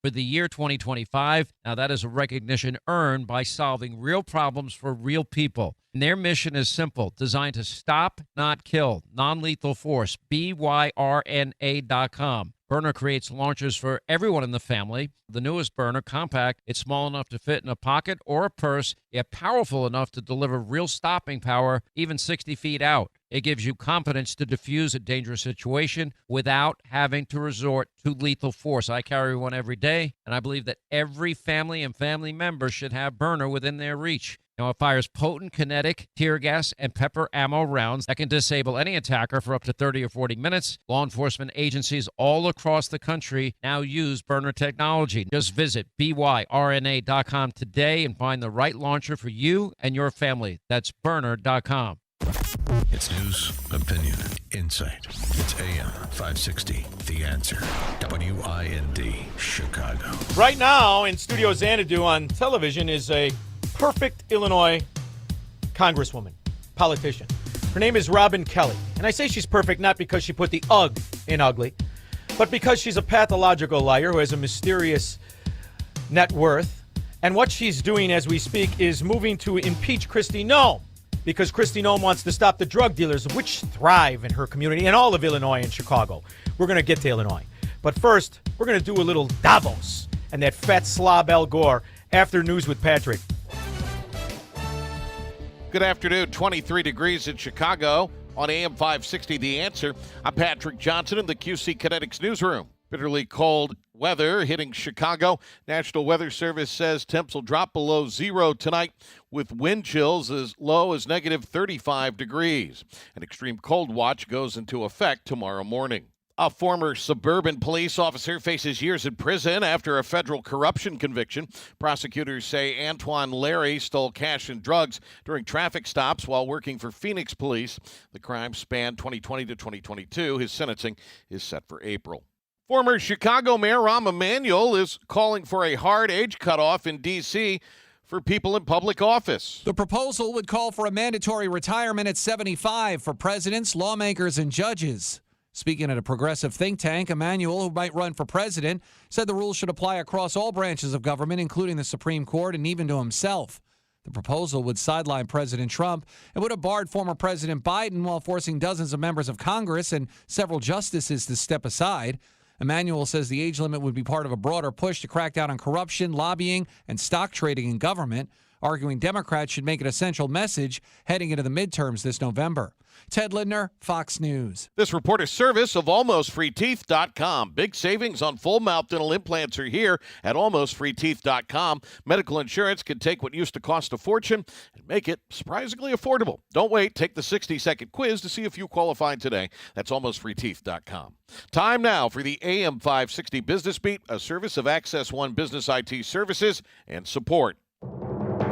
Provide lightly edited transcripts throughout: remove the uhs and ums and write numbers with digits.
for the year 2025. Now, that is a recognition earned by solving real problems for real people. And their mission is simple, designed to stop, not kill. Non-lethal force, BYRNA.com. Byrna creates launchers for everyone in the family. The newest Byrna, compact, it's small enough to fit in a pocket or a purse, yet powerful enough to deliver real stopping power even 60 feet out. It gives you confidence to defuse a dangerous situation without having to resort to lethal force. I carry one every day, and I believe that every family and family member should have Byrna within their reach. Now, it fires potent kinetic, tear gas, and pepper ammo rounds that can disable any attacker for up to 30 or 40 minutes. Law enforcement agencies all across the country now use Byrna technology. Just visit BYRNA.com today and find the right launcher for you and your family. That's Byrna.com. It's news, opinion, insight. It's AM 560, The Answer. WIND, Chicago. Right now in Studio Xanadu on television is a perfect Illinois congresswoman, politician. Her name is Robin Kelly. And I say she's perfect not because she put the UGG in ugly, but because she's a pathological liar who has a mysterious net worth. And what she's doing as we speak is moving to impeach Kristi Noem, because Kristi Noem wants to stop the drug dealers, which thrive in her community and all of Illinois and Chicago. We're going to get to Illinois. But first, we're going to do a little Davos and that fat slob Al Gore after News with Patrick. Good afternoon. 23 degrees in Chicago on AM 560 The Answer. I'm Patrick Johnson in the QC Kinetics newsroom. Bitterly cold weather hitting Chicago. National Weather Service says temps will drop below zero tonight with wind chills as low as negative 35 degrees. An extreme cold watch goes into effect tomorrow morning. A former suburban police officer faces years in prison after a federal corruption conviction. Prosecutors say Antoine Larry stole cash and drugs during traffic stops while working for Phoenix police. The crime spanned 2020 to 2022. His sentencing is set for April. Former Chicago Mayor Rahm Emanuel is calling for a hard age cutoff in D.C. for people in public office. The proposal would call for a mandatory retirement at 75 for presidents, lawmakers, and judges. Speaking at a progressive think tank, Emanuel, who might run for president, said the rules should apply across all branches of government, including the Supreme Court and even to himself. The proposal would sideline President Trump and would have barred former President Biden while forcing dozens of members of Congress and several justices to step aside. Emanuel says the age limit would be part of a broader push to crack down on corruption, lobbying, and stock trading in government, arguing Democrats should make an essential message heading into the midterms this November. Ted Lindner, Fox News. This report is service of AlmostFreeTeeth.com. Big savings on full mouth dental implants are here at AlmostFreeTeeth.com. Medical insurance can take what used to cost a fortune and make it surprisingly affordable. Don't wait. Take the 60-second quiz to see if you qualify today. That's AlmostFreeTeeth.com. Time now for the AM 560 Business Beat, a service of Access One Business IT Services and Support.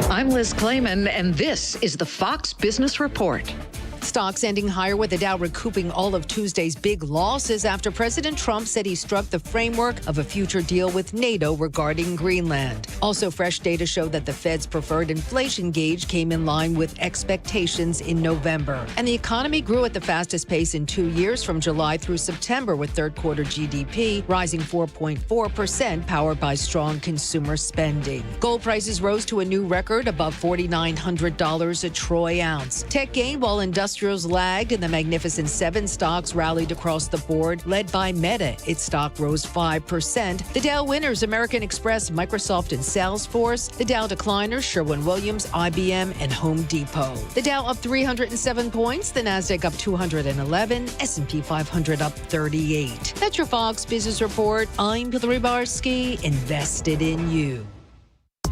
I'm Liz Clayman, and this is the Fox Business Report. Stocks ending higher with the Dow recouping all of Tuesday's big losses after President Trump said he struck the framework of a future deal with NATO regarding Greenland. Also, fresh data showed that the Fed's preferred inflation gauge came in line with expectations in November. And the economy grew at the fastest pace in 2 years from July through September, with third quarter GDP rising 4.4%, powered by strong consumer spending. Gold prices rose to a new record above $4,900 a troy ounce. Tech gained while industrials lagged, and the Magnificent Seven stocks rallied across the board, led by Meta. Its stock rose 5%. The Dow winners, American Express, Microsoft, and Salesforce. The Dow decliners, Sherwin-Williams, IBM, and Home Depot. The Dow up 307 points. The Nasdaq up 211. S&P 500 up 38. That's your Fox Business Report. I'm Hillary Barsky, invested in you.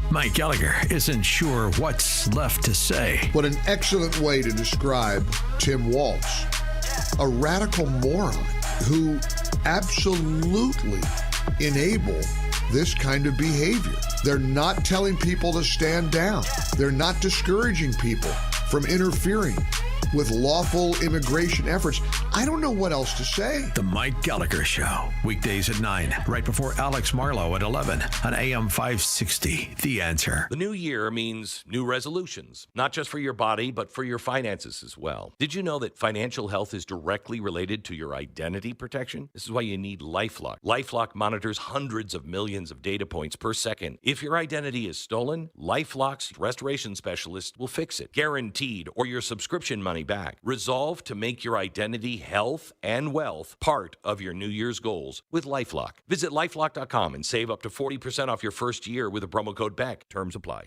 Mike Gallagher isn't sure what's left to say. What an excellent way to describe Tim Walsh. A radical moron who absolutely enable this kind of behavior. They're not telling people to stand down. They're not discouraging people from interfering with lawful immigration efforts. I don't know what else to say. The Mike Gallagher Show, weekdays at 9, right before Alex Marlowe at 11 on AM 560. The Answer. The new year means new resolutions, not just for your body, but for your finances as well. Did you know that financial health is directly related to your identity protection? This is why you need LifeLock. LifeLock monitors hundreds of millions of data points per second. If your identity is stolen, LifeLock's restoration specialist will fix it, guaranteed, or your subscription money back. Resolve to make your identity, health, and wealth part of your New Year's goals with LifeLock. Visit LifeLock.com and save up to 40% off your first year with a promo code BECK. Terms apply.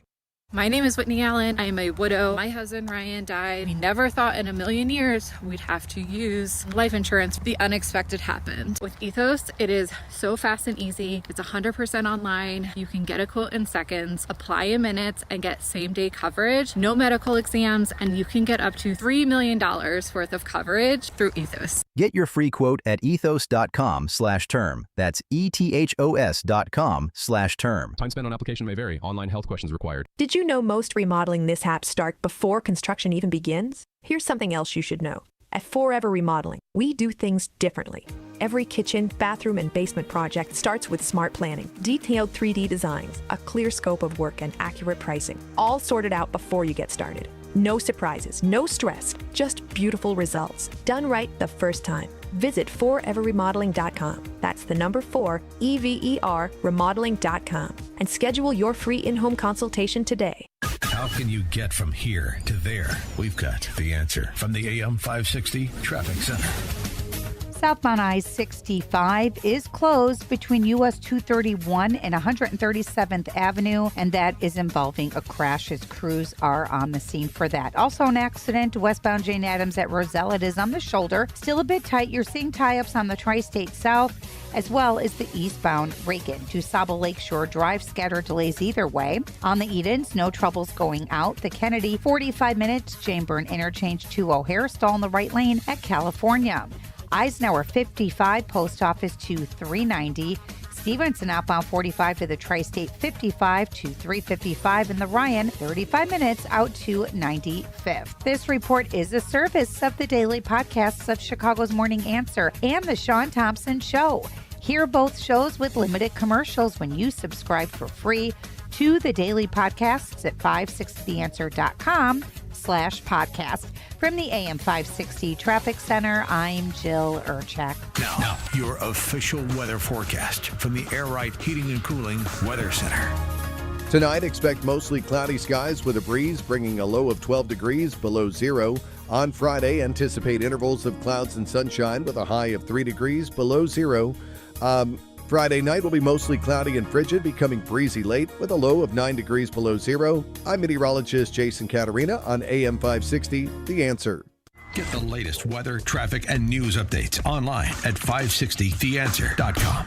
My name is Whitney Allen. I am a widow. My husband, Ryan, died. We never thought in a million years we'd have to use life insurance. The unexpected happened. With Ethos, it is so fast and easy. It's 100% online. You can get a quote in seconds, apply in minutes, and get same-day coverage. No medical exams, and you can get up to $3 million worth of coverage through Ethos. Get your free quote at ethos.com/term. That's ETHOS.com/term. Time spent on application may vary. Online health questions required. Did you know most remodeling mishaps start before construction even begins? Here's something else you should know. At Forever Remodeling, we do things differently. Every kitchen, bathroom, and basement project starts with smart planning, detailed 3D designs, a clear scope of work, and accurate pricing, all sorted out before you get started. No surprises, no stress, just beautiful results. Done right the first time. Visit foreverremodeling.com. That's the number 4, EVER, remodeling.com. And schedule your free in-home consultation today. How can you get from here to there? We've got the answer from the AM 560 Traffic Center. Southbound I-65 is closed between US 231 and 137th Avenue, and that is involving a crash as crews are on the scene for that. Also an accident westbound Jane Addams at Roselle. It is on the shoulder. Still a bit tight. You're seeing tie-ups on the Tri-State South as well as the eastbound Reagan to Saba Lakeshore Drive. Scattered delays either way. On the Edens, no troubles going out. The Kennedy, 45 minutes. Jane Byrne Interchange to O'Hare. Stall in the right lane at California. Eisenhower 55, Post Office to 390. Stevenson outbound 45 to the Tri-State 55 to 355 in the Ryan, 35 minutes out to 95th. This report is a service of the daily podcasts of Chicago's Morning Answer and the Shaun Thompson Show. Hear both shows with limited commercials when you subscribe for free to the daily podcasts at 560theanswer.com/podcast. From the AM 560 Traffic Center, I'm Jill Urchak. Now, your official weather forecast from the Air Right Heating and Cooling Weather Center. Tonight, expect mostly cloudy skies with a breeze, bringing a low of 12 degrees below zero. On Friday, anticipate intervals of clouds and sunshine with a high of 3 degrees below zero. Friday night will be mostly cloudy and frigid, becoming breezy late with a low of 9 degrees below zero. I'm meteorologist Jason Caterina on AM 560, The Answer. Get the latest weather, traffic, and news updates online at 560theanswer.com.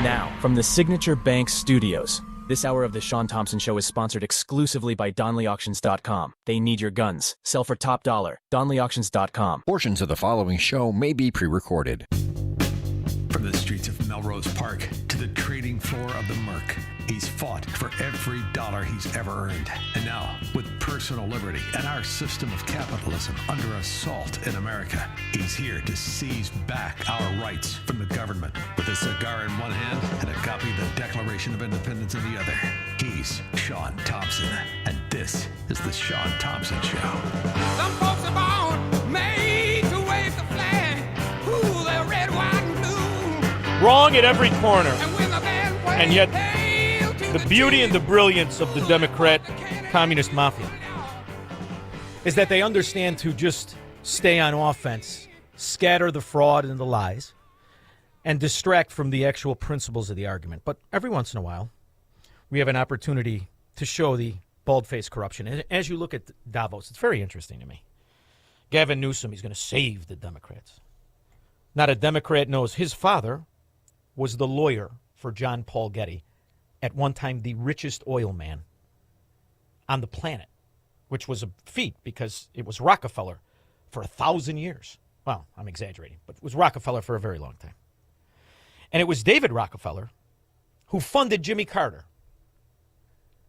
Now, from the Signature Bank Studios, this hour of the Shaun Thompson Show is sponsored exclusively by DonleyAuctions.com. They need your guns. Sell for top dollar. DonleyAuctions.com. Portions of the following show may be pre-recorded. From the streets of Melrose Park to the trading floor of the Merc, he's fought for every dollar he's ever earned. And now, with personal liberty and our system of capitalism under assault in America, he's here to seize back our rights from the government. With a cigar in one hand and a copy of the Declaration of Independence in the other, he's Shaun Thompson. And this is the Shaun Thompson Show. Some folks are born made to wave the flag. Ooh, they're red, white, and blue. Wrong at every corner. And yet, the beauty and the brilliance of the Democrat communist mafia is that they understand to just stay on offense, scatter the fraud and the lies, and distract from the actual principles of the argument. But every once in a while, we have an opportunity to show the bald-faced corruption. And as you look at Davos, it's very interesting to me. Gavin Newsom, he's going to save the Democrats. Not a Democrat knows his father was the lawyer for John Paul Getty, at one time the richest oil man on the planet, which was a feat because it was Rockefeller for 1,000 years. Well, I'm exaggerating, but it was Rockefeller for a very long time. And it was David Rockefeller who funded Jimmy Carter.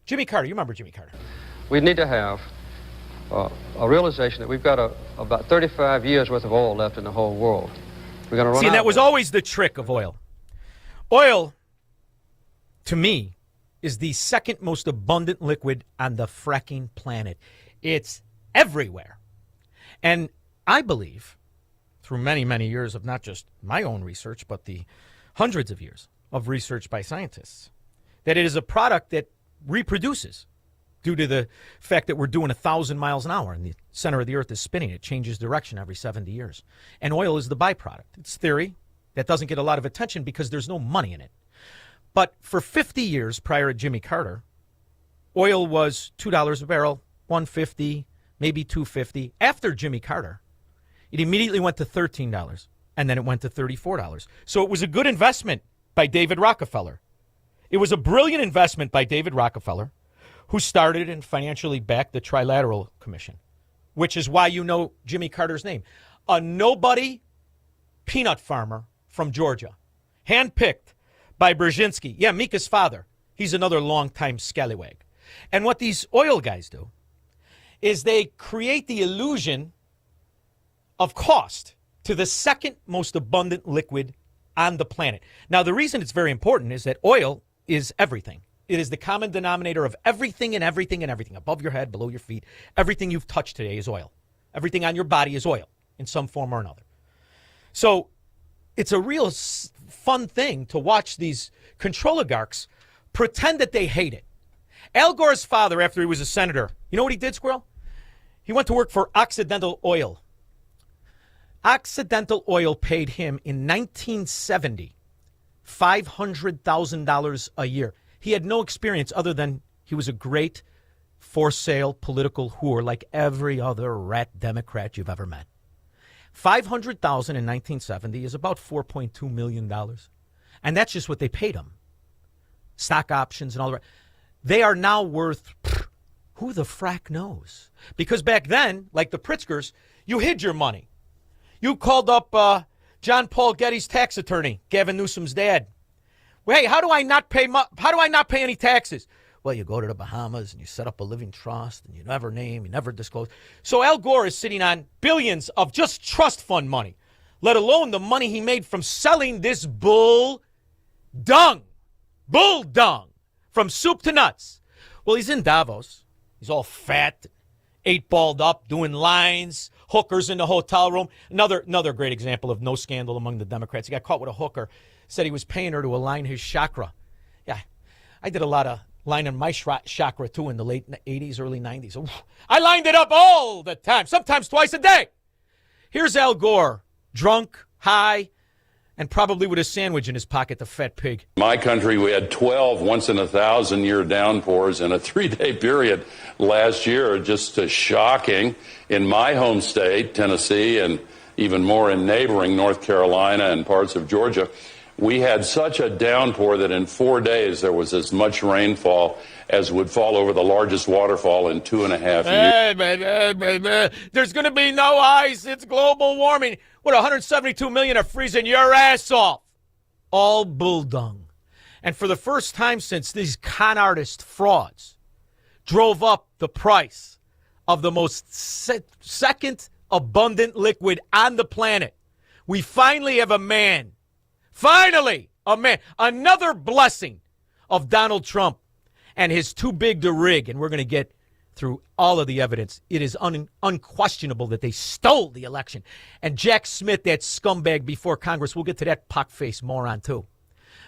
Jimmy Carter, you remember Jimmy Carter? We need to have a realization that we've got about 35 years worth of oil left in the whole world. We're going to run See, out. and that was always the trick of oil. Oil, to me, is the second most abundant liquid on the fracking planet. It's everywhere. And I believe, through many, many years of not just my own research, but the hundreds of years of research by scientists, that it is a product that reproduces due to the fact that we're doing 1,000 miles an hour and the center of the earth is spinning. It changes direction every 70 years. And oil is the byproduct. It's theory that doesn't get a lot of attention because there's no money in it. But for 50 years prior to Jimmy Carter, oil was $2 a barrel, $1.50, maybe $2.50. After Jimmy Carter, it immediately went to $13, and then it went to $34. So it was a good investment by David Rockefeller. It was a brilliant investment by David Rockefeller, who started and financially backed the Trilateral Commission, which is why you know Jimmy Carter's name. A nobody peanut farmer from Georgia, handpicked by Brzezinski. Yeah, Mika's father. He's another longtime scallywag. And what these oil guys do is they create the illusion of cost to the second most abundant liquid on the planet. Now, the reason it's very important is that oil is everything. It is the common denominator of everything and everything and everything. Above your head, below your feet, everything you've touched today is oil. Everything on your body is oil in some form or another. So it's a real fun thing to watch these control oligarchs pretend that they hate it. Al Gore's father, after he was a senator, you know what he did, Squirrel? He went to work for Occidental Oil. Occidental Oil paid him in 1970 $500,000 a year. He had no experience other than he was a great for-sale political whore like every other rat Democrat you've ever met. $500,000 in 1970 is about $4.2 million. And that's just what they paid him. Stock options and all the rest. They are now worth, who the frack knows? Because back then, like the Pritzkers, you hid your money. You called up John Paul Getty's tax attorney, Gavin Newsom's dad. Well, hey, how do I not pay any taxes? Well, you go to the Bahamas and you set up a living trust and you never name, you never disclose. So Al Gore is sitting on billions of just trust fund money, let alone the money he made from selling this bull dung from soup to nuts. Well, he's in Davos. He's all fat, 8-balled up, doing lines, hookers in the hotel room. Another great example of no scandal among the Democrats. He got caught with a hooker, said he was paying her to align his chakra. Yeah, I did a lot of lining my chakra, too, in the late 80s, early 90s. I lined it up all the time, sometimes twice a day. Here's Al Gore, drunk, high, and probably with a sandwich in his pocket, the fat pig. My country, we had 12 once-in-a-thousand-year downpours in a 3-day period last year. Just shocking. In my home state, Tennessee, and even more in neighboring North Carolina and parts of Georgia, we had such a downpour that in 4 days there was as much rainfall as would fall over the largest waterfall in 2.5 years. There's going to be no ice. It's global warming. What, 172 million are freezing your ass off. All bull dung. And for the first time since these con artist frauds drove up the price of the most second abundant liquid on the planet, we finally have a man. Finally, a man. Another blessing of Donald Trump and his too big to rig. And we're going to get through all of the evidence. It is unquestionable that they stole the election. And Jack Smith, that scumbag before Congress, we'll get to that pock-faced moron too.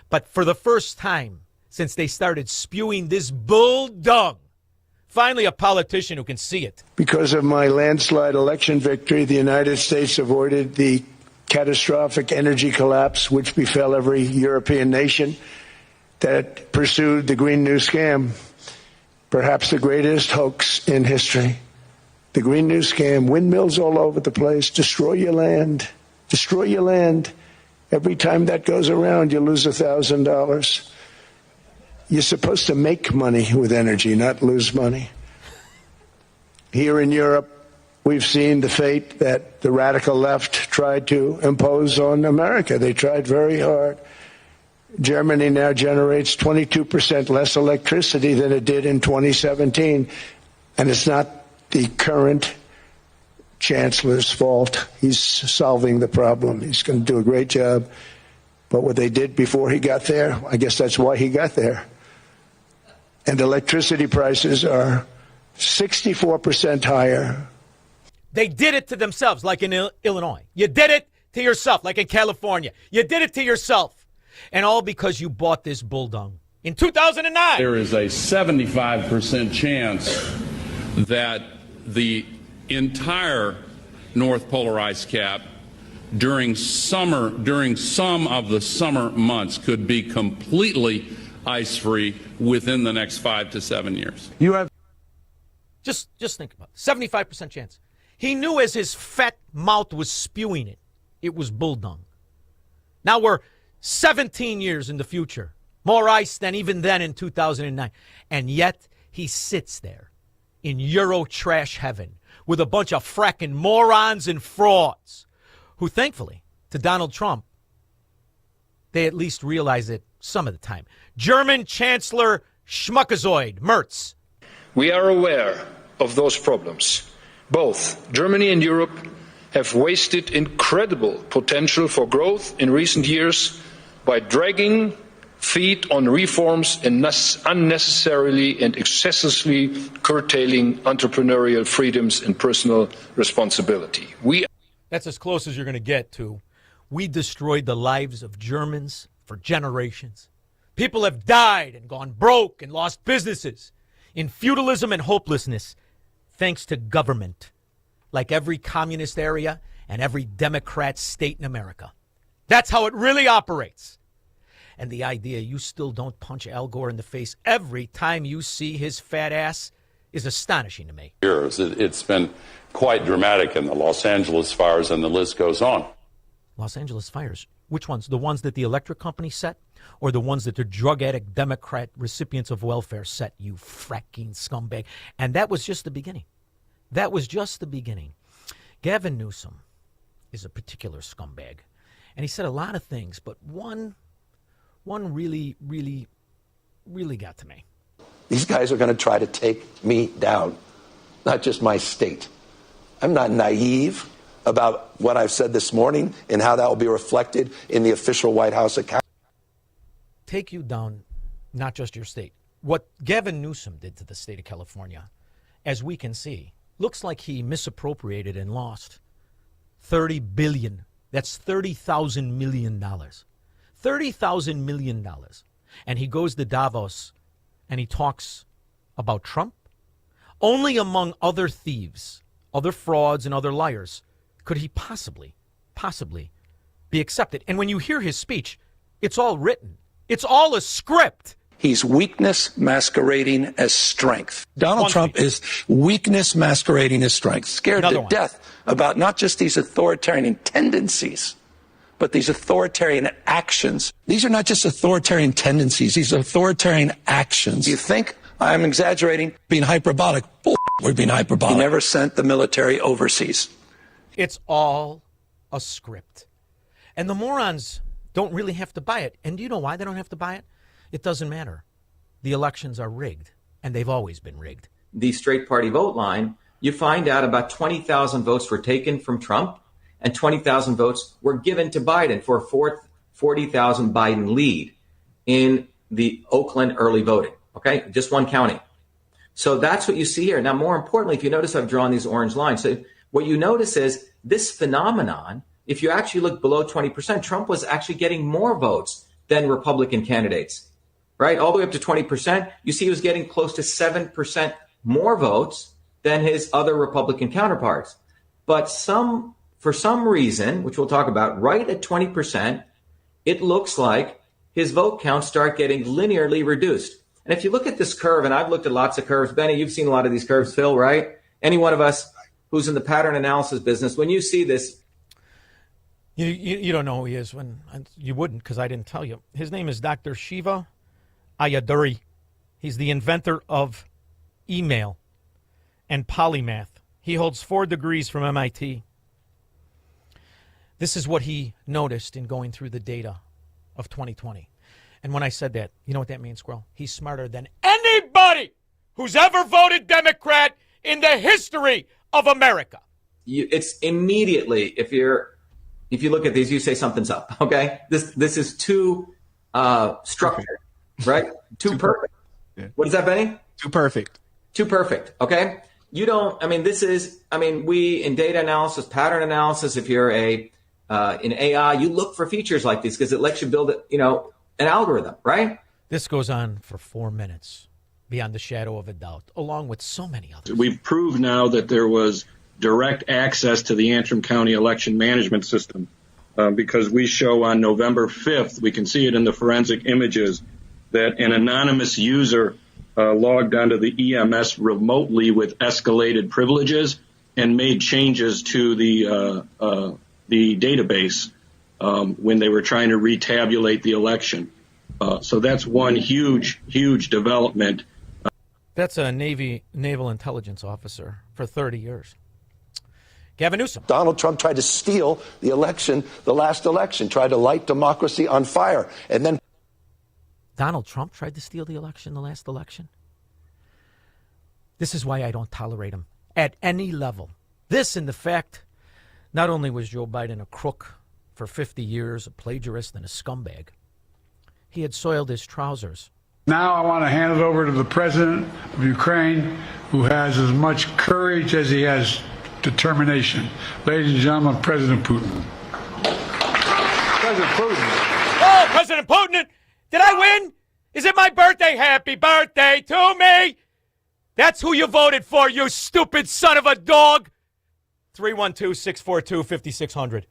But for the first time since they started spewing this bull dung, finally a politician who can see it. Because of my landslide election victory, the United States avoided the catastrophic energy collapse which befell every European nation that pursued the Green New Scam, perhaps the greatest hoax in history. The Green New Scam, windmills all over the place, destroy your land. Every time that goes around, you lose $1,000. You're supposed to make money with energy, not lose money. Here in Europe, we've seen the fate that the radical left tried to impose on America. They tried very hard. Germany now generates 22% less electricity than it did in 2017. And it's not the current chancellor's fault. He's solving the problem. He's going to do a great job. But what they did before he got there, I guess that's why he got there. And electricity prices are 64% higher. They did it to themselves, like in Illinois. You did it to yourself, like in California. You did it to yourself. And all because you bought this bulldog. In 2009. There is a 75% chance that the entire North Polar ice cap during some of the summer months could be completely ice-free within the next 5 to 7 years. You have just think about it. 75% chance. He knew as his fat mouth was spewing it was bulldog. Now we're 17 years in the future. More ice than even then in 2009. And yet he sits there in Euro trash heaven with a bunch of fracking morons and frauds who, thankfully, to Donald Trump, they at least realize it some of the time. German Chancellor Schmuckazoid, Merz. We are aware of those problems. Both Germany and Europe have wasted incredible potential for growth in recent years by dragging feet on reforms and unnecessarily and excessively curtailing entrepreneurial freedoms and personal responsibility. That's as close as you're going to get to we destroyed the lives of Germans for generations. People have died and gone broke and lost businesses in feudalism and hopelessness thanks to government, like every communist area and every Democrat state in America. That's how it really operates. And the idea you still don't punch Al Gore in the face every time you see his fat ass is astonishing to me. It's been quite dramatic in the Los Angeles fires, and the list goes on. Los Angeles fires. Which ones? The ones that the electric company set, or the ones that the drug addict Democrat recipients of welfare set, you fracking scumbag? And that was just the beginning. That was just the beginning. Gavin Newsom is a particular scumbag. And he said a lot of things, but one really, really, really got to me. These guys are going to try to take me down, not just my state. I'm not naive about what I've said this morning and how that will be reflected in the official White House account. Take you down, not just your state. What Gavin Newsom did to the state of California, as we can see, looks like he misappropriated and lost $30 billion. That's $30,000 million. $30,000 million. And he goes to Davos and he talks about Trump. Only among other thieves, other frauds, and other liars could he possibly be accepted. And when you hear his speech, it's all written. It's all a script. He's weakness masquerading as strength. Donald Trump is weakness masquerading as strength. Scared to death about not just these authoritarian tendencies, but these authoritarian actions. These are not just authoritarian tendencies. These are authoritarian actions. You think I'm exaggerating? Being hyperbolic. We're being hyperbolic. He never sent the military overseas. It's all a script. And the morons don't really have to buy it. And do you know why they don't have to buy it? It doesn't matter. The elections are rigged, and they've always been rigged. The straight party vote line, you find out about 20,000 votes were taken from Trump and 20,000 votes were given to Biden for a 40,000 Biden lead in the Oakland early voting. Okay, just one county. So that's what you see here. Now, more importantly, if you notice, I've drawn these orange lines. So what you notice is this phenomenon, if you actually look below 20%, Trump was actually getting more votes than Republican candidates, right? All the way up to 20%. You see he was getting close to 7% more votes than his other Republican counterparts. But for some reason, which we'll talk about, right at 20%, it looks like his vote counts start getting linearly reduced. And if you look at this curve, and I've looked at lots of curves, Benny, you've seen a lot of these curves, Phil, right? Any one of us who's in the pattern analysis business, when you see this. You don't know who he is. You wouldn't, because I didn't tell you. His name is Dr. Shiva Ayyadurai. He's the inventor of email and polymath. He holds 4 degrees from MIT. This is what he noticed in going through the data of 2020. And when I said that, you know what that means, Squirrel? He's smarter than anybody who's ever voted Democrat in the history of America. It's immediately, if you look at these, you say something's up. Okay, this is too structured, right? Too perfect. Yeah. What is that, Benny? Too perfect. Too perfect. Okay. You don't. I mean, we in data analysis, pattern analysis. If you're in AI, you look for features like these because it lets you build an algorithm, right? This goes on for 4 minutes, beyond the shadow of a doubt, along with so many others. We've proved now that there was direct access to the Antrim County election management system because we show on November 5th, we can see it in the forensic images, that an anonymous user logged onto the EMS remotely with escalated privileges and made changes to the database when they were trying to retabulate the election. So that's one huge development. That's a naval intelligence officer for 30 years. Gavin Newsom. Donald Trump tried to steal the election, the last election, tried to light democracy on fire. And then Donald Trump tried to steal the election, the last election. This is why I don't tolerate him at any level. This and the fact, not only was Joe Biden a crook for 50 years, a plagiarist and a scumbag, he had soiled his trousers. Now I want to hand it over to the president of Ukraine, who has as much courage as he has determination. Ladies and gentlemen, President Putin. President Putin. Oh, President Putin! Did I win? Is it my birthday? Happy birthday to me! That's who you voted for, you stupid son of a dog! 312-642-5600.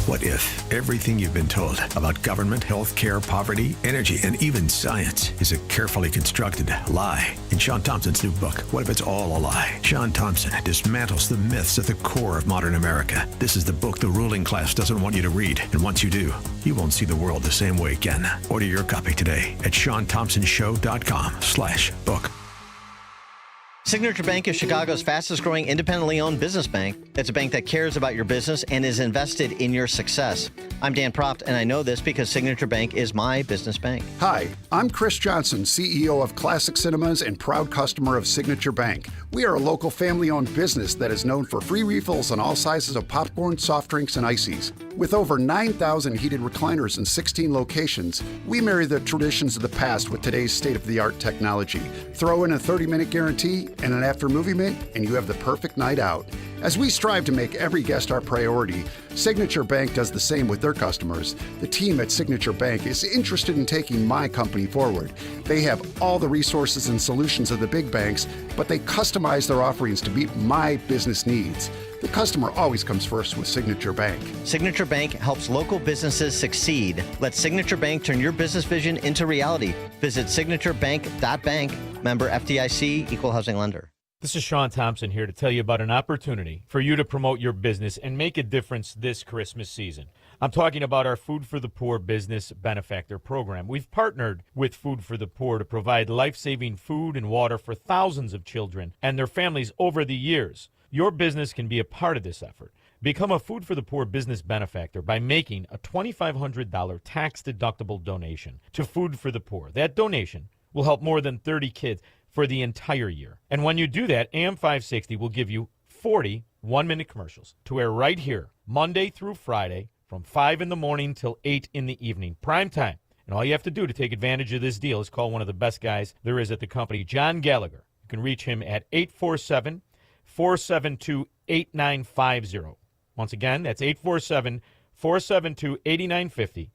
What if everything you've been told about government, healthcare, poverty, energy, and even science is a carefully constructed lie? In Shaun Thompson's new book, What If It's All a Lie? Shaun Thompson dismantles the myths at the core of modern America. This is the book the ruling class doesn't want you to read. And once you do, you won't see the world the same way again. Order your copy today at ShaunThompsonShow.com/book. Signature Bank is Chicago's fastest growing independently owned business bank. It's a bank that cares about your business and is invested in your success. I'm Dan Proft, and I know this because Signature Bank is my business bank. Hi, I'm Chris Johnson, CEO of Classic Cinemas and proud customer of Signature Bank. We are a local family-owned business that is known for free refills on all sizes of popcorn, soft drinks, and ices. With over 9,000 heated recliners in 16 locations, we marry the traditions of the past with today's state-of-the-art technology. Throw in a 30-minute guarantee and an after-movie mint, and you have the perfect night out. As we strive to make every guest our priority, Signature Bank does the same with their customers. The team at Signature Bank is interested in taking my company forward. They have all the resources and solutions of the big banks, but they customize their offerings to meet my business needs. The customer always comes first with Signature Bank. Signature Bank helps local businesses succeed. Let Signature Bank turn your business vision into reality. Visit signaturebank.bank. Member FDIC, Equal Housing Lender. This is Shaun Thompson here to tell you about an opportunity for you to promote your business and make a difference this Christmas season. I'm talking about our Food for the Poor Business Benefactor Program. We've partnered with Food for the Poor to provide life-saving food and water for thousands of children and their families over the years. Your business can be a part of this effort. Become a Food for the Poor business benefactor by making a $2,500 tax-deductible donation to Food for the Poor. That donation will help more than 30 kids for the entire year. And when you do that, AM 560 will give you 40 one-minute commercials to air right here, Monday through Friday, from 5 in the morning till 8 in the evening, prime time. And all you have to do to take advantage of this deal is call one of the best guys there is at the company, John Gallagher. You can reach him at 847-472-8950. Once again, that's 847-472-8950,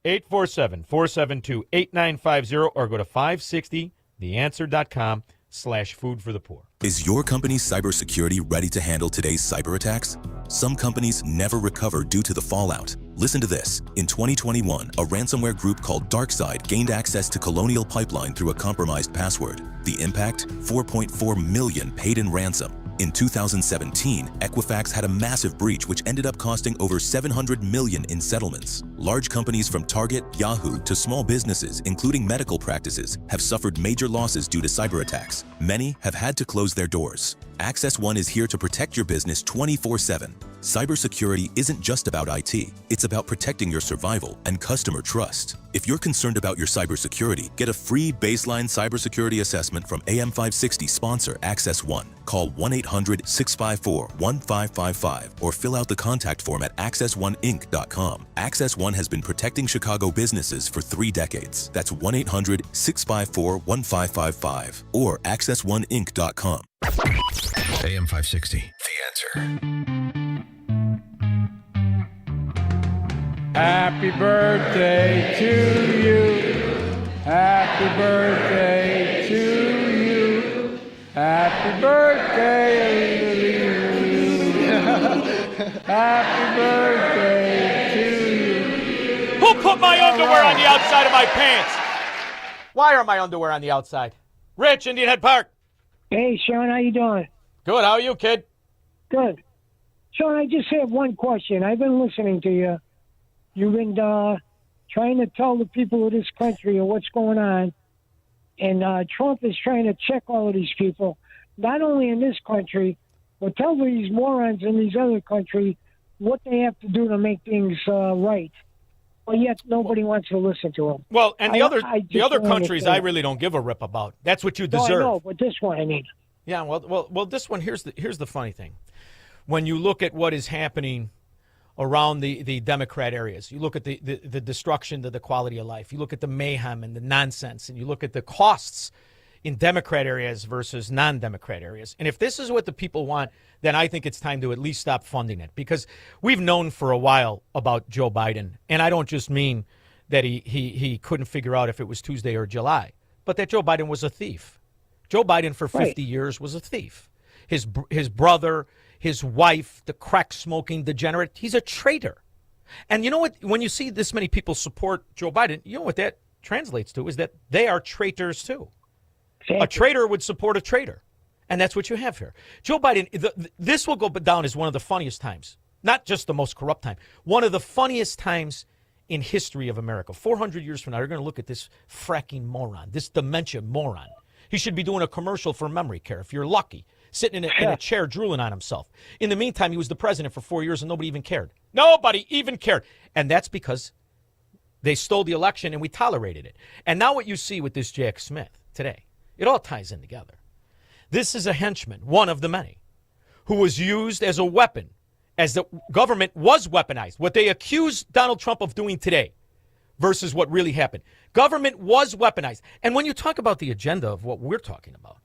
847-472-8950, or go to 560theanswer.com/food for the poor. Is your company's cybersecurity ready to handle today's cyber attacks? Some companies never recover due to the fallout. Listen to this. In 2021, a ransomware group called DarkSide gained access to Colonial Pipeline through a compromised password. The impact? 4.4 million paid in ransom. In 2017, Equifax had a massive breach which ended up costing over $700 million in settlements. Large companies from Target, Yahoo, to small businesses, including medical practices, have suffered major losses due to cyber attacks. Many have had to close their doors. Access One is here to protect your business 24/7. Cybersecurity isn't just about IT. It's about protecting your survival and customer trust. If you're concerned about your cybersecurity, get a free baseline cybersecurity assessment from AM560 sponsor Access One. Call 1-800-654-1555 or fill out the contact form at accessoneinc.com. Access One has been protecting Chicago businesses for 3 decades. That's 1-800-654-1555 or accessoneinc.com. AM 560, The Answer. Happy birthday to you. Happy birthday to you. Happy birthday. Happy birthday to you. Who put my underwear on the outside of my pants? Why are my underwear on the outside? Rich, Indian Head Park. Hey, Shaun, how you doing? Good. How are you, kid? Good. Shaun, I just have one question. I've been listening to you. You've been trying to tell the people of this country what's going on, and Trump is trying to check all of these people, not only in this country, but tell these morons in these other countries what they have to do to make things right. But yet nobody wants to listen to them. Well, and the other countries I really don't give a rip about. That's what you deserve. No, I know, but this one, I mean. Yeah, well, this one, here's the funny thing. When you look at what is happening around the Democrat areas, you look at the destruction to the quality of life, you look at the mayhem and the nonsense, and you look at the costs in Democrat areas versus non-Democrat areas. And if this is what the people want, then I think it's time to at least stop funding it. Because we've known for a while about Joe Biden, and I don't just mean that he couldn't figure out if it was Tuesday or July, but that Joe Biden was a thief. Joe Biden for 50 years was a thief. His brother, his wife, the crack-smoking degenerate, he's a traitor. And you know what? When you see this many people support Joe Biden, you know what that translates to is that they are traitors too. A traitor would support a traitor. And that's what you have here. Joe Biden, this will go down as one of the funniest times, not just the most corrupt time, one of the funniest times in history of America. 400 years from now, you're going to look at this fracking moron, this dementia moron. He should be doing a commercial for memory care, if you're lucky, sitting in a chair drooling on himself. In the meantime, he was the president for 4 years and nobody even cared. Nobody even cared. And that's because they stole the election and we tolerated it. And now what you see with this Jack Smith today, it all ties in together. This is a henchman, one of the many, who was used as a weapon, as the government was weaponized. What they accuse Donald Trump of doing today versus what really happened. Government was weaponized. And when you talk about the agenda of what we're talking about,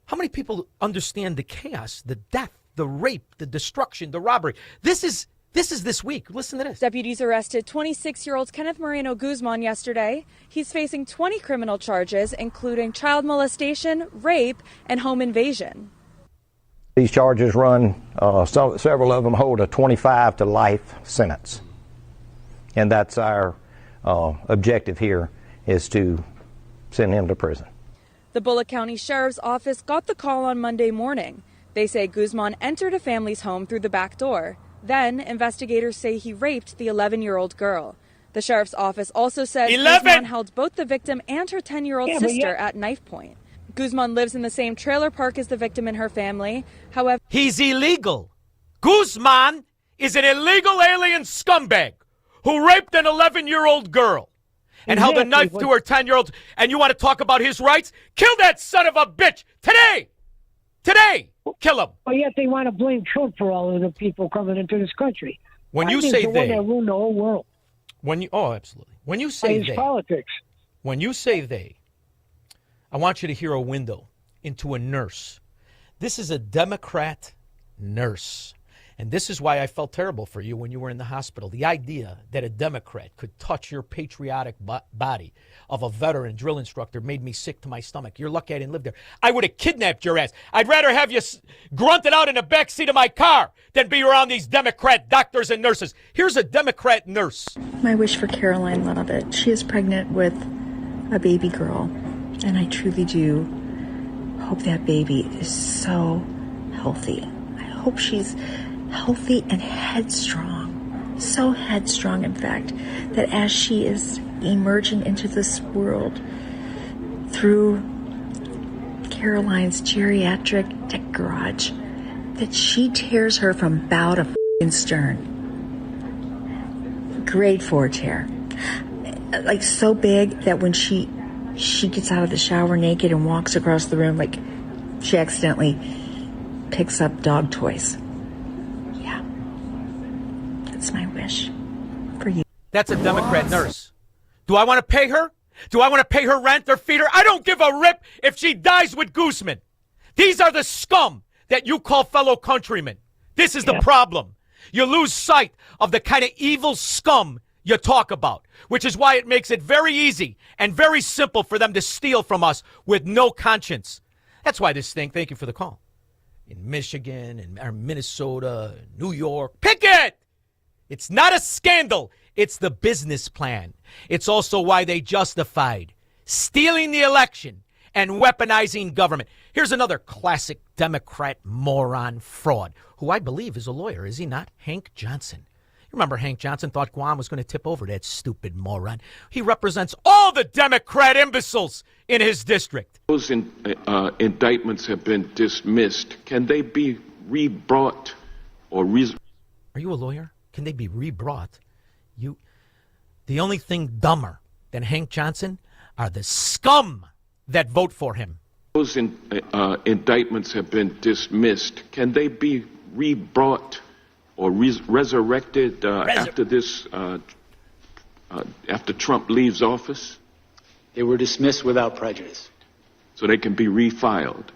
how many people understand the chaos, the death, the rape, the destruction, the robbery? This is this week. Listen to this. Deputies arrested 26-year-old Kenneth Moreno Guzman yesterday. He's facing 20 criminal charges, including child molestation, rape, and home invasion. These charges run, several of them hold a 25 to life sentence. And that's our objective here, is to send him to prison. The Bullock County Sheriff's Office got the call on Monday morning. They say Guzman entered a family's home through the back door. Then, investigators say he raped the 11-year-old girl. The Sheriff's Office also says Guzman held both the victim and her 10-year-old sister at knife point. Guzman lives in the same trailer park as the victim and her family. However, he's illegal. Guzman is an illegal alien scumbag who raped an 11-year-old girl and held a knife to her 10-year-old. And you want to talk about his rights? Kill that son of a bitch today! Today! Kill him. But yet they want to blame Trump for all of the people coming into this country. When you say they, that ruined the whole world. Absolutely. When you say they, politics. When you say they, I want you to hear a window into a nurse. This is a Democrat nurse. And this is why I felt terrible for you when you were in the hospital. The idea that a Democrat could touch your patriotic body of a veteran drill instructor made me sick to my stomach. You're lucky I didn't live there. I would have kidnapped your ass. I'd rather have you grunted out in the backseat of my car than be around these Democrat doctors and nurses. Here's a Democrat nurse. My wish for Caroline Lovett. She is pregnant with a baby girl, and I truly do hope that baby is so healthy. I hope she's healthy and headstrong. So headstrong, in fact, that as she is emerging into this world through Caroline's geriatric tech garage that she tears her from bow to f***ing stern. Grade 4 tear. Like so big that when she gets out of the shower naked and walks across the room, like she accidentally picks up dog toys. Yeah. That's my wish for you. That's a Democrat nurse. Do I want to pay her? Do I want to pay her rent or feed her? I don't give a rip if she dies with Guzman. These are the scum that you call fellow countrymen. This is the problem. You lose sight of the kind of evil scum you talk about, which is why it makes it very easy and very simple for them to steal from us with no conscience. That's why this thing, thank you for the call, in Michigan and Minnesota, New York, pick it! It's not a scandal. It's the business plan. It's also why they justified stealing the election and weaponizing government. Here's another classic Democrat moron fraud, who I believe is a lawyer, is he not? Hank Johnson. You remember Hank Johnson thought Guam was going to tip over, that stupid moron. He represents all the Democrat imbeciles in his district. Those indictments have been dismissed. Can they be rebrought or Are you a lawyer? Can they be rebrought? The only thing dumber than Hank Johnson are the scum that vote for him. Those indictments have been dismissed. Can they be rebrought or resurrected after Trump leaves office? They were dismissed without prejudice. So they can be refiled.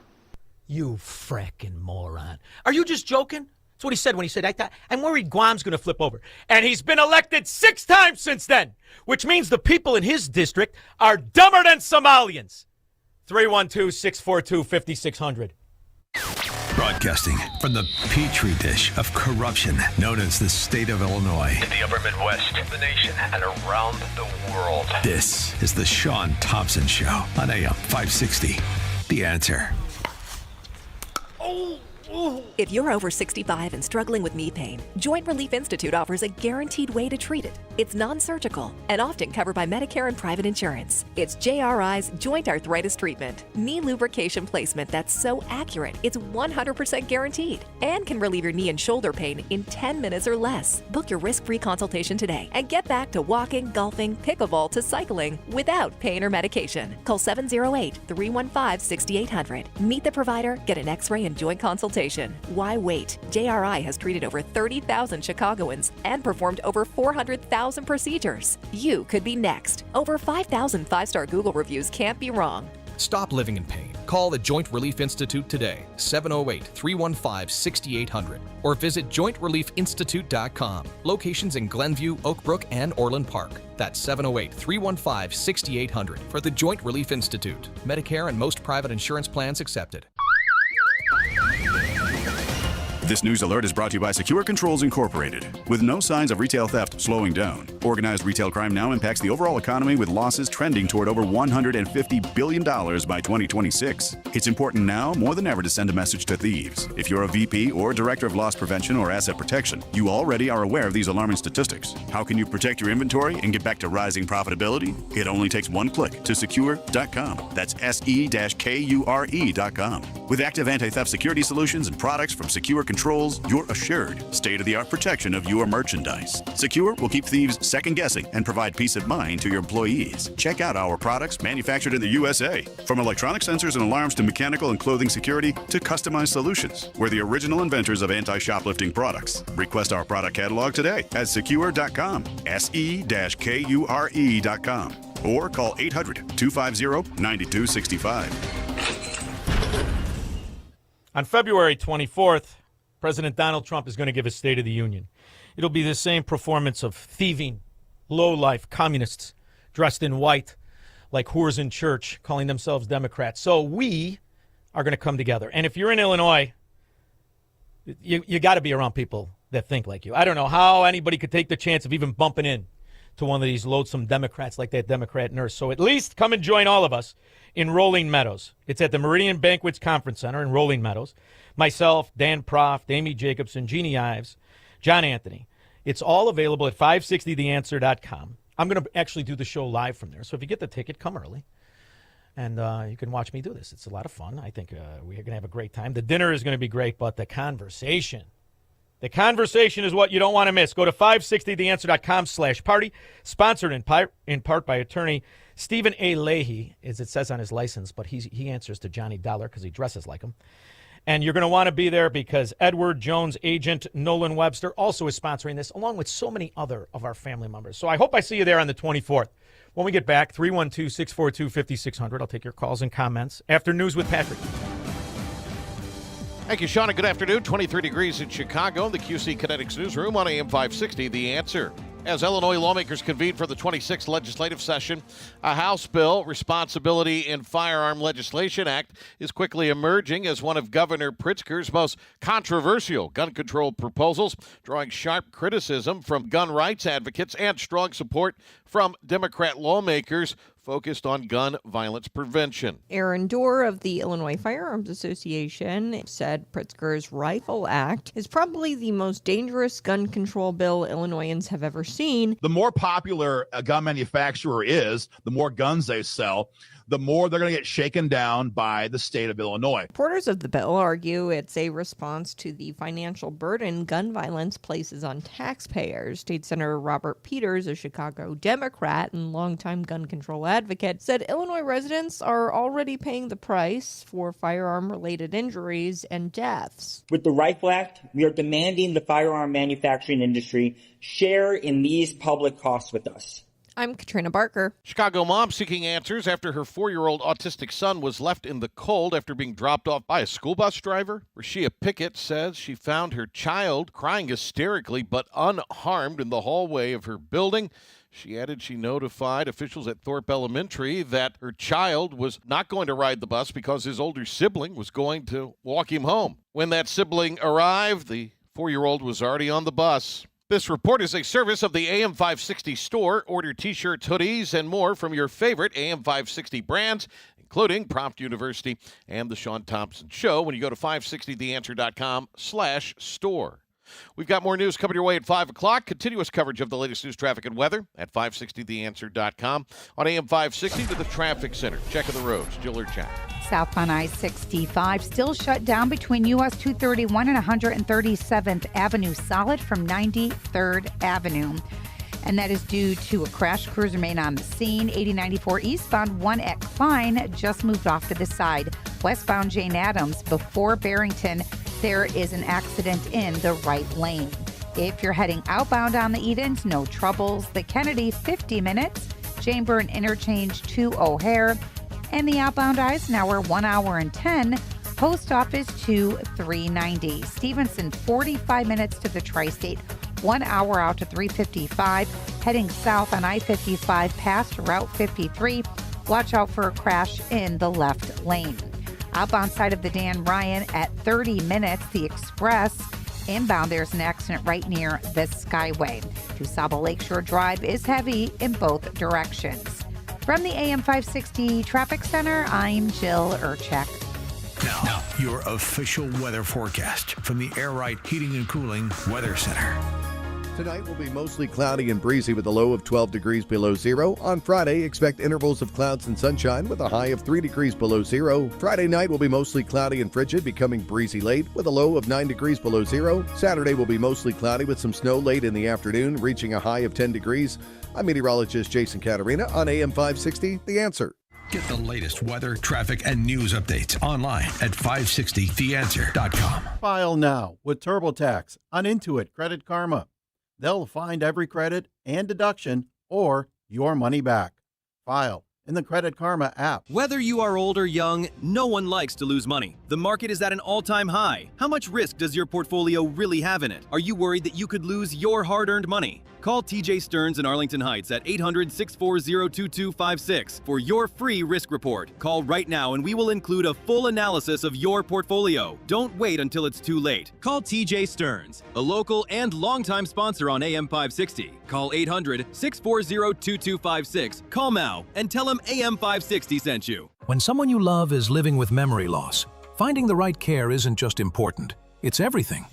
You frickin' moron. Are you just joking? That's what he said when he said, I'm worried Guam's going to flip over. And he's been elected 6 times since then, which means the people in his district are dumber than Somalians. 312-642-5600. Broadcasting from the petri dish of corruption known as the state of Illinois. In the upper Midwest, the nation, and around the world. This is the Shaun Thompson Show on AM 560. The Answer. If you're over 65 and struggling with knee pain, Joint Relief Institute offers a guaranteed way to treat it. It's non-surgical and often covered by Medicare and private insurance. It's JRI's Joint Arthritis Treatment, knee lubrication placement that's so accurate it's 100% guaranteed and can relieve your knee and shoulder pain in 10 minutes or less. Book your risk-free consultation today and get back to walking, golfing, pickleball to cycling without pain or medication. Call 708-315-6800. Meet the provider, get an x-ray and joint consultation. Why wait? JRI has treated over 30,000 Chicagoans and performed over 400,000 procedures. You could be next. Over 5,000 5-star Google reviews can't be wrong. Stop living in pain. Call the Joint Relief Institute today, 708-315-6800, or visit jointreliefinstitute.com. Locations in Glenview, Oak Brook, and Orland Park. That's 708-315-6800 for the Joint Relief Institute. Medicare and most private insurance plans accepted. This news alert is brought to you by Secure Controls Incorporated. With no signs of retail theft slowing down, organized retail crime now impacts the overall economy with losses trending toward over $150 billion by 2026. It's important now more than ever to send a message to thieves. If you're a VP or Director of Loss Prevention or Asset Protection, you already are aware of these alarming statistics. How can you protect your inventory and get back to rising profitability? It only takes one click to secure.com. That's SE-KURE.com. With active anti-theft security solutions and products from Secure Controls, you're assured state-of-the-art protection of your merchandise. Secure will keep thieves second-guessing and provide peace of mind to your employees. Check out our products manufactured in the USA. From electronic sensors and alarms to mechanical and clothing security to customized solutions, we're the original inventors of anti-shoplifting products. Request our product catalog today at secure.com, SE-KURE.com, or call 800-250-9265. On February 24th, President Donald Trump is going to give a State of the Union. It'll be the same performance of thieving, low-life communists dressed in white like whores in church calling themselves Democrats. So we are going to come together. And if you're in Illinois, you got to be around people that think like you. I don't know how anybody could take the chance of even bumping in to one of these loathsome Democrats like that Democrat nurse. So at least come and join all of us in Rolling Meadows. It's at the Meridian Banquets Conference Center in Rolling Meadows. Myself, Dan Proft, Amy Jacobson, Jeannie Ives, John Anthony. It's all available at 560theanswer.com. I'm going to actually do the show live from there. So if you get the ticket, come early. And you can watch me do this. It's a lot of fun. I think we're going to have a great time. The dinner is going to be great, but the conversation is what you don't want to miss. Go to 560theanswer.com/party. Sponsored in part by attorney Stephen A. Leahy, as it says on his license, but he answers to Johnny Dollar because he dresses like him. And you're going to want to be there because Edward Jones' agent, Nolan Webster, also is sponsoring this, along with so many other of our family members. So I hope I see you there on the 24th. When we get back, 312-642-5600. I'll take your calls and comments after News with Patrick. Thank you, Shaun, and good afternoon. 23 degrees in Chicago in the QC Kinetics Newsroom on AM 560, The Answer. As Illinois lawmakers convene for the 26th legislative session, a House bill, Responsibility in Firearm Legislation Act, is quickly emerging as one of Governor Pritzker's most controversial gun control proposals, drawing sharp criticism from gun rights advocates and strong support from Democrat lawmakers focused on gun violence prevention. Aaron Dorr of the Illinois Firearms Association said Pritzker's Rifle Act is probably the most dangerous gun control bill Illinoisans have ever seen. The more popular a gun manufacturer is, the more guns they sell, the more they're going to get shaken down by the state of Illinois. Supporters of the bill argue it's a response to the financial burden gun violence places on taxpayers. State Senator Robert Peters, a Chicago Democrat and longtime gun control advocate, said Illinois residents are already paying the price for firearm-related injuries and deaths. With the Rifle Act, we are demanding the firearm manufacturing industry share in these public costs with us. I'm Katrina Barker. Chicago mom seeking answers after her 4-year-old autistic son was left in the cold after being dropped off by a school bus driver. Rashia Pickett says she found her child crying hysterically but unharmed in the hallway of her building. She added she notified officials at Thorpe Elementary that her child was not going to ride the bus because his older sibling was going to walk him home. When that sibling arrived, the 4-year-old was already on the bus. This report is a service of the AM 560 store. Order T-shirts, hoodies, and more from your favorite AM 560 brands, including Prompt University and The Shaun Thompson Show when you go to 560theanswer.com/store. We've got more news coming your way at 5 o'clock. Continuous coverage of the latest news, traffic, and weather at 560theanswer.com. On AM 560 to the traffic center. Checking the roads. Jill Urchan. Southbound I-65 still shut down between US 231 and 137th Avenue solid from 93rd Avenue. And that is due to a crash. Crews remain on the scene. 8094 eastbound, one at Klein, just moved off to the side. Westbound Jane Addams before Barrington, there is an accident in the right lane. If you're heading outbound on the Edens, no troubles. The Kennedy, 50 minutes. Jane Byrne Interchange to O'Hare. And the outbound Eisenhower, 1 hour and 10. Post Office to 390. Stevenson, 45 minutes to the Tri-State. 1 hour out to 355. Heading south on I-55 past Route 53. Watch out for a crash in the left lane. Outbound side of the Dan Ryan at 30 minutes. The Express. Inbound, there's an accident right near the Skyway. DuSable Lakeshore Drive is heavy in both directions. From the AM 560 Traffic Center, I'm Jill Urchak. Now, your official weather forecast from the Air Right Heating and Cooling Weather Center. Tonight will be mostly cloudy and breezy with a low of 12 degrees below zero. On Friday, expect intervals of clouds and sunshine with a high of 3 degrees below zero. Friday night will be mostly cloudy and frigid, becoming breezy late with a low of 9 degrees below zero. Saturday will be mostly cloudy with some snow late in the afternoon, reaching a high of 10 degrees. I'm meteorologist Jason Caterina on AM 560, The Answer. Get the latest weather, traffic, and news updates online at 560theanswer.com. File now with TurboTax on Intuit Credit Karma. They'll find every credit and deduction or your money back. File in the Credit Karma app. Whether you are old or young, no one likes to lose money. The market is at an all-time high. How much risk does your portfolio really have in it? Are you worried that you could lose your hard-earned money? Call TJ Stearns in Arlington Heights at 800-640-2256 for your free risk report. Call right now and we will include a full analysis of your portfolio. Don't wait until it's too late. Call TJ Stearns, a local and longtime sponsor on AM 560. Call 800-640-2256. Call now and tell him AM 560 sent you. When someone you love is living with memory loss, finding the right care isn't just important, it's everything.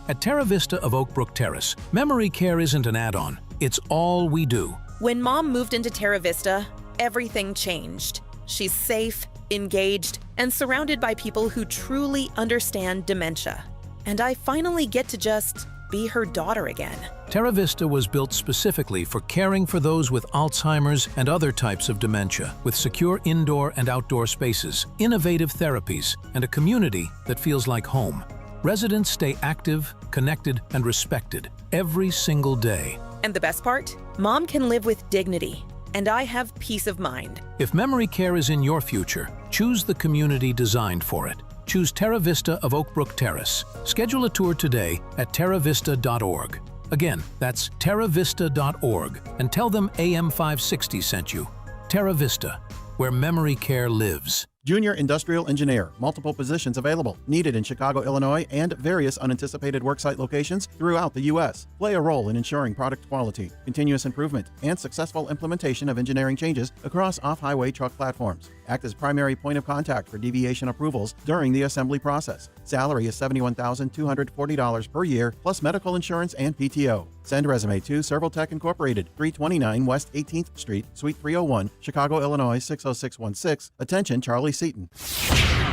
At Terra Vista of Oak Brook Terrace, memory care isn't an add-on, it's all we do. When Mom moved into Terra Vista, everything changed. She's safe, engaged, and surrounded by people who truly understand dementia. And I finally get to just be her daughter again. Terra Vista was built specifically for caring for those with Alzheimer's and other types of dementia, with secure indoor and outdoor spaces, innovative therapies, and a community that feels like home. Residents stay active, connected, and respected every single day. And the best part? Mom can live with dignity, and I have peace of mind. If memory care is in your future, choose the community designed for it. Choose Terra Vista of Oak Brook Terrace. Schedule a tour today at terravista.org. Again, that's terravista.org, and tell them AM560 sent you. Terra Vista, where memory care lives. Junior Industrial Engineer. Multiple positions available. Needed in Chicago, Illinois, and various unanticipated worksite locations throughout the U.S. Play a role in ensuring product quality, continuous improvement, and successful implementation of engineering changes across off-highway truck platforms. Act as primary point of contact for deviation approvals during the assembly process. Salary is $71,240 per year, plus medical insurance and PTO. Send resume to Servotech Incorporated, 329 West 18th Street, Suite 301, Chicago, Illinois 60616. Attention, Charlie Seaton.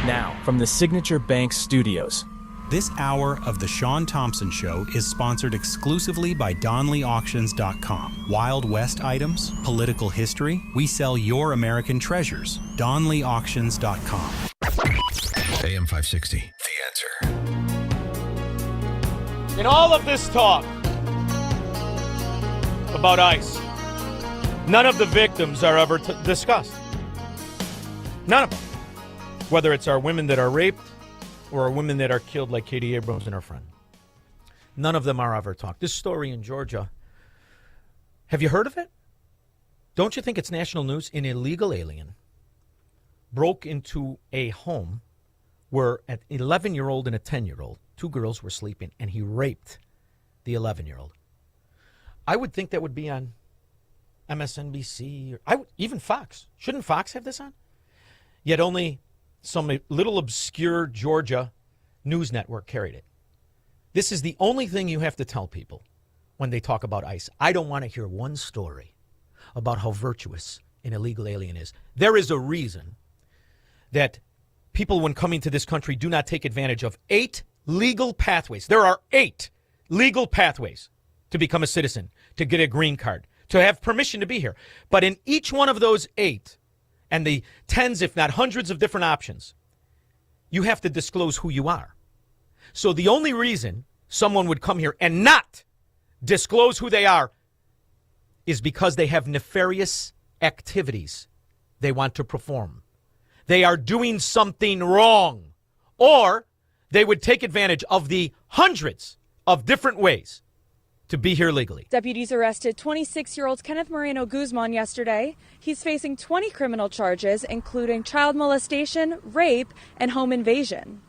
Now, from the Signature Bank Studios. This hour of The Shaun Thompson Show is sponsored exclusively by DonleyAuctions.com. Wild West items, political history, we sell your American treasures. DonleyAuctions.com. AM 560, The Answer. In all of this talk about ICE, none of the victims are ever discussed. None of them. Whether it's our women that are raped or our women that are killed like Katie Abrams and her friend. None of them are ever talked. This story in Georgia, have you heard of it? Don't you think it's national news? An illegal alien broke into a home where an 11-year-old and a 10-year-old, two girls were sleeping, and he raped the 11-year-old. I would think that would be on MSNBC or even Fox. Shouldn't Fox have this on? Yet only some little obscure Georgia news network carried it. This is the only thing you have to tell people when they talk about ICE. I don't want to hear one story about how virtuous an illegal alien is. There is a reason that people, when coming to this country, do not take advantage of 8 legal pathways. There are 8 legal pathways to become a citizen, to get a green card, to have permission to be here. But in each one of those 8, and the tens, if not hundreds of different options, you have to disclose who you are. So the only reason someone would come here and not disclose who they are is because they have nefarious activities they want to perform. They are doing something wrong, or they would take advantage of the hundreds of different ways to be here legally. Deputies arrested 26-year-old Kenneth Moreno Guzman yesterday. He's facing 20 criminal charges, including child molestation, rape, and home invasion.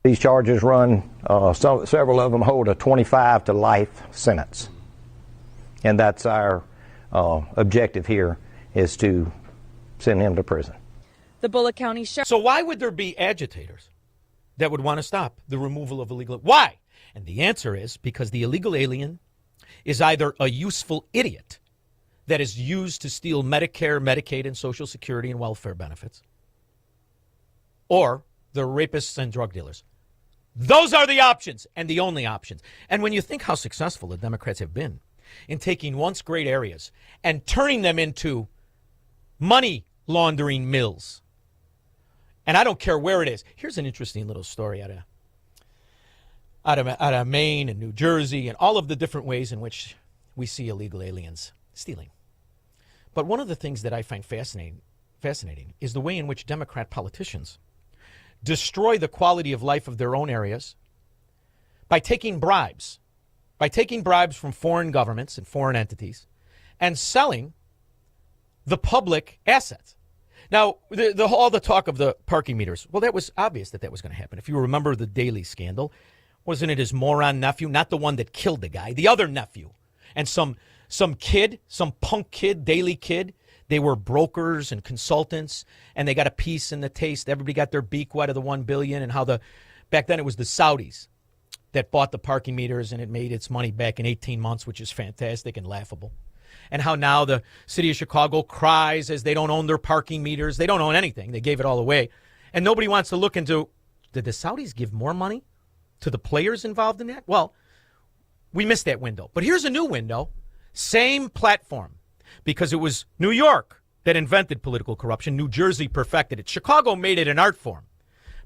These charges run, several of them hold a 25 to life sentence. And that's our objective here, is to send him to prison. The Bullitt County Sheriff. So why would there be agitators that would want to stop the removal of illegal? Why? And the answer is because the illegal alien is either a useful idiot that is used to steal Medicare, Medicaid, and Social Security and welfare benefits, or they're rapists and drug dealers. Those are the options, and the only options. And when you think how successful the Democrats have been in taking once great areas and turning them into money laundering mills, and I don't care where it is. Here's an interesting little story out of Maine and New Jersey and all of the different ways in which we see illegal aliens stealing. But one of the things that I find fascinating is the way in which Democrat politicians destroy the quality of life of their own areas by taking bribes from foreign governments and foreign entities and selling the public assets. Now, all the talk of the parking meters, well, that was obvious that was going to happen. If you remember the Daley scandal, wasn't it his moron nephew, not the one that killed the guy, the other nephew, and some kid, some punk kid, Daley kid? They were brokers and consultants, and they got a piece in the taste. Everybody got their beak wet of the $1 billion, and how back then it was the Saudis that bought the parking meters, and it made its money back in 18 months, which is fantastic and laughable. and how now the city of Chicago cries as they don't own their parking meters. They don't own anything. They gave it all away. And nobody wants to look into, did the Saudis give more money to the players involved in that? Well, we missed that window. But here's a new window. Same platform, because it was New York that invented political corruption. New Jersey perfected it. Chicago made it an art form.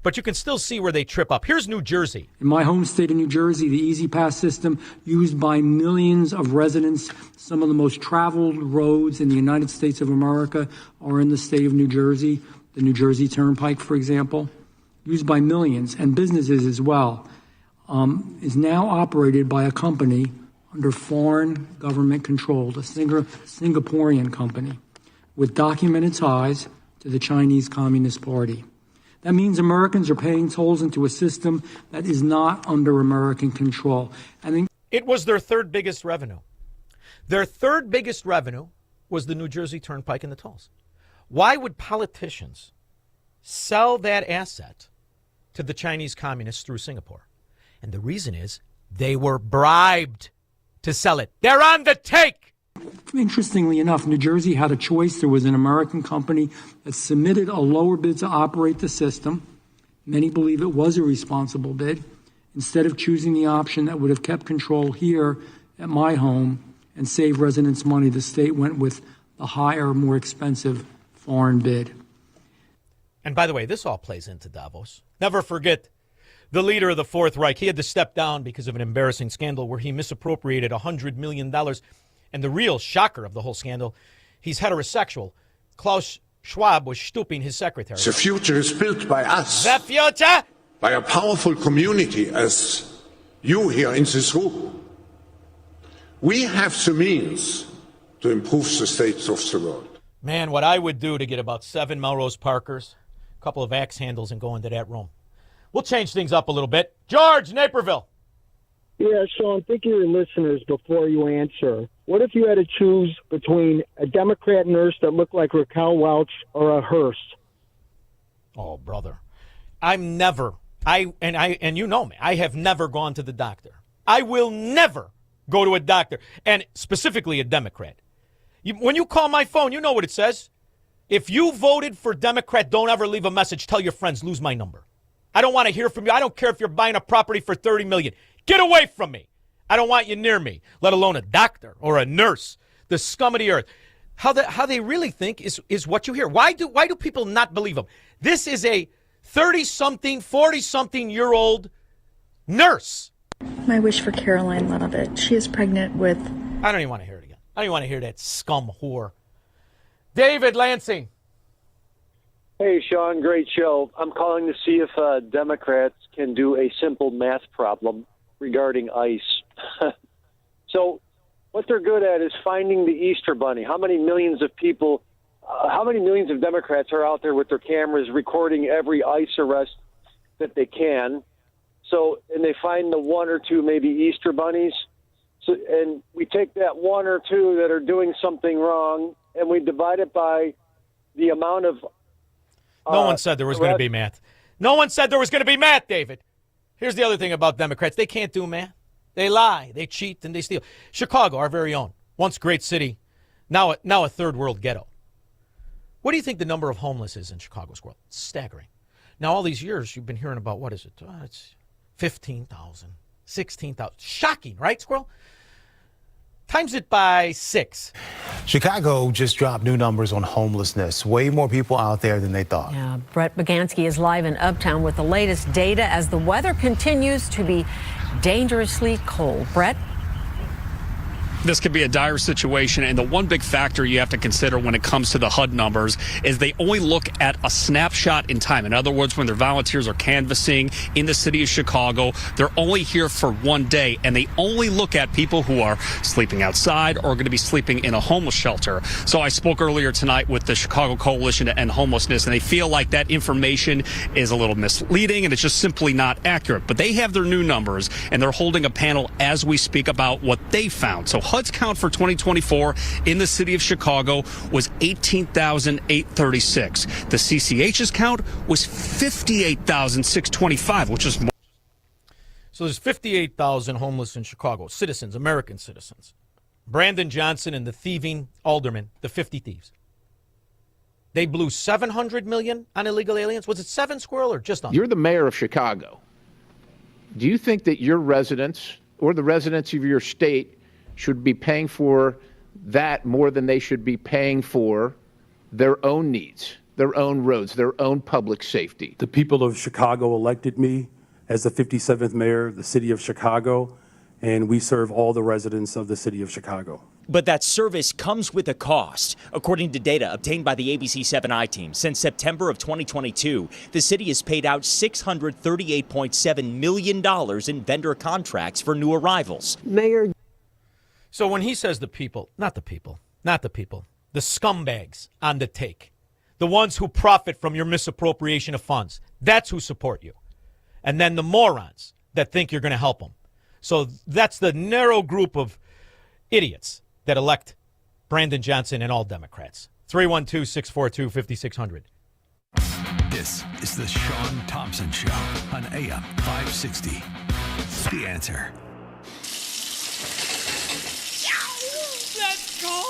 But you can still see where they trip up. Here's New Jersey. In my home state of New Jersey, the Easy Pass system, used by millions of residents, some of the most traveled roads in the United States of America are in the state of New Jersey. The New Jersey Turnpike, for example, used by millions and businesses as well, is now operated by a company under foreign government control, a Singaporean company with documented ties to the Chinese Communist Party. That means Americans are paying tolls into a system that is not under American control. It was their third biggest revenue. Their third biggest revenue was the New Jersey Turnpike and the tolls. Why would politicians sell that asset to the Chinese communists through Singapore? And the reason is they were bribed to sell it. They're on the take. Interestingly enough, New Jersey had a choice. There was an American company that submitted a lower bid to operate the system. Many believe it was a responsible bid. Instead of choosing the option that would have kept control here at my home and saved residents money, the state went with the higher, more expensive foreign bid. And by the way, this all plays into Davos. Never forget the leader of the Fourth Reich. He had to step down because of an embarrassing scandal where he misappropriated $100 million. And the real shocker of the whole scandal, he's heterosexual. Klaus Schwab was stooping his secretary. The future is built by us. The future? By a powerful community as you here in this room. We have the means to improve the state of the world. Man, what I would do to get about 7 Melrose Parkers, a couple of axe handles, and go into that room. We'll change things up a little bit. George, Naperville. Yeah, Shaun, think of your listeners before you answer. What if you had to choose between a Democrat nurse that looked like Raquel Welch or a Hearst? Oh, brother. I'm never, and you know me, I have never gone to the doctor. I will never go to a doctor, and specifically a Democrat. When you call my phone, you know what it says. If you voted for Democrat, don't ever leave a message. Tell your friends, lose my number. I don't want to hear from you. I don't care if you're buying a property for $30 million. Get away from me. I don't want you near me, let alone a doctor or a nurse, the scum of the earth. How they really think is what you hear. Why do people not believe them? This is a 30-something, 40-something-year-old nurse. My wish for Caroline Lovett. She is pregnant with... I don't even want to hear it again. I don't even want to hear that scum whore. David Lansing. Hey, Shaun, great show. I'm calling to see if Democrats can do a simple math problem regarding ICE. So what they're good at is finding the Easter Bunny. How many millions of people, how many millions of Democrats are out there with their cameras recording every ICE arrest that they can? So, and they find the one or two maybe Easter bunnies. So, and we take that one or two that are doing something wrong and we divide it by the amount of... No one said there was going to be math. No one said there was going to be math, David. Here's the other thing about Democrats. They can't do math. They lie, they cheat, and they steal. Chicago, our very own, once great city, now a third world ghetto. What do you think the number of homeless is in Chicago, Squirrel? It's staggering. Now, all these years, you've been hearing about, what is it? It's 15,000, 16,000. Shocking, right, Squirrel? Times it by 6. Chicago just dropped new numbers on homelessness. Way more people out there than they thought. Yeah, Brett Bagansky is live in Uptown with the latest data as the weather continues to be dangerously cold. Brett? This could be a dire situation, and the one big factor you have to consider when it comes to the HUD numbers is they only look at a snapshot in time. In other words, when their volunteers are canvassing in the city of Chicago, they're only here for one day, and they only look at people who are sleeping outside or going to be sleeping in a homeless shelter. So I spoke earlier tonight with the Chicago Coalition to End Homelessness, and they feel like that information is a little misleading, and it's just simply not accurate. But they have their new numbers, and they're holding a panel as we speak about what they found. So HUD's count for 2024 in the city of Chicago was 18,836. The CCH's count was 58,625, which is more. So there's 58,000 homeless in Chicago, citizens, American citizens. Brandon Johnson and the thieving aldermen, the 50 thieves. They blew $700 million on illegal aliens. Was it 7, Squirrel, or just on? You're the mayor of Chicago. Do you think that your residents or the residents of your state should be paying for that more than they should be paying for their own needs, their own roads, their own public safety? The people of Chicago elected me as the 57th mayor of the city of Chicago, and we serve all the residents of the city of Chicago. But that service comes with a cost. According to data obtained by the ABC7i team, since September of 2022, the city has paid out $638.7 million in vendor contracts for new arrivals. Mayor. So when he says the people, not the scumbags on the take, the ones who profit from your misappropriation of funds, that's who support you. And then the morons that think you're going to help them. So that's the narrow group of idiots that elect Brandon Johnson and all Democrats. 312-642-5600. This is the Shaun Thompson Show on AM 560. The Answer. That's cold!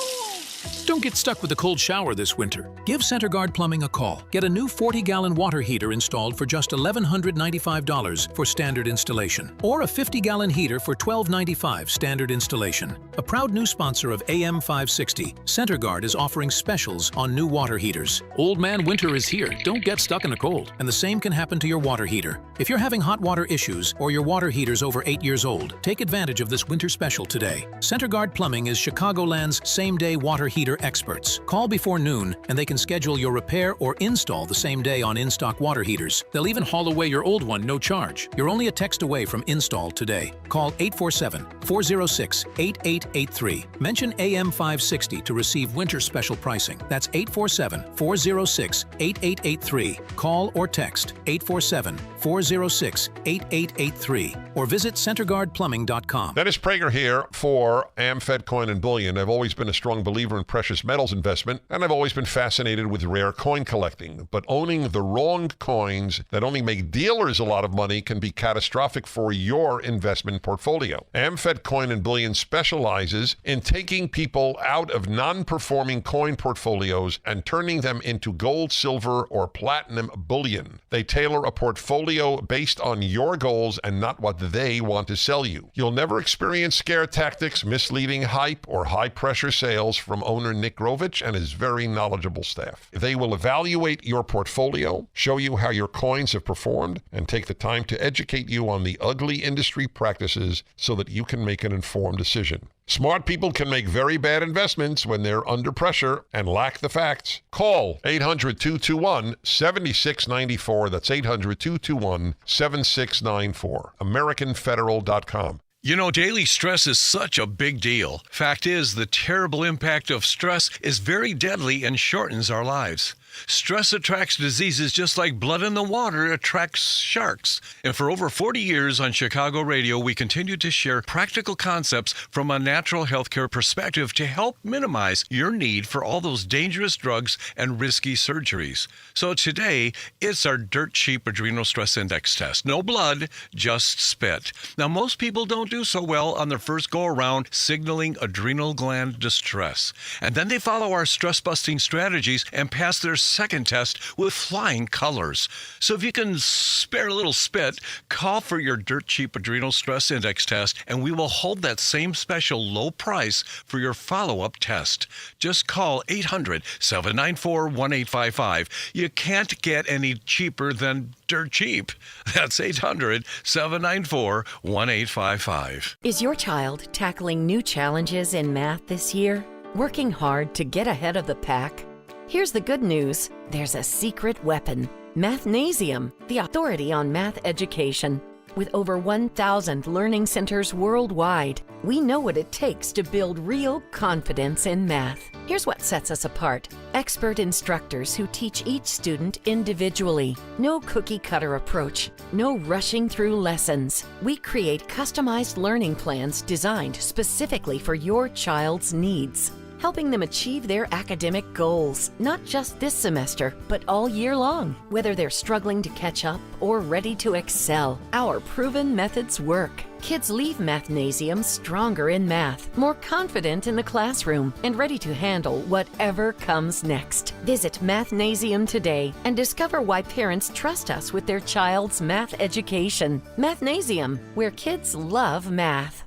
Don't get stuck with a cold shower this winter. Give CenterGuard Plumbing a call. Get a new 40-gallon water heater installed for just $1,195 for standard installation, or a 50-gallon heater for $1,295 standard installation. A proud new sponsor of AM 560, CenterGuard is offering specials on new water heaters. Old man winter is here. Don't get stuck in the cold. And the same can happen to your water heater. If you're having hot water issues or your water heater's over 8 years old, take advantage of this winter special today. CenterGuard Plumbing is Chicagoland's same-day water heater experts. Call before noon and they can schedule your repair or install the same day on in-stock water heaters. They'll even haul away your old one, no charge. You're only a text away from install today. Call 847-406-8883. Mention AM 560 to receive winter special pricing. That's 847-406-8883. Call or text 847-406-8883 or visit CenterGuardPlumbing.com. Dennis Prager here for AmFed Coin and Bullion. I've always been a strong believer in precious metals investment, and I've always been fascinated with rare coin collecting. But owning the wrong coins that only make dealers a lot of money can be catastrophic for your investment portfolio. AmFed Coin and Bullion specializes in taking people out of non-performing coin portfolios and turning them into gold, silver, or platinum bullion. They tailor a portfolio based on your goals and not what they want to sell you. You'll never experience scare tactics, misleading hype, or high-pressure sales from owner Nick Grovich and his very knowledgeable staff. They will evaluate your portfolio, show you how your coins have performed, and take the time to educate you on the ugly industry practices so that you can make an informed decision. Smart people can make very bad investments when they're under pressure and lack the facts. Call 800-221-7694. That's 800-221-7694. AmericanFederal.com. You know, daily stress is such a big deal. Fact is, the terrible impact of stress is very deadly and shortens our lives. Stress attracts diseases just like blood in the water attracts sharks. And for over 40 years on Chicago radio, we continue to share practical concepts from a natural healthcare perspective to help minimize your need for all those dangerous drugs and risky surgeries. So today, it's our dirt cheap adrenal stress index test. No blood, just spit. Now, most people don't do so well on their first go around signaling adrenal gland distress. And then they follow our stress-busting strategies and pass their second test with flying colors. So if you can spare a little spit, call for your dirt cheap adrenal stress index test and we will hold that same special low price for your follow-up test. Just call 800-794-1855. You can't get any cheaper than dirt cheap. That's 800-794-1855. Is your child tackling new challenges in math this year? Working hard to get ahead of the pack? Here's the good news. There's a secret weapon. Mathnasium, the authority on math education. With over 1,000 learning centers worldwide, we know what it takes to build real confidence in math. Here's what sets us apart. Expert instructors who teach each student individually. No cookie-cutter approach. No rushing through lessons. We create customized learning plans designed specifically for your child's needs. helping them achieve their academic goals, not just this semester, but all year long. Whether they're struggling to catch up or ready to excel, our proven methods work. Kids leave Mathnasium stronger in math, more confident in the classroom, and ready to handle whatever comes next. Visit Mathnasium today and discover why parents trust us with their child's math education. Mathnasium, where kids love math.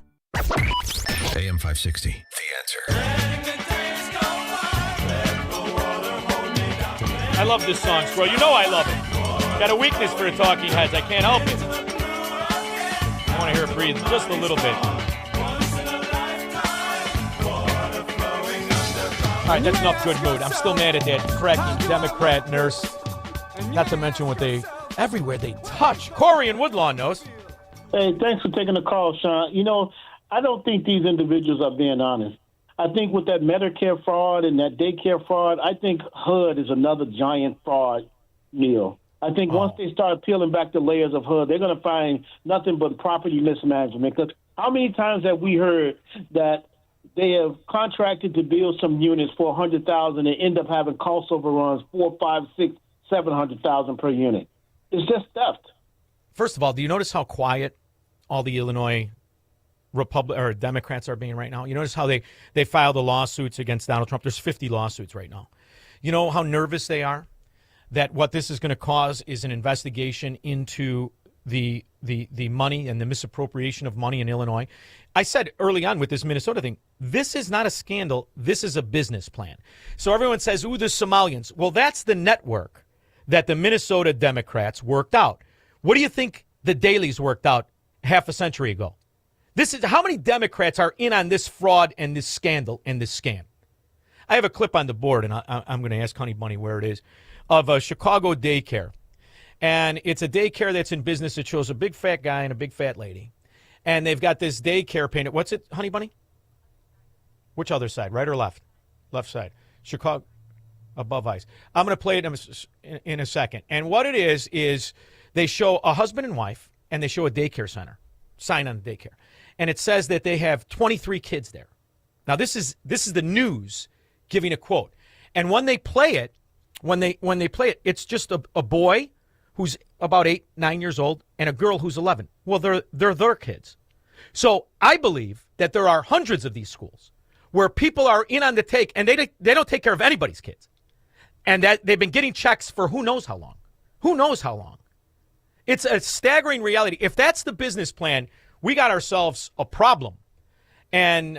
AM 560, The Answer. I love this song, Squirrel. You know I love it. Got a weakness for the Talking Heads. I can't help it. I want to hear it breathe just a little bit. All right, that's enough good mood. I'm still mad at that cracky Democrat nurse. Not to mention what everywhere they touch. Corey in Woodlawn knows. Hey, thanks for taking the call, Shaun. You know, I don't think these individuals are being honest. I think with that Medicare fraud and that daycare fraud, I think HUD is another giant fraud meal. I think once they start peeling back the layers of HUD, they're going to find nothing but property mismanagement. Because how many times have we heard that they have contracted to build some units for $100,000 and end up having cost overruns, 4, 5, 6, 700,000 per unit? It's just theft. First of all, do you notice how quiet all the Illinois Democrats are being right now? You notice how they filed the lawsuits against Donald Trump. There's 50 lawsuits right now. You know how nervous they are that what this is going to cause is an investigation into the money and the misappropriation of money in Illinois. I said early on with this Minnesota thing, this is not a scandal. This is a business plan. So everyone says, ooh, the Somalians. Well, that's the network that the Minnesota Democrats worked out. What do you think the Dailies worked out half a century ago? This is how many Democrats are in on this fraud and this scandal and this scam. I have a clip on the board, and I'm going to ask Honey Bunny where it is, of a Chicago daycare. And it's a daycare that's in business. It shows a big fat guy and a big fat lady. And they've got this daycare painted. What's it, Honey Bunny? Which other side, right or left? Left side. Chicago, above ice. I'm going to play it in a second. And what it is they show a husband and wife, and they show a daycare center, sign on the daycare. And it says that they have 23 kids there. Now, this is the news giving a quote. And when they play it, it's just a boy who's about 8, 9 years old and a girl who's 11. Well, they're their kids. So I believe that there are hundreds of these schools where people are in on the take, and they don't take care of anybody's kids. And that they've been getting checks for who knows how long. Who knows how long. It's a staggering reality. If that's the business plan, we got ourselves a problem. And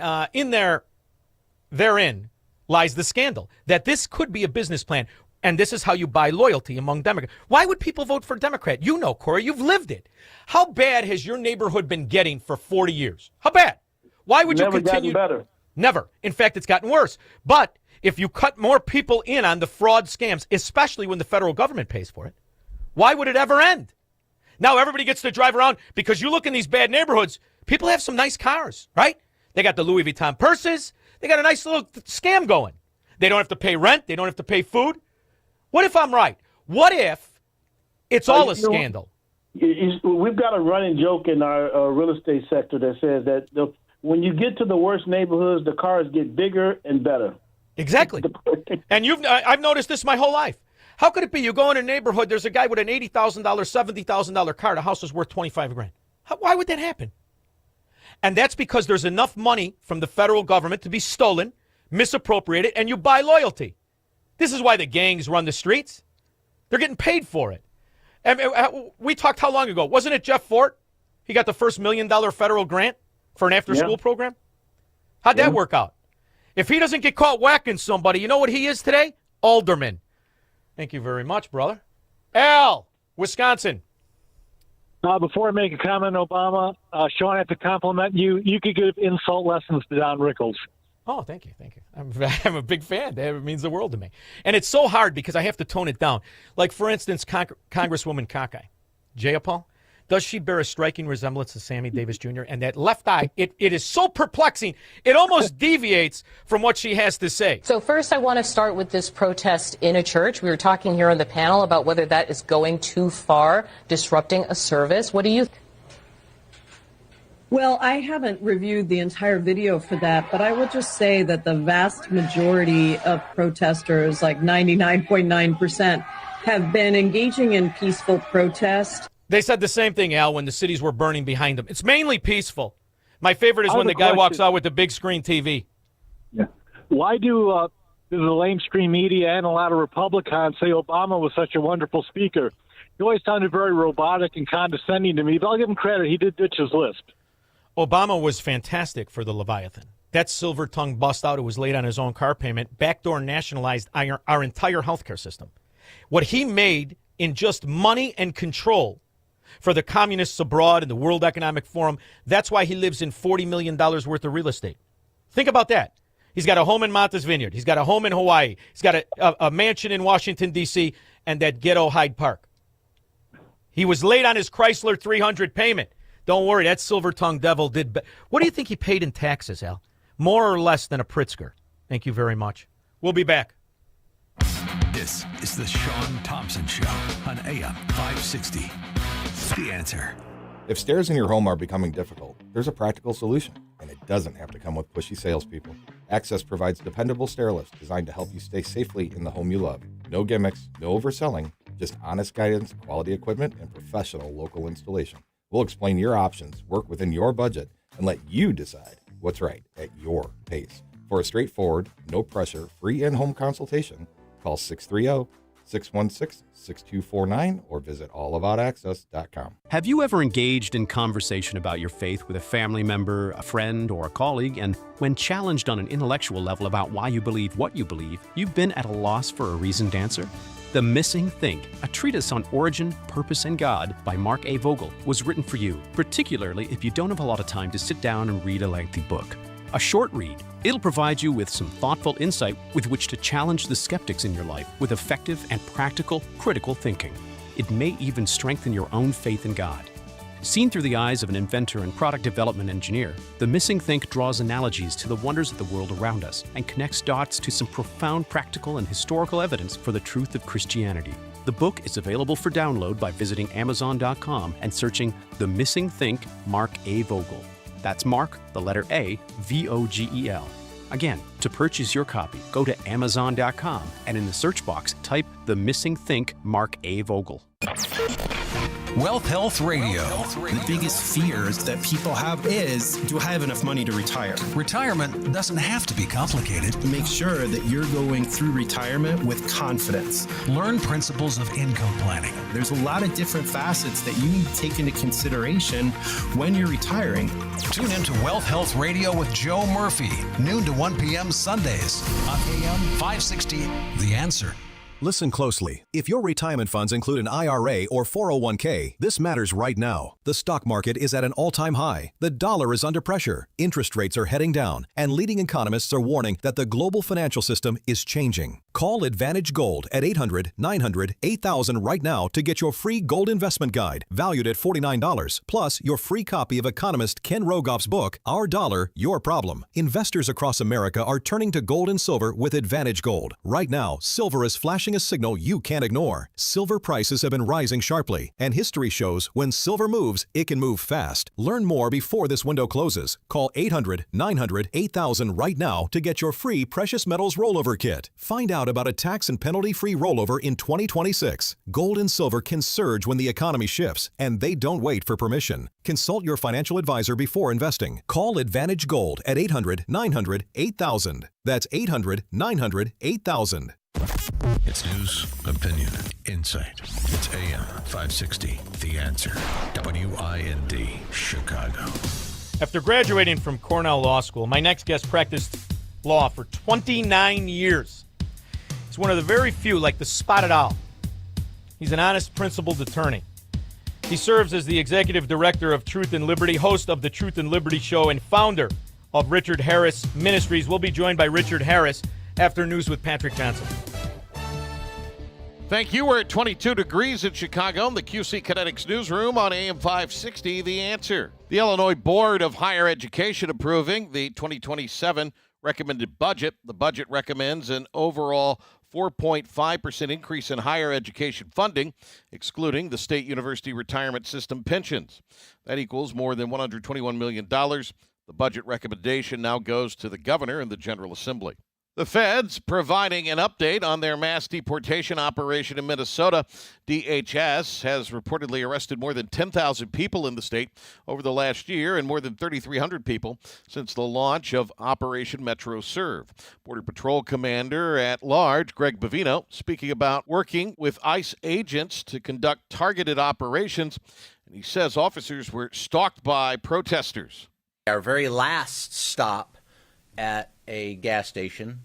therein lies the scandal, that this could be a business plan. And this is how you buy loyalty among Democrats. Why would people vote for Democrat? You know, Corey, you've lived it. How bad has your neighborhood been getting for 40 years? How bad? Why would you continue? Never gotten better. Never. In fact, it's gotten worse. But if you cut more people in on the fraud scams, especially when the federal government pays for it, why would it ever end? Now everybody gets to drive around because you look in these bad neighborhoods, people have some nice cars, right? They got the Louis Vuitton purses. They got a nice little scam going. They don't have to pay rent. They don't have to pay food. What if I'm right? What if it's all a scandal? We've got a running joke in our real estate sector that says that when you get to the worst neighborhoods, the cars get bigger and better. Exactly. And I've noticed this my whole life. How could it be you go in a neighborhood, there's a guy with an $80,000, $70,000 car, the house is worth $25,000. Why would that happen? And that's because there's enough money from the federal government to be stolen, misappropriated, and you buy loyalty. This is why the gangs run the streets. They're getting paid for it. And we talked how long ago? Wasn't it Jeff Fort? He got the first $1 million federal grant for an after-school program. How'd that work out? If he doesn't get caught whacking somebody, you know what he is today? Alderman. Thank you very much, brother. Al, Wisconsin. Before I make a comment, Obama, Shaun, I have to compliment you. You could give insult lessons to Don Rickles. Oh, thank you. I'm a big fan. It means the world to me. And it's so hard because I have to tone it down. Like, for instance, Congresswoman Cockeye, Jayapal, does she bear a striking resemblance to Sammy Davis Jr.? And that left eye, it is so perplexing, it almost deviates from what she has to say. So first, I want to start with this protest in a church. We were talking here on the panel about whether that is going too far, disrupting a service. What do you think? Well, I haven't reviewed the entire video for that, but I will just say that the vast majority of protesters, like 99.9%, have been engaging in peaceful protest. They said the same thing, Al, when the cities were burning behind them. It's mainly peaceful. My favorite is I have when the a guy question. walks out with the big screen TV. Why do the lamestream media and a lot of Republicans say Obama was such a wonderful speaker? He always sounded very robotic and condescending to me, but I'll give him credit. He did ditch his lisp. Obama was fantastic for the Leviathan. That silver tongue bust out who was late on his own car payment, backdoor nationalized our entire healthcare system. What he made in just money and control for the communists abroad and the World Economic Forum, that's why he lives in $40 million worth of real estate. Think about that. He's got a home in Martha's Vineyard. He's got a home in Hawaii. He's got a mansion in Washington, D.C., and that ghetto Hyde Park. He was late on his Chrysler 300 payment. Don't worry, that silver-tongued devil did. What do you think he paid in taxes, Al? More or less than a Pritzker? Thank you very much. We'll be back. This is the Shaun Thompson Show on AM 560. The Answer. If stairs in your home are becoming difficult, there's a practical solution, and it doesn't have to come with pushy salespeople. Access provides dependable stair lifts designed to help you stay safely in the home you love. No gimmicks, no overselling, just honest guidance, quality equipment, and professional local installation. We'll explain your options, work within your budget, and let you decide what's right at your pace. For a straightforward, no-pressure, free in-home consultation, call 630-616-6249 or visit allaboutaccess.com. Have you ever engaged in conversation about your faith with a family member, a friend, or a colleague, and when challenged on an intellectual level about why you believe what you believe, you've been at a loss for a reasoned answer? The Missing Think, a treatise on origin, purpose, and God by Mark A. Vogel, was written for you, particularly if you don't have a lot of time to sit down and read a lengthy book. A short read, it'll provide you with some thoughtful insight with which to challenge the skeptics in your life with effective and practical, critical thinking. It may even strengthen your own faith in God. Seen through the eyes of an inventor and product development engineer, The Missing Think draws analogies to the wonders of the world around us and connects dots to some profound practical and historical evidence for the truth of Christianity. The book is available for download by visiting Amazon.com and searching The Missing Think, Mark A. Vogel. That's Mark, the letter A, V-O-G-E-L. Again, to purchase your copy, go to Amazon.com and in the search box, type The Missing Think, Mark A. Vogel. Wealth Health Radio. The biggest fears that people have is, do I have enough money to retire? Retirement doesn't have to be complicated. Make sure that you're going through retirement with confidence. Learn principles of income planning. There's a lot of different facets that you need to take into consideration when you're retiring. Tune in to Wealth Health Radio with Joe Murphy, noon to 1 p.m. Sundays on AM 560. The Answer. Listen closely. If your retirement funds include an IRA or 401k, this matters right now. The stock market is at an all-time high. The dollar is under pressure. Interest rates are heading down, and leading economists are warning that the global financial system is changing. Call Advantage Gold at 800-900-8000 right now to get your free gold investment guide, valued at $49, plus your free copy of economist Ken Rogoff's book, Our Dollar, Your Problem. Investors across America are turning to gold and silver with Advantage Gold. Right now, silver is flashing a signal you can't ignore. Silver prices have been rising sharply, and history shows when silver moves, it can move fast. Learn more before this window closes. Call 800-900-8000 right now to get your free precious metals rollover kit. Find out about a tax and penalty-free rollover in 2026. Gold and silver can surge when the economy shifts, and they don't wait for permission. Consult your financial advisor before investing. Call Advantage Gold at 800-900-8000. That's 800-900-8000. It's news, opinion, insight. It's AM 560. The Answer. WIND, Chicago. After graduating from Cornell Law School, my next guest practiced law for 29 years. He's one of the very few, like the Spotted Owl. He's an honest, principled attorney. He serves as the executive director of Truth and Liberty, host of the Truth and Liberty Show, and founder of Richard Harris Ministries. We'll be joined by Richard Harris after News with Patrick Johnson. Thank you. We're at 22 degrees in Chicago in the QC Kinetics newsroom on AM 560, The Answer. The Illinois Board of Higher Education approving the 2027 recommended budget. The budget recommends an overall 4.5% increase in higher education funding, excluding the state university retirement system pensions. That equals more than $121 million. The budget recommendation now goes to the governor and the General Assembly. The feds providing an update on their mass deportation operation in Minnesota. DHS has reportedly arrested more than 10,000 people in the state over the last year and more than 3,300 people since the launch of Operation Metro Serve. Border Patrol Commander at Large Greg Bavino speaking about working with ICE agents to conduct targeted operations. And he says officers were stalked by protesters. Our very last stop at a gas station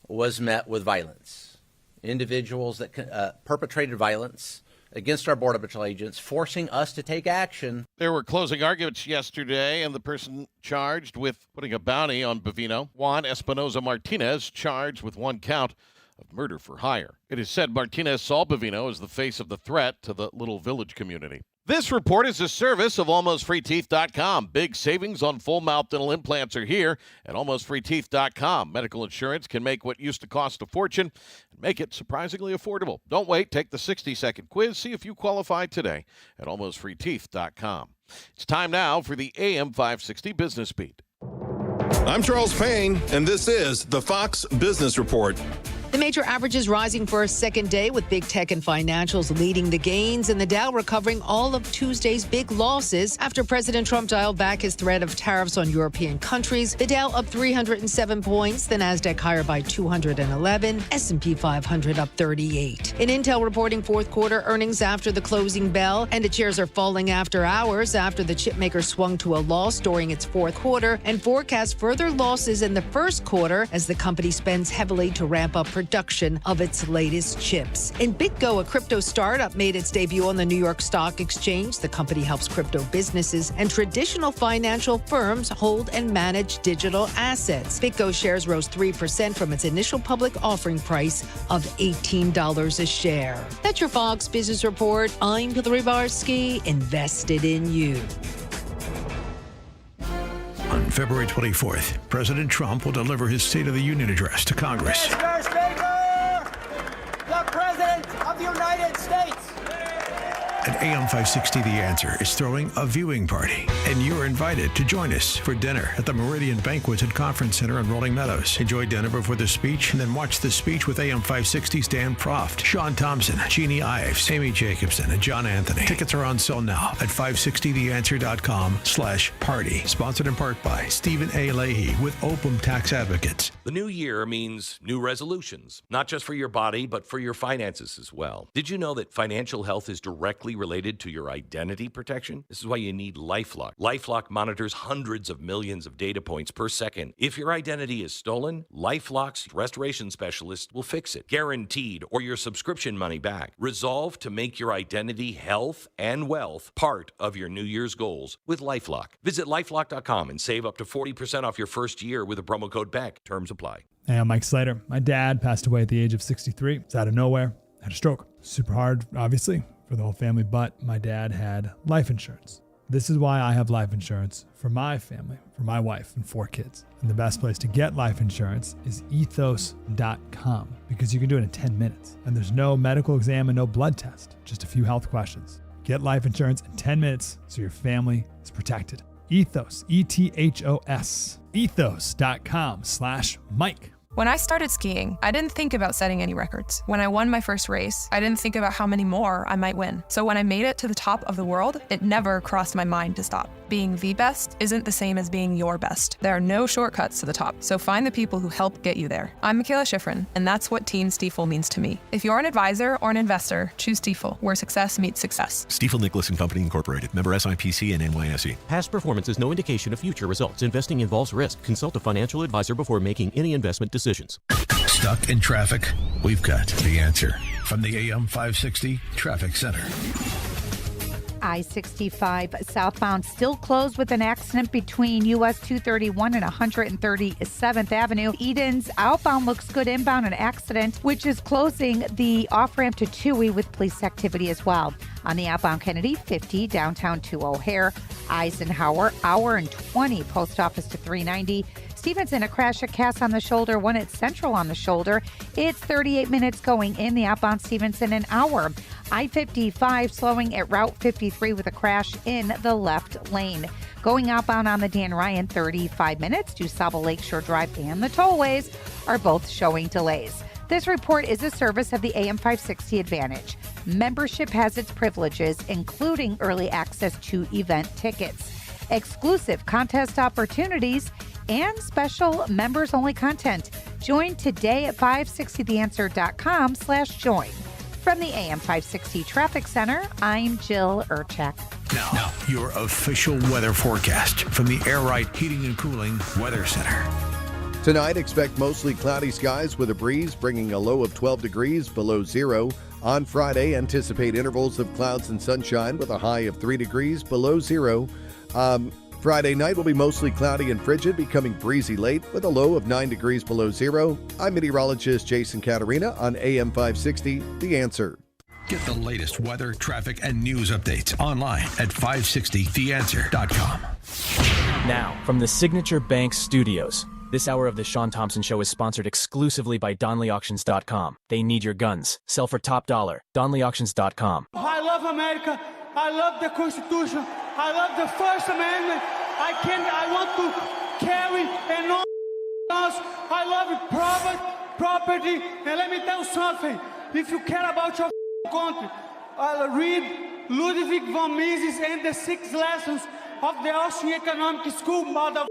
was met with violence. Individuals that perpetrated violence against our Border Patrol agents, forcing us to take action. There were closing arguments yesterday, and the person charged with putting a bounty on Bavino, Juan Espinoza Martinez, charged with one count of murder for hire. It is said Martinez saw Bavino as the face of the threat to the little village community. This report is a service of AlmostFreeTeeth.com. Big savings on full mouth dental implants are here at AlmostFreeTeeth.com. Medical insurance can make what used to cost a fortune and make it surprisingly affordable. Don't wait. Take the 60-second quiz. See if you qualify today at AlmostFreeTeeth.com. It's time now for the AM 560 Business Beat. I'm Charles Payne, and this is the Fox Business Report. The major averages rising for a second day with big tech and financials leading the gains, and the Dow recovering all of Tuesday's big losses after President Trump dialed back his threat of tariffs on European countries. The Dow up 307 points, the Nasdaq higher by 211, S&P 500 up 38. In Intel reporting fourth quarter earnings after the closing bell, and its shares are falling after hours after the chipmaker swung to a loss during its fourth quarter and forecasts further losses in the first quarter as the company spends heavily to ramp up production of its latest chips. In BitGo, a crypto startup made its debut on the New York Stock Exchange. The company helps crypto businesses and traditional financial firms hold and manage digital assets. BitGo shares rose 3% from its initial public offering price of $18 a share. That's your Fox Business Report. I'm Hillary Barsky, invested in you. On February 24th, President Trump will deliver his State of the Union address to Congress. Mr. Speaker, the President of the United States. And AM 560 The Answer is throwing a viewing party, and you're invited to join us for dinner at the Meridian Banquets and Conference Center in Rolling Meadows. Enjoy dinner before the speech, and then watch the speech with AM 560's Dan Proft, Shaun Thompson, Jeannie Ives, Amy Jacobson, and John Anthony. Tickets are on sale now at 560theanswer.com/party. Sponsored in part by Stephen A. Leahy with Opum Tax Advocates. The new year means new resolutions, not just for your body, but for your finances as well. Did you know that financial health is directly related to your identity protection? This is why you need LifeLock. LifeLock monitors hundreds of millions of data points per second. If your identity is stolen, LifeLock's restoration specialist will fix it, guaranteed, or your subscription money back. Resolve to make your identity, health, and wealth part of your New Year's goals with LifeLock. Visit LifeLock.com and save up to 40% off your first year with a promo code BECK. Terms apply. Hey, I'm Mike Slater. My dad passed away at the age of 63. It's out of nowhere. Had a stroke. Super hard, obviously, for the whole family, but my dad had life insurance. This is why I have life insurance for my family, for my wife and 4 kids. And the best place to get life insurance is ethos.com, because you can do it in 10 minutes. And there's no medical exam and no blood test, just a few health questions. Get life insurance in 10 minutes so your family is protected. Ethos, ETHOS, ethos.com/Mike. When I started skiing, I didn't think about setting any records. When I won my first race, I didn't think about how many more I might win. So when I made it to the top of the world, it never crossed my mind to stop. Being the best isn't the same as being your best. There are no shortcuts to the top, so find the people who help get you there. I'm Michaela Schifrin, and that's what Team Stiefel means to me. If you're an advisor or an investor, choose Stiefel, where success meets success. Stiefel Nicholas and Company Incorporated, member SIPC and NYSE. Past performance is no indication of future results. Investing involves risk. Consult a financial advisor before making any investment decisions. Stuck in traffic? We've got the answer from the AM 560 Traffic Center. I-65 southbound still closed with an accident between US 231 and 137th Avenue. Eden's outbound looks good. Inbound, an accident which is closing the off-ramp to Toohey with police activity as well. On the outbound Kennedy, 50 downtown to O'Hare. Eisenhower, hour and 20 post office to 390. Stevenson, a crash at Cass on the shoulder, one at Central on the shoulder. It's 38 minutes going in the outbound Stevenson an hour. I-55 slowing at Route 53 with a crash in the left lane. Going outbound on the Dan Ryan, 35 minutes. DuSable Lakeshore Drive and the tollways are both showing delays. This report is a service of the AM 560 Advantage. Membership has its privileges, including early access to event tickets, exclusive contest opportunities, and special members-only content. Join today at 560theanswer.com/join. From the AM 560 Traffic Center, I'm Jill Urchak. Now, your official weather forecast from the Air Right Heating and Cooling Weather Center. Tonight, expect mostly cloudy skies with a breeze, bringing a low of 12 degrees below zero. On Friday, anticipate intervals of clouds and sunshine with a high of 3 degrees below zero. Friday night will be mostly cloudy and frigid, becoming breezy late with a low of 9 degrees below zero. I'm meteorologist Jason Caterina on AM 560, The Answer. Get the latest weather, traffic, and news updates online at 560theanswer.com. Now, from the Signature Bank Studios. This hour of the Shaun Thompson Show is sponsored exclusively by DonleyAuctions.com. They need your guns. Sell for top dollar. DonleyAuctions.com. I love America. I love the Constitution. I love the First Amendment. I want to carry and all guns. I love property. And let me tell you something. If you care about your country, read Ludwig von Mises and the 6 lessons of the Austrian Economic School, motherfuckers.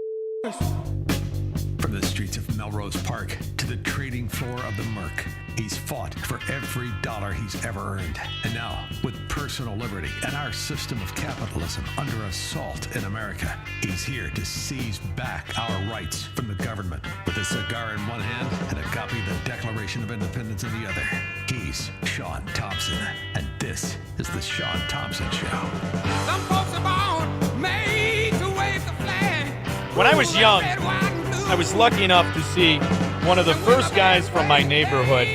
From the streets of Melrose Park to the trading floor of the Merc, he's fought for every dollar he's ever earned. And now, with personal liberty and our system of capitalism under assault in America, he's here to seize back our rights from the government. With a cigar in one hand and a copy of the Declaration of Independence in the other, he's Shaun Thompson. And this is the Shaun Thompson Show. Some folks are born made to wave the flag. When I was young, I was lucky enough to see one of the first guys from my neighborhood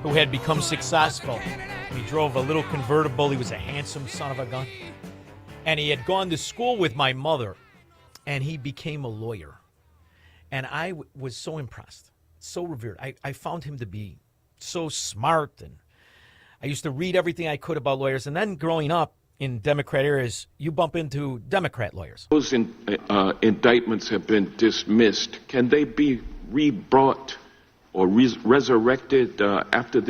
who had become successful. He drove a little convertible. He was a handsome son of a gun. And he had gone to school with my mother, and he became a lawyer. And I was so impressed, so revered. I found him to be so smart, and I used to read everything I could about lawyers. And then growing up in Democrat areas, you bump into Democrat lawyers. Those indictments have been dismissed. Can they be rebrought or resurrected after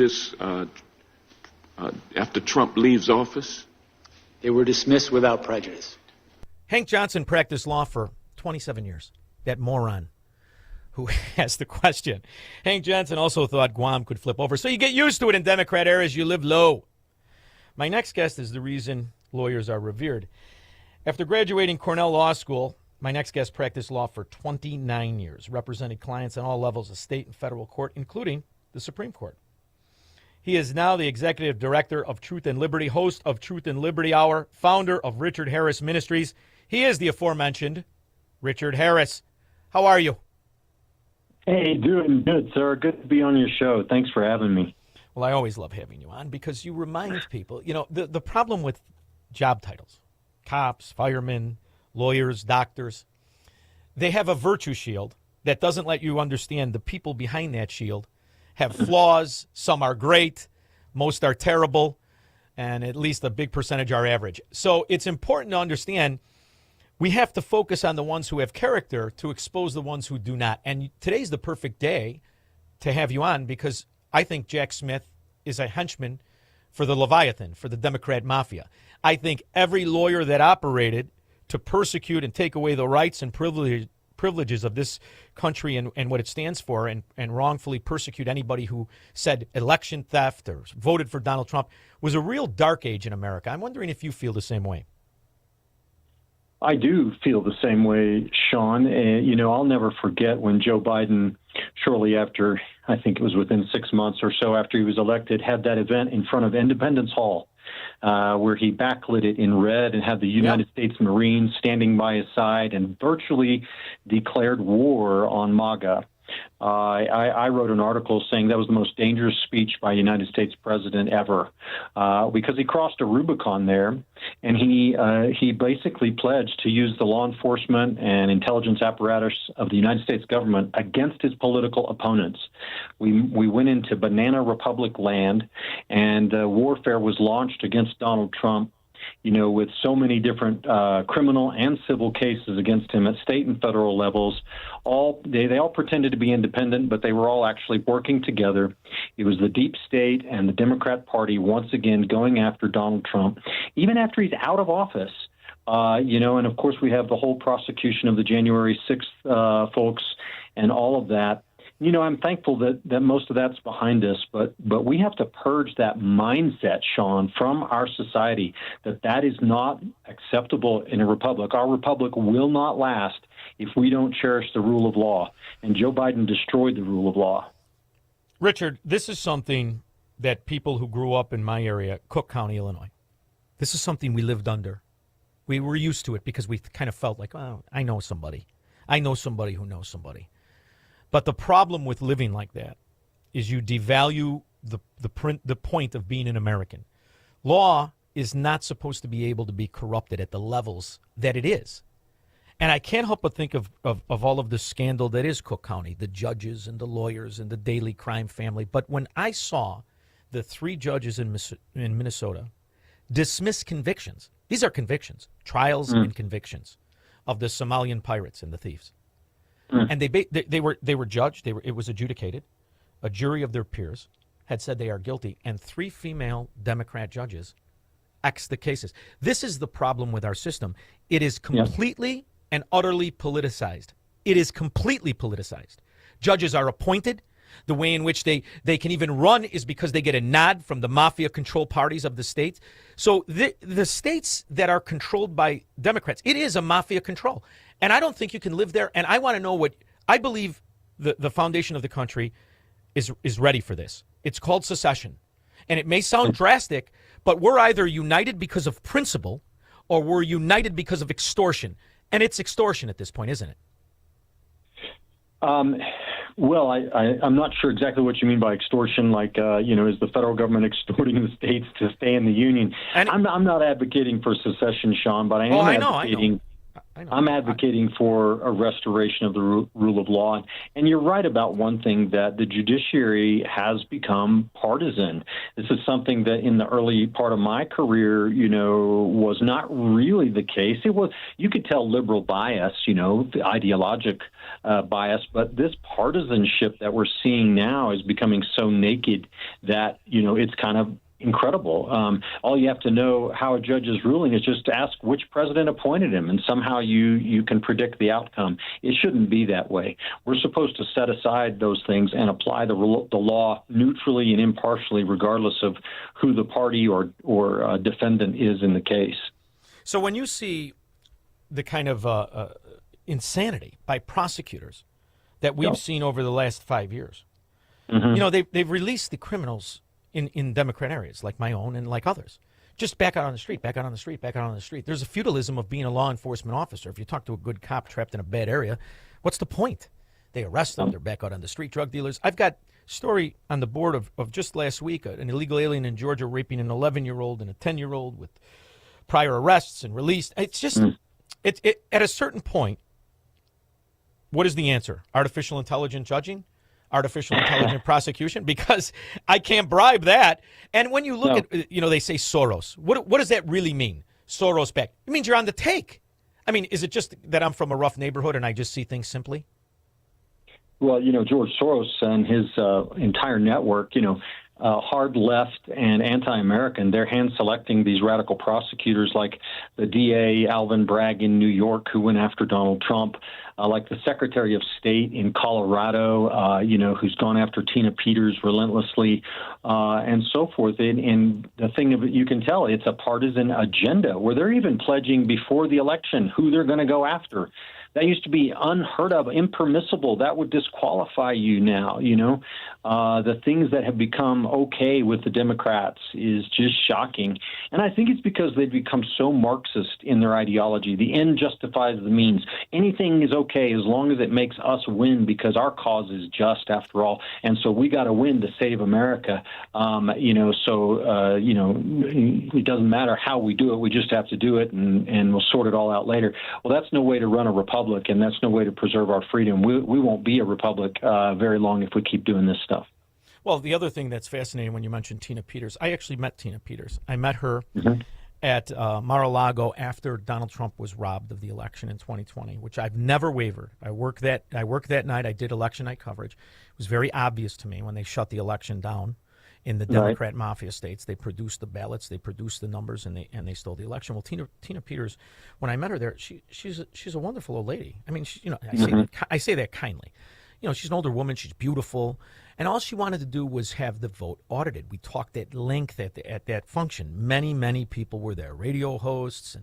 Trump leaves office? They were dismissed without prejudice. Hank Johnson practiced law for 27 years. That moron who asked the question. Hank Johnson also thought Guam could flip over. So you get used to it in Democrat areas. You live low. My next guest is the reason lawyers are revered. After graduating Cornell Law School, my next guest practiced law for 29 years, represented clients on all levels of state and federal court, including the Supreme Court. He is now the executive director of Truth and Liberty, host of Truth and Liberty Hour, founder of Richard Harris Ministries. He is the aforementioned Richard Harris. How are you? Hey, doing good, sir. Good to be on your show. Thanks for having me. Well, I always love having you on because you remind people, the problem with job titles, cops, firemen, lawyers, doctors, they have a virtue shield that doesn't let you understand the people behind that shield have flaws. Some are great, most are terrible, and at least a big percentage are average. So it's important to understand we have to focus on the ones who have character to expose the ones who do not. And today's the perfect day to have you on because I think Jack Smith is a henchman for the Leviathan, for the Democrat mafia. I think every lawyer that operated to persecute and take away the rights and privileges of this country and what it stands for and wrongfully persecute anybody who said election theft or voted for Donald Trump was a real dark age in America. I'm wondering if you feel the same way. I do feel the same way, Shaun. I'll never forget when Joe Biden, shortly after, I think it was within 6 months or so after he was elected, had that event in front of Independence Hall where he backlit it in red and had the United States Marines standing by his side and virtually declared war on MAGA. I wrote an article saying that was the most dangerous speech by a United States president ever, because he crossed a Rubicon there, and he basically pledged to use the law enforcement and intelligence apparatus of the United States government against his political opponents. We went into Banana Republic land, and warfare was launched against Donald Trump, with so many different criminal and civil cases against him at state and federal levels. They all pretended to be independent, but they were all actually working together. It was the deep state and the Democrat Party once again going after Donald Trump, even after he's out of office. And of course we have the whole prosecution of the January 6th folks and all of that. I'm thankful that most of that's behind us, but we have to purge that mindset, Shaun, from our society, that is not acceptable in a republic. Our republic will not last if we don't cherish the rule of law, and Joe Biden destroyed the rule of law. Richard, this is something that people who grew up in my area, Cook County, Illinois, this is something we lived under. We were used to it because we kind of felt like, oh, I know somebody. I know somebody who knows somebody. But the problem with living like that is you devalue the point of being an American. Law is not supposed to be able to be corrupted at the levels that it is. And I can't help but think of all of the scandal that is Cook County, the judges and the lawyers and the daily crime family. But when I saw the 3 judges in Minnesota dismiss convictions, these are convictions, trials and convictions of the Somalian pirates and the thieves. And they were judged. It was adjudicated. A jury of their peers had said they are guilty, and 3 female Democrat judges X the cases. This is the problem with our system. It is completely and utterly politicized. It is completely politicized. Judges are appointed. The way in which they can even run is because they get a nod from the mafia-controlled parties of the states. So the states that are controlled by Democrats, it is a mafia control. And I don't think you can live there. And I want to know what I believe the foundation of the country is ready for this. It's called secession. And it may sound drastic, but we're either united because of principle or we're united because of extortion. And it's extortion at this point, isn't it? Well, I'm not sure exactly what you mean by extortion. Like, is the federal government extorting the states to stay in the union? I'm not advocating for secession, Shaun, but I am advocating. I'm advocating for a restoration of the rule of law. And you're right about one thing, that the judiciary has become partisan. This is something that in the early part of my career, was not really the case. You could tell liberal bias, the ideologic bias, but this partisanship that we're seeing now is becoming so naked that, it's kind of incredible. All you have to know how a judge is ruling is just to ask which president appointed him, and somehow you can predict the outcome. It shouldn't be that way. We're supposed to set aside those things and apply the law neutrally and impartially, regardless of who the party or defendant is in the case. So when you see the kind of insanity by prosecutors that we've seen over the last 5 years, they've released the criminals in Democrat areas like my own and like others. Just back out on the street, back out on the street, back out on the street. There's a feudalism of being a law enforcement officer. If you talk to a good cop trapped in a bad area, what's the point? They arrest them. They're back out on the street. Drug dealers. I've got a story on the board of just last week, an illegal alien in Georgia raping an 11-year-old and a 10-year-old with prior arrests and released. It's just, at a certain point, what is the answer? Artificial intelligent judging? Artificial intelligent prosecution? Because I can't bribe that. And when you look at, they say Soros. What does that really mean? Soros back. It means you're on the take. I mean, is it just that I'm from a rough neighborhood and I just see things simply? Well, George Soros and his entire network, hard left and anti-American, they're hand-selecting these radical prosecutors like the DA Alvin Bragg in New York, who went after Donald Trump, like the Secretary of State in Colorado, who's gone after Tina Peters relentlessly, and so forth. And the thing of it, you can tell it's a partisan agenda where they're even pledging before the election who they're going to go after. That used to be unheard of, impermissible. That would disqualify you now, The things that have become okay with the Democrats is just shocking. And I think it's because they've become so Marxist in their ideology. The end justifies the means. Anything is okay as long as it makes us win, because our cause is just, after all. And so we got to win to save America. It doesn't matter how we do it. We just have to do it, and we'll sort it all out later. Well, that's no way to run a republic, and that's no way to preserve our freedom. We won't be a republic very long if we keep doing this stuff. Well, the other thing that's fascinating when you mentioned Tina Peters, I actually met Tina Peters. I met her at Mar-a-Lago after Donald Trump was robbed of the election in 2020, which I've never wavered. I worked that night. I did election night coverage. It was very obvious to me when they shut the election down in the Democrat mafia states. They produced the ballots, they produced the numbers, and they stole the election. Well, Tina Peters, when I met her there, she's a wonderful old lady. I mean, I say that kindly. She's an older woman. She's beautiful. And all she wanted to do was have the vote audited. We talked at length at that function. Many, many people were there, radio hosts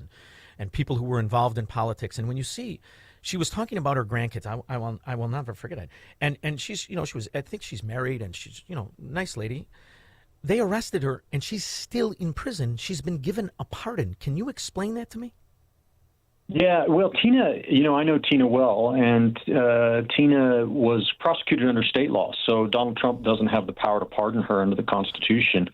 and people who were involved in politics. And when you see, she was talking about her grandkids. I will never forget it. And she's, I think she's married, and she's, nice lady. They arrested her, and she's still in prison. She's been given a pardon. Can you explain that to me? Yeah, well, Tina, I know Tina well, and Tina was prosecuted under state law, so Donald Trump doesn't have the power to pardon her under the Constitution.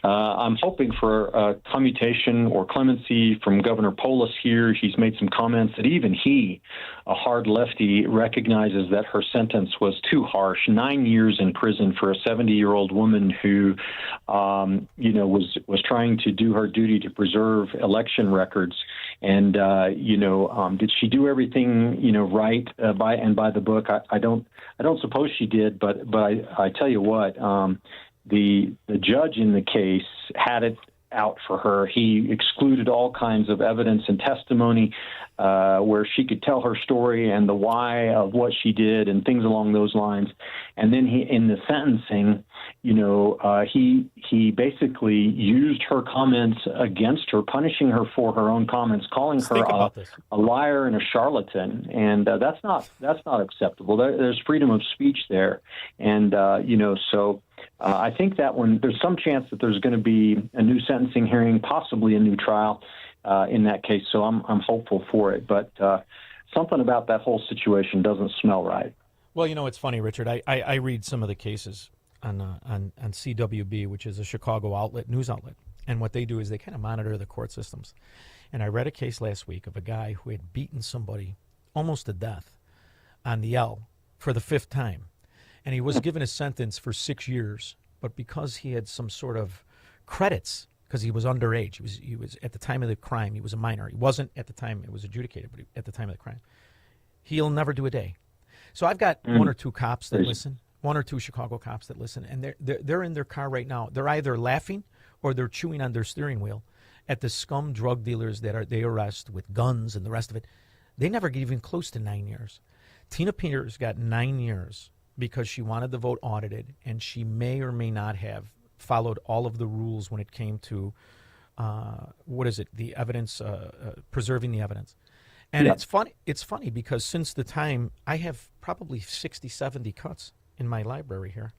I'm hoping for a commutation or clemency from Governor Polis here. He's made some comments that even he, a hard lefty, recognizes that her sentence was too harsh. 9 years in prison for a 70-year-old woman who, was trying to do her duty to preserve election records. And, did she do everything, right by the book? I don't suppose she did, but I tell you what, the judge in the case had it out for her. He excluded all kinds of evidence and testimony where she could tell her story and the why of what she did and things along those lines. And then in the sentencing, he basically used her comments against her, punishing her for her own comments, calling her a liar and a charlatan. And that's not acceptable. There's freedom of speech there. And, I think that there's some chance that there's going to be a new sentencing hearing, possibly a new trial in that case. So I'm hopeful for it. But something about that whole situation doesn't smell right. Well, it's funny, Richard. I read some of the cases on CWB, which is a Chicago news outlet. And what they do is they kind of monitor the court systems. And I read a case last week of a guy who had beaten somebody almost to death on the L for the 5th time. And he was given a sentence for 6 years, but because he had some sort of credits, because he was underage, he was at the time of the crime, he was a minor. He wasn't at the time it was adjudicated, but at the time of the crime. He'll never do a day. So I've got one or two cops that listen, 1 or 2 Chicago cops that listen, and they're in their car right now. They're either laughing or they're chewing on their steering wheel at the scum drug dealers that they arrest with guns and the rest of it. They never get even close to 9 years. Tina Peters got 9 years because she wanted the vote audited, and she may or may not have followed all of the rules when it came to, the evidence, preserving the evidence. And it's funny because since the time, I have probably 60, 70 cuts in my library here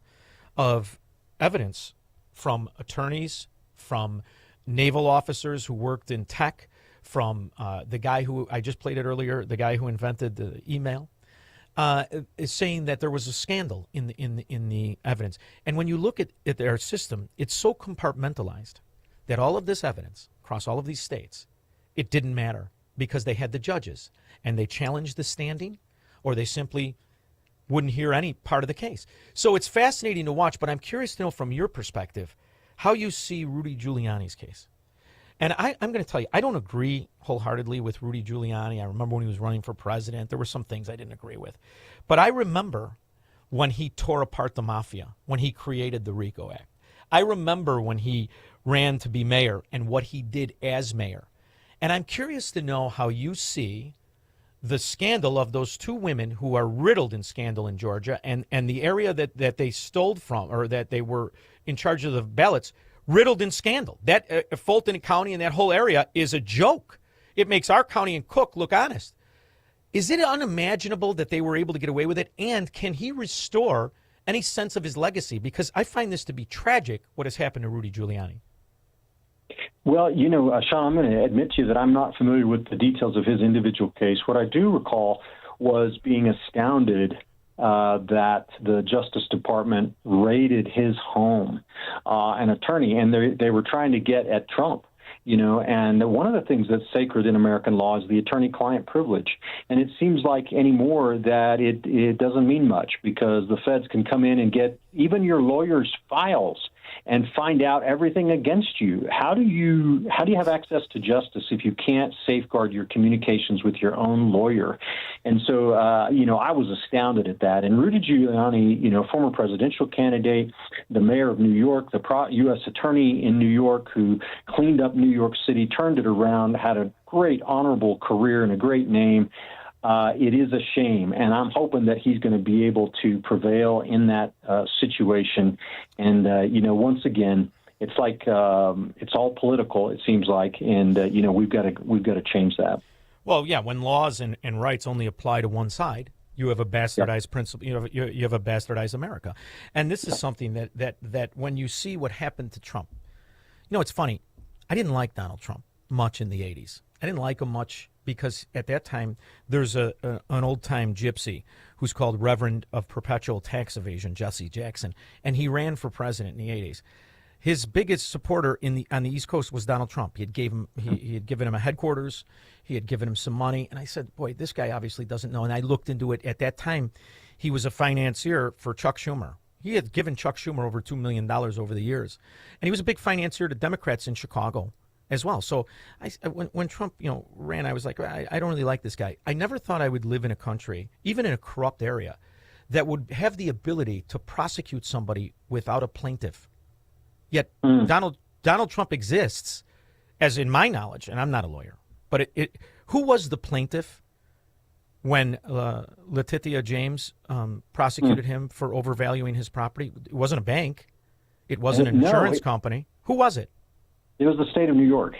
of evidence from attorneys, from naval officers who worked in tech, from the guy who, I just played it earlier, the guy who invented the email. Is saying that there was a scandal in the evidence. And when you look at their system, it's so compartmentalized that all of this evidence across all of these states, it didn't matter because they had the judges and they challenged the standing, or they simply wouldn't hear any part of the case. So it's fascinating to watch, but I'm curious to know from your perspective how you see Rudy Giuliani's case. And I'm going to tell you, I don't agree wholeheartedly with Rudy Giuliani. I remember when he was running for president, there were some things I didn't agree with. But I remember when he tore apart the mafia, when he created the RICO Act. I remember when he ran to be mayor and what he did as mayor. And I'm curious to know how you see the scandal of those 2 women who are riddled in scandal in Georgia, and the area that they stole from, or that they were in charge of the ballots, riddled in scandal. That Fulton County and that whole area is a joke. It makes our county and Cook look honest. Is it unimaginable that they were able to get away with it? And can he restore any sense of his legacy? Because I find this to be tragic, what has happened to Rudy Giuliani. Well, Shaun, I'm going to admit to you that I'm not familiar with the details of his individual case. What I do recall was being astounded that the Justice Department raided his home, an attorney, and they were trying to get at Trump. And one of the things that's sacred in American law is the attorney-client privilege. And it seems like anymore that it doesn't mean much, because the feds can come in and get even your lawyer's files and find out everything against you. How do you have access to justice if you can't safeguard your communications with your own lawyer? And so, I was astounded at that. And Rudy Giuliani, former presidential candidate, the mayor of New York, the U.S. attorney in New York who cleaned up New York City, turned it around, had a great honorable career and a great name. It is a shame, and I'm hoping that he's going to be able to prevail in that situation. And once again, it's like it's all political. It seems like, and we've got to change that. Well, yeah, when laws and rights only apply to one side, you have a bastardized principle. You have a bastardized America, and this is something that when you see what happened to Trump, it's funny. I didn't like Donald Trump much in the 80s. I didn't like him much because at that time there's an old-time gypsy who's called Reverend of Perpetual Tax Evasion, Jesse Jackson, and he ran for president in the 80s. His biggest supporter on the East Coast was Donald Trump. He had given him a headquarters. He had given him some money. And I said, boy, this guy obviously doesn't know. And I looked into it. At that time, he was a financier for Chuck Schumer. He had given Chuck Schumer over $2 million over the years. And he was a big financier to Democrats in Chicago as well. So when Trump, ran, I was like, I don't really like this guy. I never thought I would live in a country, even in a corrupt area, that would have the ability to prosecute somebody without a plaintiff. Yet Donald Trump exists, as in my knowledge, and I'm not a lawyer, but who was the plaintiff when Letitia James prosecuted him for overvaluing his property? It wasn't a bank. It wasn't an insurance company. Who was it? It was the state of New York.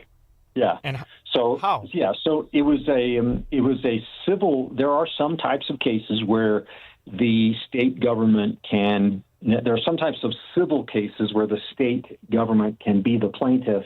Yeah. And so how? Yeah. So it was a civil. There are some types of cases where the state government can. There are some types of civil cases where the state government can be the plaintiff,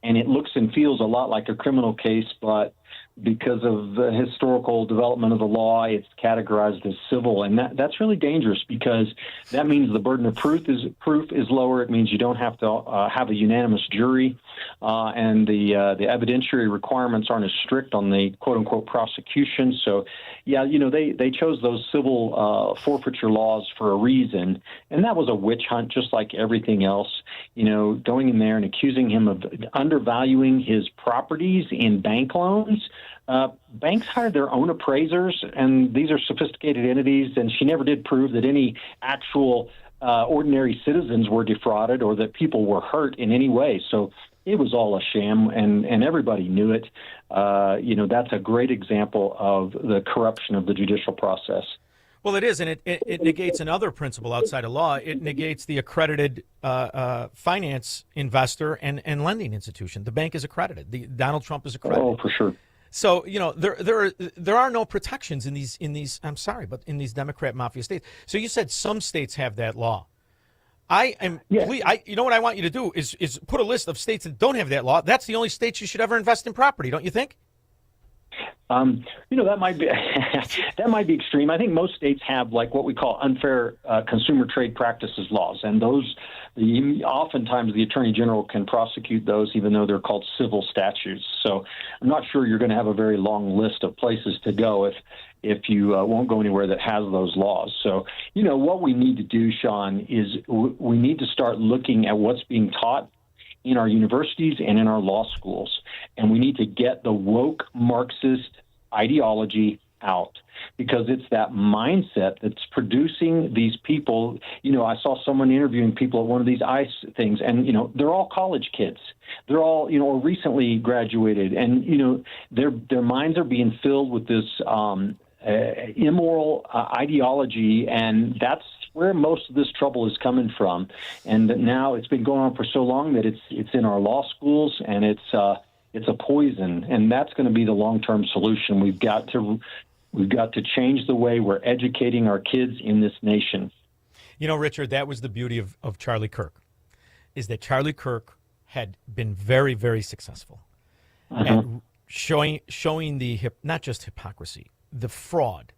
and it looks and feels a lot like a criminal case, but because of the historical development of the law, it's categorized as civil, and that's really dangerous because that means the burden of proof is lower. It means you don't have to have a unanimous jury, and the evidentiary requirements aren't as strict on the quote unquote prosecution. So, yeah, they chose those civil forfeiture laws for a reason, and that was a witch hunt, just like everything else. Going in there and accusing him of undervaluing his properties in bank loans. Banks hired their own appraisers, and these are sophisticated entities, and she never did prove that any actual ordinary citizens were defrauded or that people were hurt in any way. So it was all a sham, and everybody knew it. That's a great example of the corruption of the judicial process. Well, it is, and it negates another principle outside of law. It negates the accredited finance investor and lending institution. The bank is accredited. Donald Trump is accredited. Oh, for sure. So there are no protections in these. I'm sorry, but in these Democrat mafia states. So you said some states have that law. You know what I want you to do is put a list of states that don't have that law. That's the only states you should ever invest in property, don't you think? That might be that might be extreme. I think most states have like what we call unfair consumer trade practices laws, and those oftentimes the attorney general can prosecute those, even though they're called civil statutes. So I'm not sure you're going to have a very long list of places to go if you won't go anywhere that has those laws. So what we need to do, Shaun, is we need to start looking at what's being taught in our universities and in our law schools. And we need to get the woke Marxist ideology out, because it's that mindset that's producing these people. I saw someone interviewing people at one of these ICE things, and, they're all college kids. They're all, recently graduated, and, their minds are being filled with this immoral ideology, and that's where most of this trouble is coming from. And now it's been going on for so long that it's in our law schools, and it's a poison, and that's going to be the long-term solution. We've got to We've got to change the way we're educating our kids in this nation. You know, Richard, that was the beauty of Charlie Kirk, is that Charlie Kirk had been very, very successful at showing the not just hypocrisy, the fraud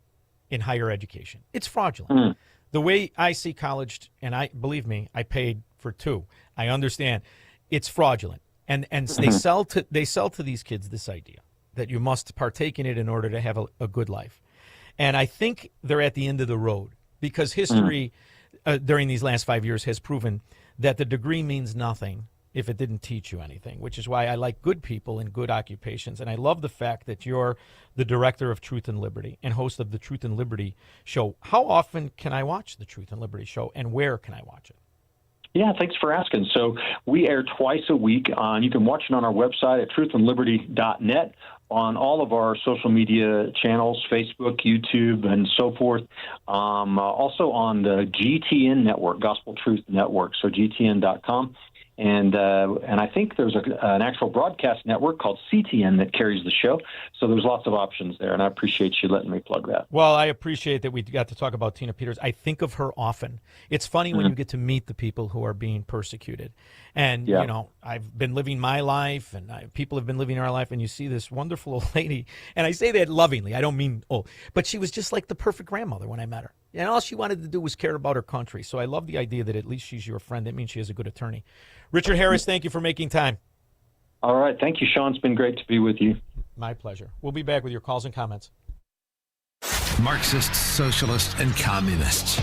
in higher education. It's fraudulent. The way I see college, and believe me, I paid for 2. I understand it's fraudulent, and they sell to these kids this idea that you must partake in it in order to have a good life. And I think they're at the end of the road, because history during these last 5 years has proven that the degree means nothing if it didn't teach you anything, which is why I like good people in good occupations. And I love the fact that you're the director of Truth and Liberty and host of the Truth and Liberty show. How often can I watch the Truth and Liberty show, and where can I watch it? Yeah, thanks for asking. So we air twice a week. You can watch it on our website at truthandliberty.net, on all of our social media channels, Facebook, YouTube, and so forth. Also on the GTN network, Gospel Truth Network, so gtn.com. And I think there's an actual broadcast network called CTN that carries the show. So there's lots of options there, and I appreciate you letting me plug that. Well, I appreciate that we got to talk about Tina Peters. I think of her often. It's funny when you get to meet the people who are being persecuted. And, you know, I've been living my life, and people have been living our life, and you see this wonderful old lady. And I say that lovingly. I don't mean old. But she was just like the perfect grandmother when I met her. And all she wanted to do was care about her country. So I love the idea that at least she's your friend. That means she has a good attorney. Richard Harris, thank you for making time. All right. Thank you, Shaun. It's been great to be with you. My pleasure. We'll be back with your calls and comments. Marxists, socialists, and communists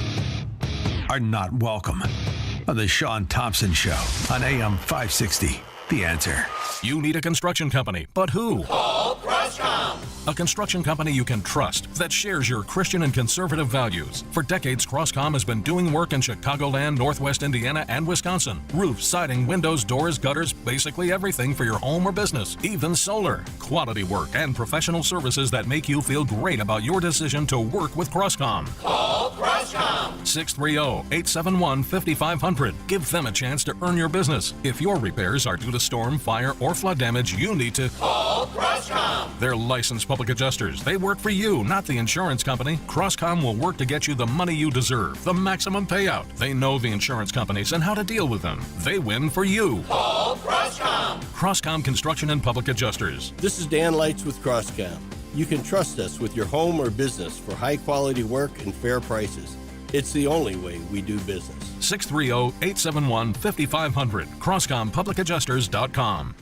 are not welcome on the Shaun Thompson Show on AM 560. The Answer. You need a construction company, but who? Call Crosscom. A construction company you can trust that shares your Christian and conservative values. For decades, Crosscom has been doing work in Chicagoland, Northwest Indiana, and Wisconsin. Roofs, siding, windows, doors, gutters, basically everything for your home or business, even solar. Quality work and professional services that make you feel great about your decision to work with Crosscom. Call Crosscom. 630-871-5500. Give them a chance to earn your business. If your repairs are due to storm, fire, or flood damage, you need to call Crosscom. They're licensed public adjusters. They work for you, not the insurance company. Crosscom will work to get you the money you deserve, the maximum payout. They know the insurance companies and how to deal with them. They win for you. Call Crosscom. Crosscom Construction and Public Adjusters. This is Dan Lights with Crosscom. You can trust us with your home or business for high-quality work and fair prices. It's the only way we do business. 630-871-5500. CrosscomPublicAdjusters.com.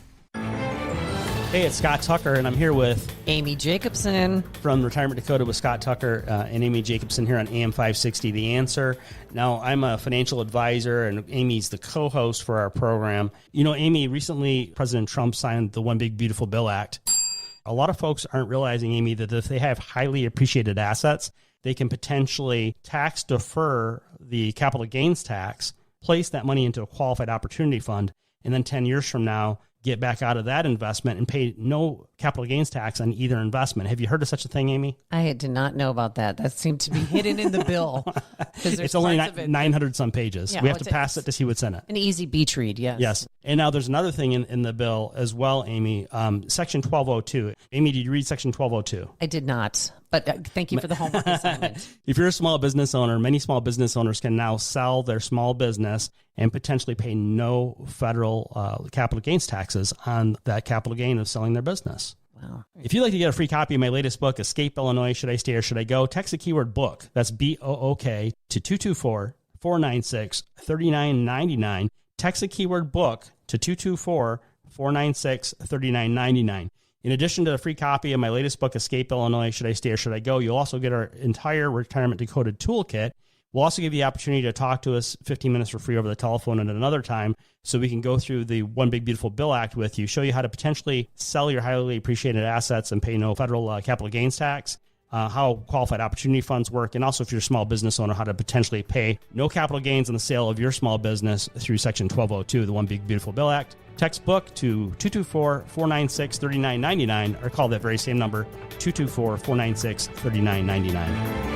Hey, it's Scott Tucker, and I'm here with Amy Jacobson from Retirement Dakota with Scott Tucker and Amy Jacobson here on AM 560 The Answer. Now, I'm a financial advisor, and Amy's the co-host for our program. You know, Amy, recently President Trump signed the One Big Beautiful Bill Act. A lot of folks aren't realizing, Amy, that if they have highly appreciated assets, they can potentially tax defer the capital gains tax, place that money into a qualified opportunity fund, and then 10 years from now, get back out of that investment and pay no capital gains tax on either investment. Have you heard of such a thing, Amy? I did not know about that. That seemed to be hidden in the bill. It's only 900 some pages. Yeah, we have to pass it to see what's in it. An easy beach read, yes. Yes. And now there's another thing in the bill as well, Amy. Section 1202. Amy, did you read Section 1202? I did not, but thank you for the homework assignment. If you're a small business owner, many small business owners can now sell their small business and potentially pay no federal capital gains taxes on that capital gain of selling their business. Wow. If you'd like to get a free copy of my latest book, Escape Illinois, Should I Stay or Should I Go? Text the keyword book. That's BOOK to 224-496-3999. Text the keyword book to 224-496-3999. In addition to the free copy of my latest book, Escape Illinois, Should I Stay or Should I Go? You'll also get our entire Retirement Decoded toolkit. We'll also give you the opportunity to talk to us 15 minutes for free over the telephone at another time so we can go through the One Big Beautiful Bill Act with you, show you how to potentially sell your highly appreciated assets and pay no federal capital gains tax, how qualified opportunity funds work, and also if you're a small business owner, how to potentially pay no capital gains on the sale of your small business through Section 1202, the One Big Beautiful Bill Act. Text book to 224-496-3999 or call that very same number, 224-496-3999.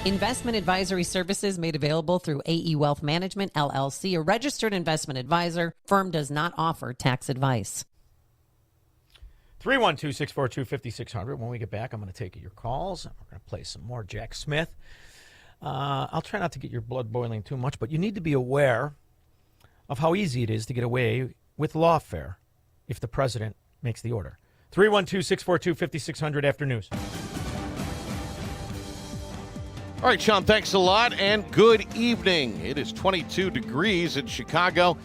Investment advisory services made available through AE Wealth Management, LLC, a registered investment advisor. Firm does not offer tax advice. 312-642-5600. When we get back, I'm going to take your calls. We're going to play some more Jack Smith. I'll try not to get your blood boiling too much, but you need to be aware of how easy it is to get away with lawfare if the president makes the order. 312-642-5600 after news. All right, Shaun, thanks a lot, and good evening. It is 22 degrees in Chicago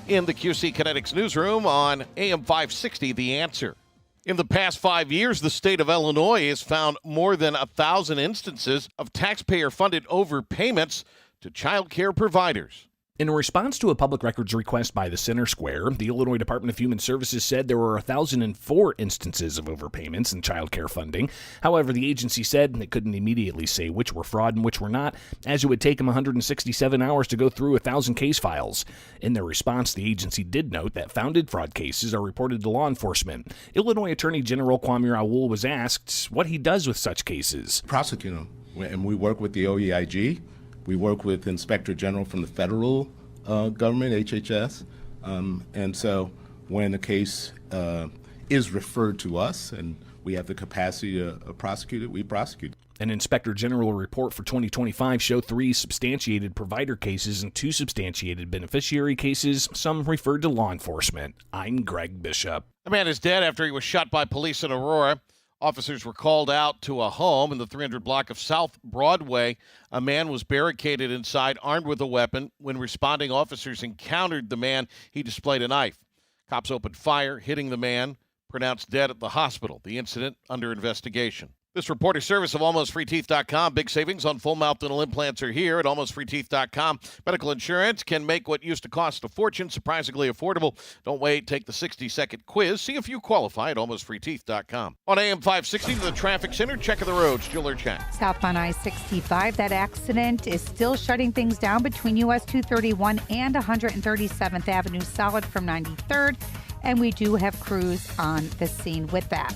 in the QC Kinetics newsroom on AM 560, The Answer. In the past 5 years, the state of Illinois has found more than 1,000 instances of taxpayer-funded overpayments to child care providers. In response to a public records request by the Center Square, the Illinois Department of Human Services said there were 1,004 instances of overpayments in child care funding. However, the agency said it couldn't immediately say which were fraud and which were not, as it would take them 167 hours to go through 1,000 case files. In their response, the agency did note that founded fraud cases are reported to law enforcement. Illinois Attorney General Kwame Raoul was asked what he does with such cases. Prosecute them, and we work with the OEIG. We work with Inspector General from the federal government, HHS, and so when a case is referred to us and we have the capacity to prosecute it, we prosecute it. An Inspector General report for 2025 showed 3 substantiated provider cases and 2 substantiated beneficiary cases, some referred to law enforcement. I'm Greg Bishop. A man is dead after he was shot by police in Aurora. Officers were called out to a home in the 300 block of South Broadway. A man was barricaded inside, armed with a weapon. When responding officers encountered the man, he displayed a knife. Cops opened fire, hitting the man, pronounced dead at the hospital. The incident under investigation. This reporter service of AlmostFreeTeeth.com. Big savings on full mouth dental implants are here at AlmostFreeTeeth.com. Medical insurance can make what used to cost a fortune surprisingly affordable. Don't wait. Take the 60-second quiz. See if you qualify at AlmostFreeTeeth.com. On AM 560 to the traffic center, check of the roads. Jill Urchat. Southbound I-65, that accident is still shutting things down between US 231 and 137th Avenue solid from 93rd. And we do have crews on the scene with that.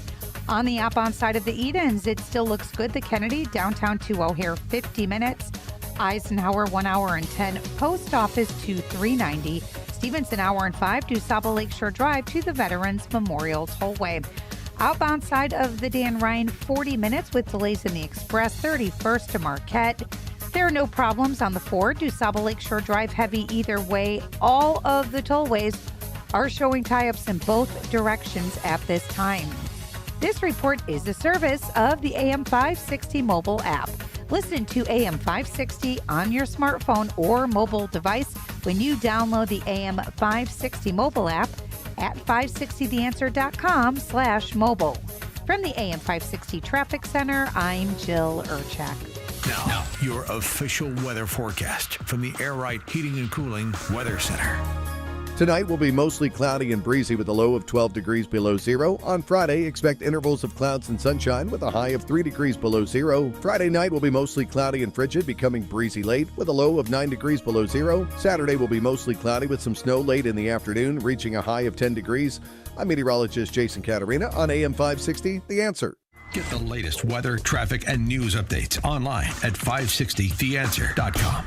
On the outbound side of the Edens, it still looks good. The Kennedy, downtown to O'Hare, 50 minutes. Eisenhower, 1 hour and 10. Post Office to 390. Stevenson, hour and 5. DuSable Lakeshore Drive to the Veterans Memorial Tollway. Outbound side of the Dan Ryan, 40 minutes with delays in the Express, 31st to Marquette. There are no problems on the 4. DuSable Lakeshore Drive, heavy either way. All of the tollways are showing tie-ups in both directions at this time. This report is a service of the AM 560 mobile app. Listen to AM 560 on your smartphone or mobile device when you download the AM 560 mobile app at 560theanswer.com/mobile. From the AM 560 Traffic Center, I'm Jill Urchat. Now, your official weather forecast from the Air Right Heating and Cooling Weather Center. Tonight will be mostly cloudy and breezy with a low of 12 degrees below zero. On Friday, expect intervals of clouds and sunshine with a high of 3 degrees below zero. Friday night will be mostly cloudy and frigid, becoming breezy late with a low of 9 degrees below zero. Saturday will be mostly cloudy with some snow late in the afternoon, reaching a high of 10 degrees. I'm meteorologist Jason Caterina on AM 560, The Answer. Get the latest weather, traffic, and news updates online at 560theanswer.com.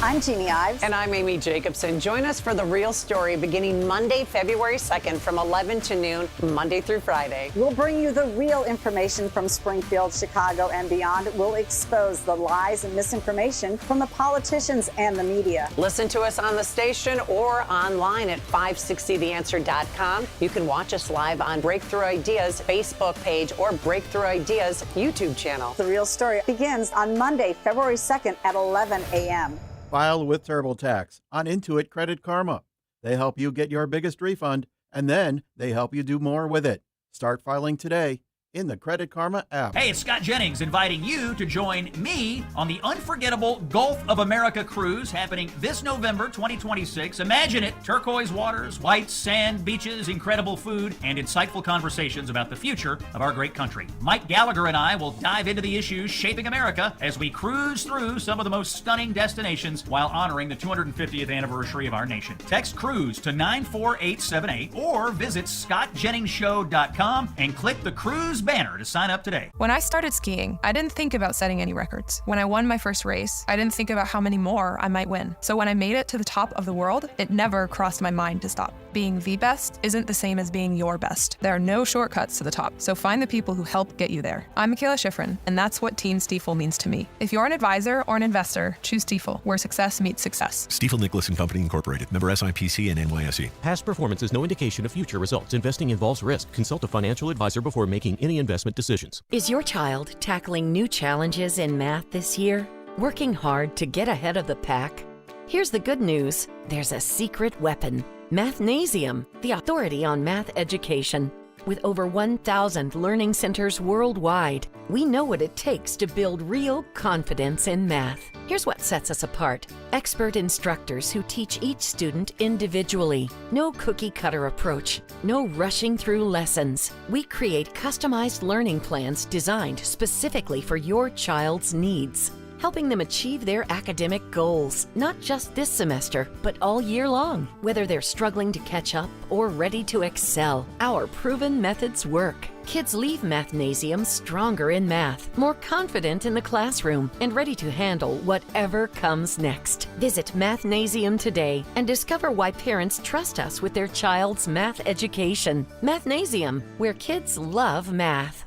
I'm Jeannie Ives. And I'm Amy Jacobson. Join us for The Real Story beginning Monday, February 2nd from 11 to noon, Monday through Friday. We'll bring you the real information from Springfield, Chicago, and beyond. We'll expose the lies and misinformation from the politicians and the media. Listen to us on the station or online at 560theanswer.com. You can watch us live on Breakthrough Ideas Facebook page or Breakthrough Ideas YouTube channel. The Real Story begins on Monday, February 2nd at 11 a.m. File with TurboTax on Intuit Credit Karma. They help you get your biggest refund, and then they help you do more with it. Start filing today in the Credit Karma app. Hey, it's Scott Jennings inviting you to join me on the unforgettable Gulf of America cruise happening this November 2026. Imagine it. Turquoise waters, white sand, beaches, incredible food, and insightful conversations about the future of our great country. Mike Gallagher and I will dive into the issues shaping America as we cruise through some of the most stunning destinations while honoring the 250th anniversary of our nation. Text cruise to 94878 or visit scottjenningsshow.com and click the cruise banner to sign up today. When I started skiing, I didn't think about setting any records. When I won my first race, I didn't think about how many more I might win. So when I made it to the top of the world, it never crossed my mind to stop. Being the best isn't the same as being your best. There are no shortcuts to the top, so find the people who help get you there. I'm Michaela Schifrin, and that's what Team Stiefel means to me. If you're an advisor or an investor, choose Stiefel, where success meets success. Stiefel Nicholas and Company Incorporated. Member SIPC and NYSE. Past performance is no indication of future results. Investing involves risk. Consult a financial advisor before making any investment decisions. Is your child tackling new challenges in math this year? Working hard to get ahead of the pack? Here's the good news. There's a secret weapon. Mathnasium, the authority on math education. With over 1,000 learning centers worldwide, we know what it takes to build real confidence in math. Here's what sets us apart. Expert instructors who teach each student individually. No cookie-cutter approach. No rushing through lessons. We create customized learning plans designed specifically for your child's needs, helping them achieve their academic goals, not just this semester, but all year long. Whether they're struggling to catch up or ready to excel, our proven methods work. Kids leave Mathnasium stronger in math, more confident in the classroom, and ready to handle whatever comes next. Visit Mathnasium today and discover why parents trust us with their child's math education. Mathnasium, where kids love math.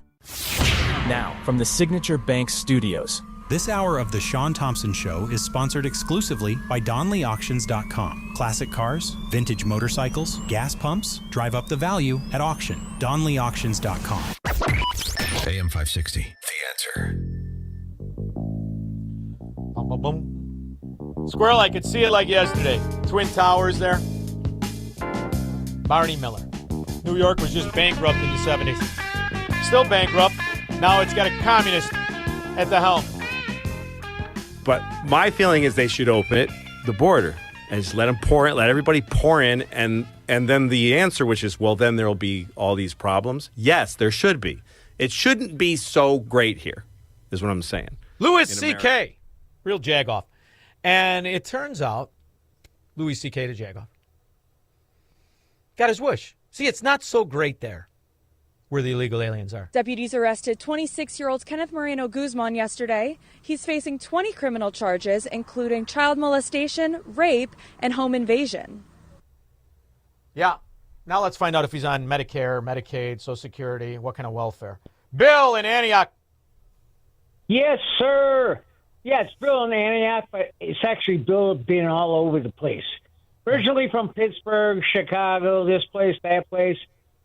Now, from the Signature Bank Studios. This hour of The Shaun Thompson Show is sponsored exclusively by DonleyAuctions.com. Classic cars, vintage motorcycles, gas pumps, drive up the value at auction. DonleyAuctions.com. AM 560, The Answer. Boom, boom, boom. Squirrel, I could see it like yesterday. Twin Towers there. Barney Miller. New York was just bankrupt in the 70s. Still bankrupt. Now it's got a communist at the helm. But my feeling is they should open it, the border, and just let them pour in, let everybody pour in, and then the answer, which is, well, then there'll be all these problems. Yes, there should be. It shouldn't be so great here, is what I'm saying. Louis C.K., real jagoff. And it turns out, Louis C.K. the jagoff, got his wish. See, it's not so great there where the illegal aliens are. Deputies arrested 26-year-old Kenneth Moreno Guzman yesterday. He's facing 20 criminal charges, including child molestation, rape, and home invasion. Yeah. Now let's find out if he's on Medicare, Medicaid, Social Security, what kind of welfare. Bill in Antioch. Yes, sir. Yeah, it's Bill in Antioch, but it's actually Bill being all over the place. Originally from Pittsburgh, Chicago, this place, that place.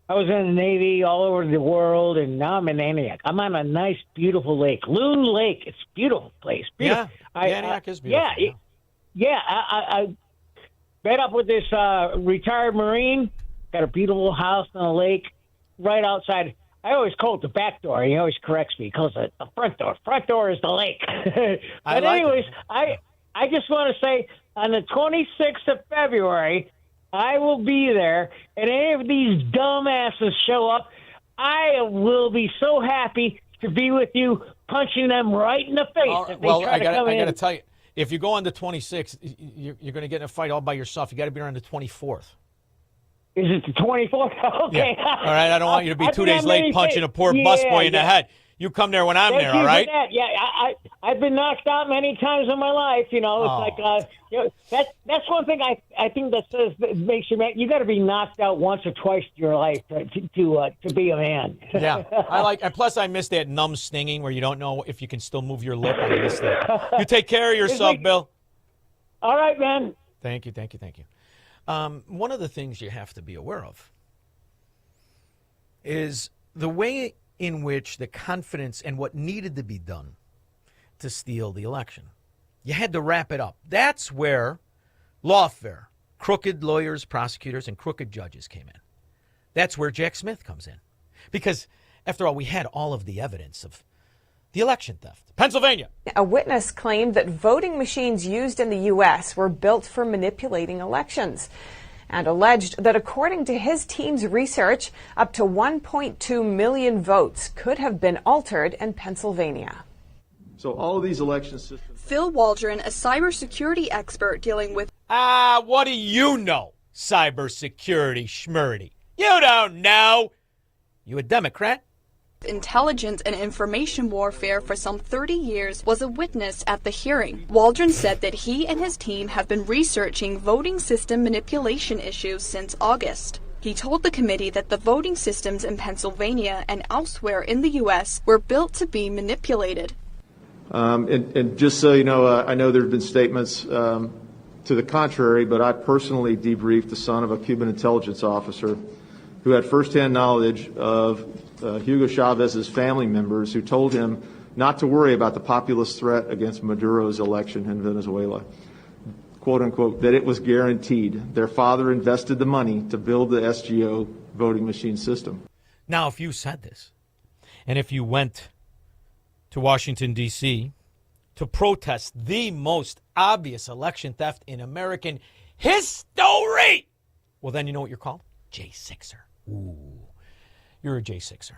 I was in the Navy all over the world, and now I'm in Antioch. I'm on a nice, beautiful lake. Loon Lake. It's a beautiful place. Beautiful. Yeah, Antioch is beautiful. I met up with this retired Marine. Got a beautiful house on a lake right outside. I always call it the back door. He always corrects me. He calls it the front door. Front door is the lake. But anyways, I just want to say on the 26th of February, I will be there, and any of these dumbasses show up, I will be so happy to be with you, punching them right in the face. If they try to come in. I got to tell you, if you go on the 26th, you're going to get in a fight all by yourself. You got to be around the 24th. Is it the 24th? Okay. Yeah. All right, I don't want you to be 2 days late punching a poor busboy in the head. You come there when I'm there, all right? Yeah, I've been knocked out many times in my life. You know, it's that's one thing I think that makes you mad. You got to be knocked out once or twice in your life to be a man. Yeah, and plus I miss that numb stinging where you don't know if you can still move your lip. I miss that. You take care of yourself, Bill. All right, man. Thank you. One of the things you have to be aware of is the way in which the confidence and what needed to be done to steal the election. You had to wrap it up. That's where lawfare, crooked lawyers, prosecutors, and crooked judges came in. That's where Jack Smith comes in. Because, after all, we had all of the evidence of the election theft. Pennsylvania. A witness claimed that voting machines used in the U.S. were built for manipulating elections, and alleged that according to his team's research, up to 1.2 million votes could have been altered in Pennsylvania. So all of these election systems... Phil Waldron, a cybersecurity expert dealing with... What do you know? Cybersecurity schmurdy. You don't know. You a Democrat? intelligence and information warfare for some 30 years, was a witness at the hearing. Waldron said that he and his team have been researching voting system manipulation issues since August. He told the committee that the voting systems in Pennsylvania and elsewhere in the U.S. were built to be manipulated. And just so you know, I know there have been statements to the contrary, but I personally debriefed the son of a Cuban intelligence officer who had firsthand knowledge of Hugo Chavez's family members who told him not to worry about the populist threat against Maduro's election in Venezuela. Quote unquote, that it was guaranteed. Their father invested the money to build the SGO voting machine system. Now, if you said this, and if you went to Washington, D.C., to protest the most obvious election theft in American history, well, then you know what you're called? J6er. Ooh, you're a J6er.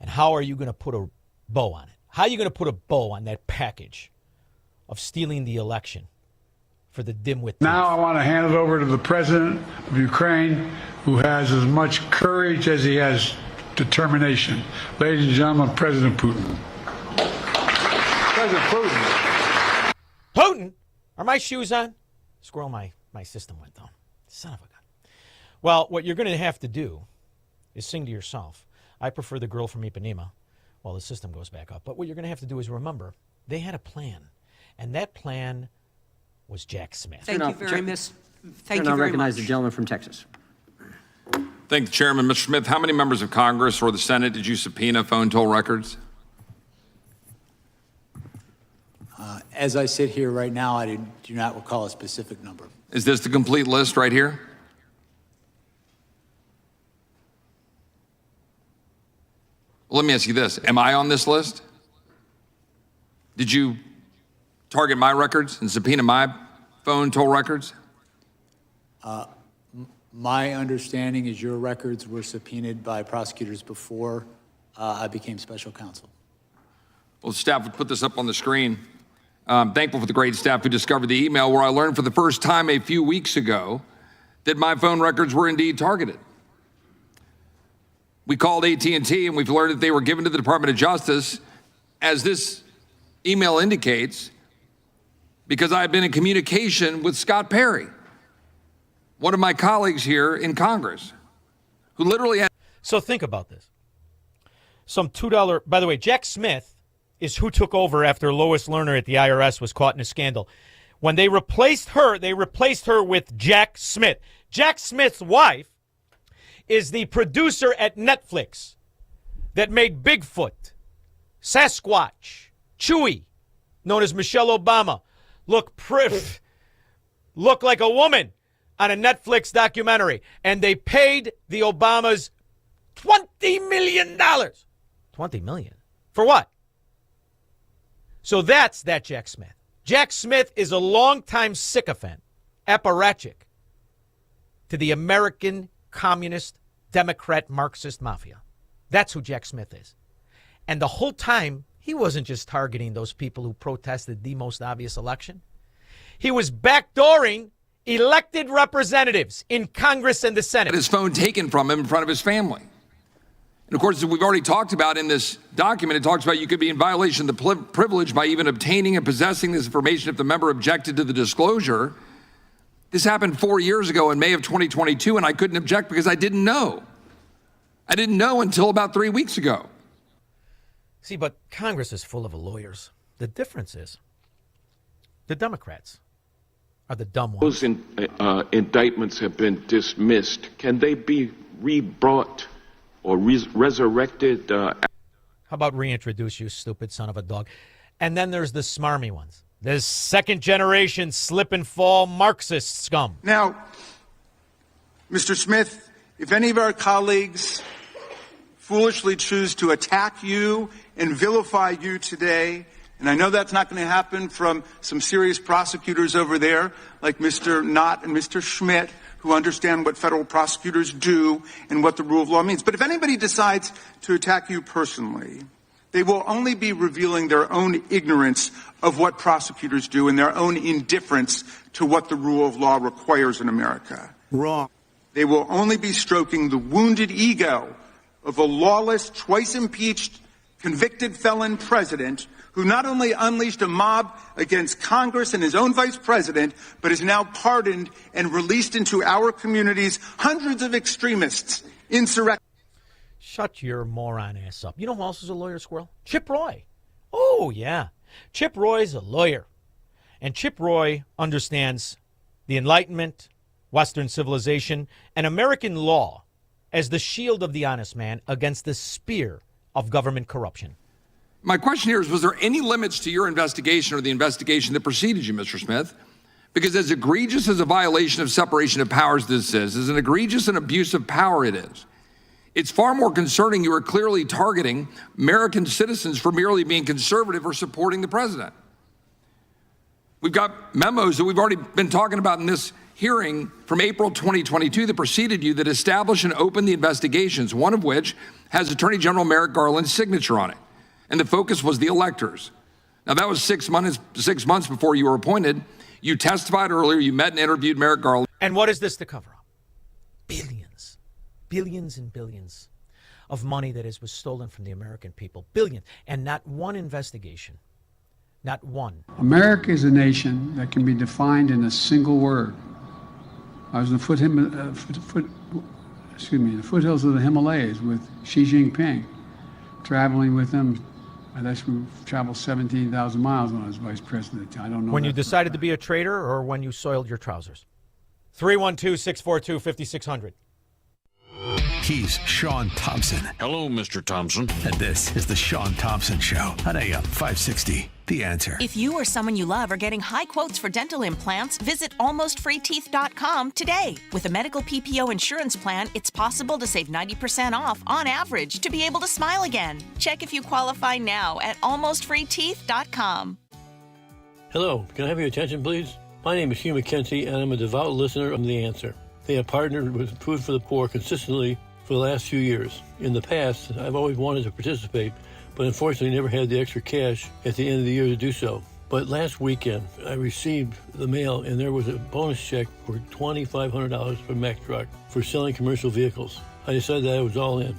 And how are you going to put a bow on it? How are you going to put a bow on that package of stealing the election for the dimwit? Now I want to hand it over to the president of Ukraine, who has as much courage as he has determination. Ladies and gentlemen, President Putin. President Putin. Putin? Are my shoes on? Squirrel, my system went down. Son of a gun. Well, what you're going to have to do is sing to yourself. I prefer the girl from Ipanema while the system goes back up. But what you're going to have to do is remember, they had a plan. And that plan was Jack Smith. Thank you very much. Thank you very recognize the gentleman from Texas. Thank the chairman. Mr. Smith, how many members of Congress or the Senate did you subpoena phone toll records? As I sit here right now, I do not recall a specific number. Is this the complete list right here? Well, let me ask you this. Am I on this list? Did you target my records and subpoena my phone toll records? My understanding is your records were subpoenaed by prosecutors before I became special counsel. Well, staff would put this up on the screen. I'm thankful for the great staff who discovered the email where I learned for the first time a few weeks ago that my phone records were indeed targeted. We called AT&T and we've learned that they were given to the Department of Justice, as this email indicates, because I had been in communication with Scott Perry, one of my colleagues here in Congress, who literally had... So think about this. Some $2, by the way, Jack Smith is who took over after Lois Lerner at the IRS was caught in a scandal. When they replaced her with Jack Smith. Jack Smith's wife is the producer at Netflix that made Bigfoot, Sasquatch, Chewie, known as Michelle Obama, look like a woman on a Netflix documentary. And they paid the Obamas $20 million. $20 million? For what? So that's that Jack Smith. Jack Smith is a longtime sycophant, apparatchik to the American Communist, Democrat, Marxist mafia. That's who Jack Smith is. And the whole time, he wasn't just targeting those people who protested the most obvious election. He was backdooring elected representatives in Congress and the Senate. Had his phone taken from him in front of his family. And of course, as we've already talked about in this document, it talks about you could be in violation of the privilege by even obtaining and possessing this information if the member objected to the disclosure. This happened 4 years ago in May of 2022, and I couldn't object because I didn't know. I didn't know until about 3 weeks ago. See, but Congress is full of lawyers. The difference is the Democrats are the dumb ones. Those indictments have been dismissed. Can they be rebrought or resurrected? How about reintroduce, you stupid son of a dog? And then there's the smarmy ones. There's second-generation slip-and-fall Marxist scum. Now, Mr. Smith, if any of our colleagues foolishly choose to attack you and vilify you today, and I know that's not going to happen from some serious prosecutors over there like Mr. Knott and Mr. Schmidt, who understand what federal prosecutors do and what the rule of law means. But if anybody decides to attack you personally, they will only be revealing their own ignorance of what prosecutors do and their own indifference to what the rule of law requires in America. Wrong. They will only be stroking the wounded ego of a lawless, twice impeached, convicted felon president who not only unleashed a mob against Congress and his own vice president, but has now pardoned and released into our communities hundreds of extremists, insurrectionists. Shut your moron ass up. You know who else is a lawyer, Squirrel? Chip Roy. Oh, yeah. Chip Roy's a lawyer. And Chip Roy understands the Enlightenment, Western civilization, and American law as the shield of the honest man against the spear of government corruption. My question here is, was there any limits to your investigation or the investigation that preceded you, Mr. Smith? Because as egregious as a violation of separation of powers this is, as an egregious and abuse of power it is, it's far more concerning you are clearly targeting American citizens for merely being conservative or supporting the president. We've got memos that we've already been talking about in this hearing from April 2022 that preceded you that establish and open the investigations, one of which has Attorney General Merrick Garland's signature on it. And the focus was the electors. Now, that was 6 months before you were appointed. You testified earlier. You met and interviewed Merrick Garland. And what is this to cover up? Billions and billions of money that was stolen from the American people. Billions. And not one investigation. Not one. America is a nation that can be defined in a single word. I was in the foothills of the Himalayas with Xi Jinping, traveling with him. I actually traveled 17,000 miles when I was vice president. I don't know. When you decided to be a traitor or when you soiled your trousers? 312-642-5600. He's Shaun Thompson. Hello, Mr. Thompson. And this is the Shaun Thompson Show on AM 560. The Answer. If you or someone you love are getting high quotes for dental implants, visit almostfreeteeth.com today. With a medical PPO insurance plan, it's possible to save 90% off on average to be able to smile again. Check if you qualify now at almostfreeteeth.com. Hello, can I have your attention, please? My name is Hugh McKenzie, and I'm a devout listener of The Answer. They have partnered with Food for the Poor consistently for the last few years. In the past, I've always wanted to participate, but unfortunately never had the extra cash at the end of the year to do so. But last weekend, I received the mail, and there was a bonus check for $2,500 from Mack Truck for selling commercial vehicles. I decided that I was all in.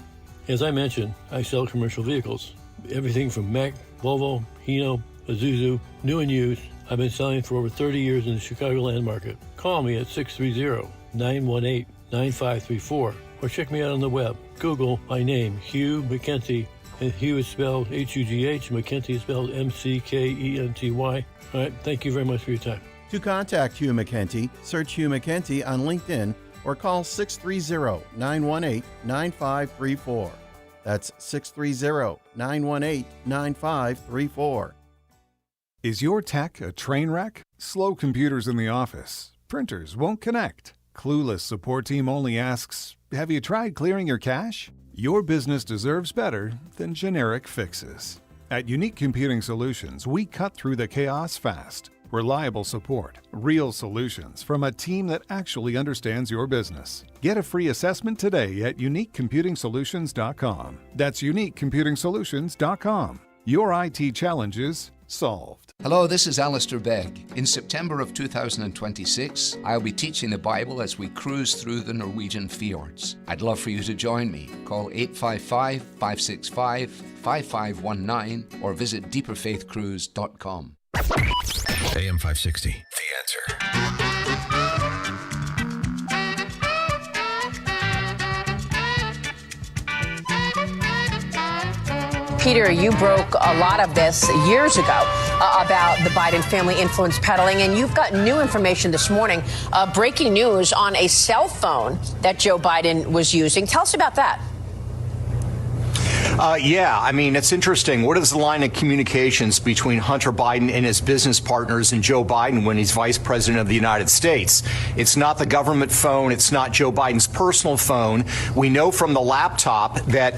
As I mentioned, I sell commercial vehicles. Everything from Mack, Volvo, Hino, Isuzu, new and used. I've been selling for over 30 years in the Chicagoland market. Call me at 630-918-9534 or check me out on the web. Google my name, Hugh McKenzie, and Hugh is spelled H-U-G-H, McKenzie is spelled M-C-K-E-N-T-Y. All right, thank you very much for your time. To contact Hugh McKenzie, search Hugh McKenzie on LinkedIn or call 630-918-9534. That's 630-918-9534. Is your tech a train wreck? Slow computers in the office. Printers won't connect. Clueless support team only asks, have you tried clearing your cache? Your business deserves better than generic fixes. At Unique Computing Solutions, we cut through the chaos fast. Reliable support, real solutions from a team that actually understands your business. Get a free assessment today at uniquecomputing.solutions.com. That's uniquecomputing.solutions.com. Your IT challenges solved. Hello, this is Alistair Begg. In September of 2026, I'll be teaching the Bible as we cruise through the Norwegian fjords. I'd love for you to join me. Call 855-565-5519 or visit deeperfaithcruise.com. AM 560, The Answer. Peter, you broke a lot of this years ago about the Biden family influence peddling, and you've got new information this morning, breaking news on a cell phone that Joe Biden was using. Tell us about that. Yeah, I mean, it's interesting. What is the line of communications between Hunter Biden and his business partners and Joe Biden when he's vice president of the United States? It's not the government phone. It's not Joe Biden's personal phone. We know from the laptop that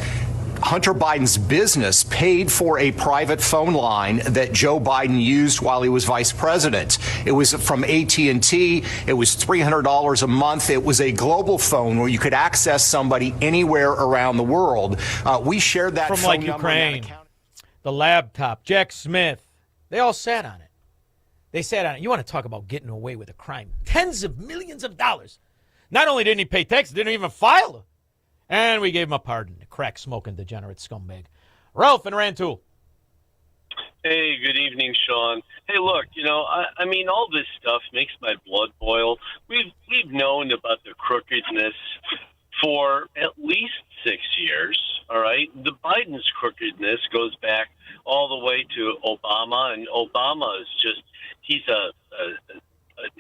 Hunter Biden's business paid for a private phone line that Joe Biden used while he was vice president. It was from AT&T. It was $300 a month. It was a global phone where you could access somebody anywhere around the world. We shared that from phone like number Ukraine, the laptop, Jack Smith. They all sat on it. They sat on it. You want to talk about getting away with a crime? Tens of millions of dollars. Not only didn't he pay taxes, didn't even file them. And we gave him a pardon. crack-smoking degenerate scumbag. Ralph and Rantoul. Hey, good evening, Shaun. Hey, look, I mean, all this stuff makes my blood boil. We've known about the crookedness for at least 6 years, all right? The Biden's crookedness goes back all the way to Obama, and Obama is just, he's an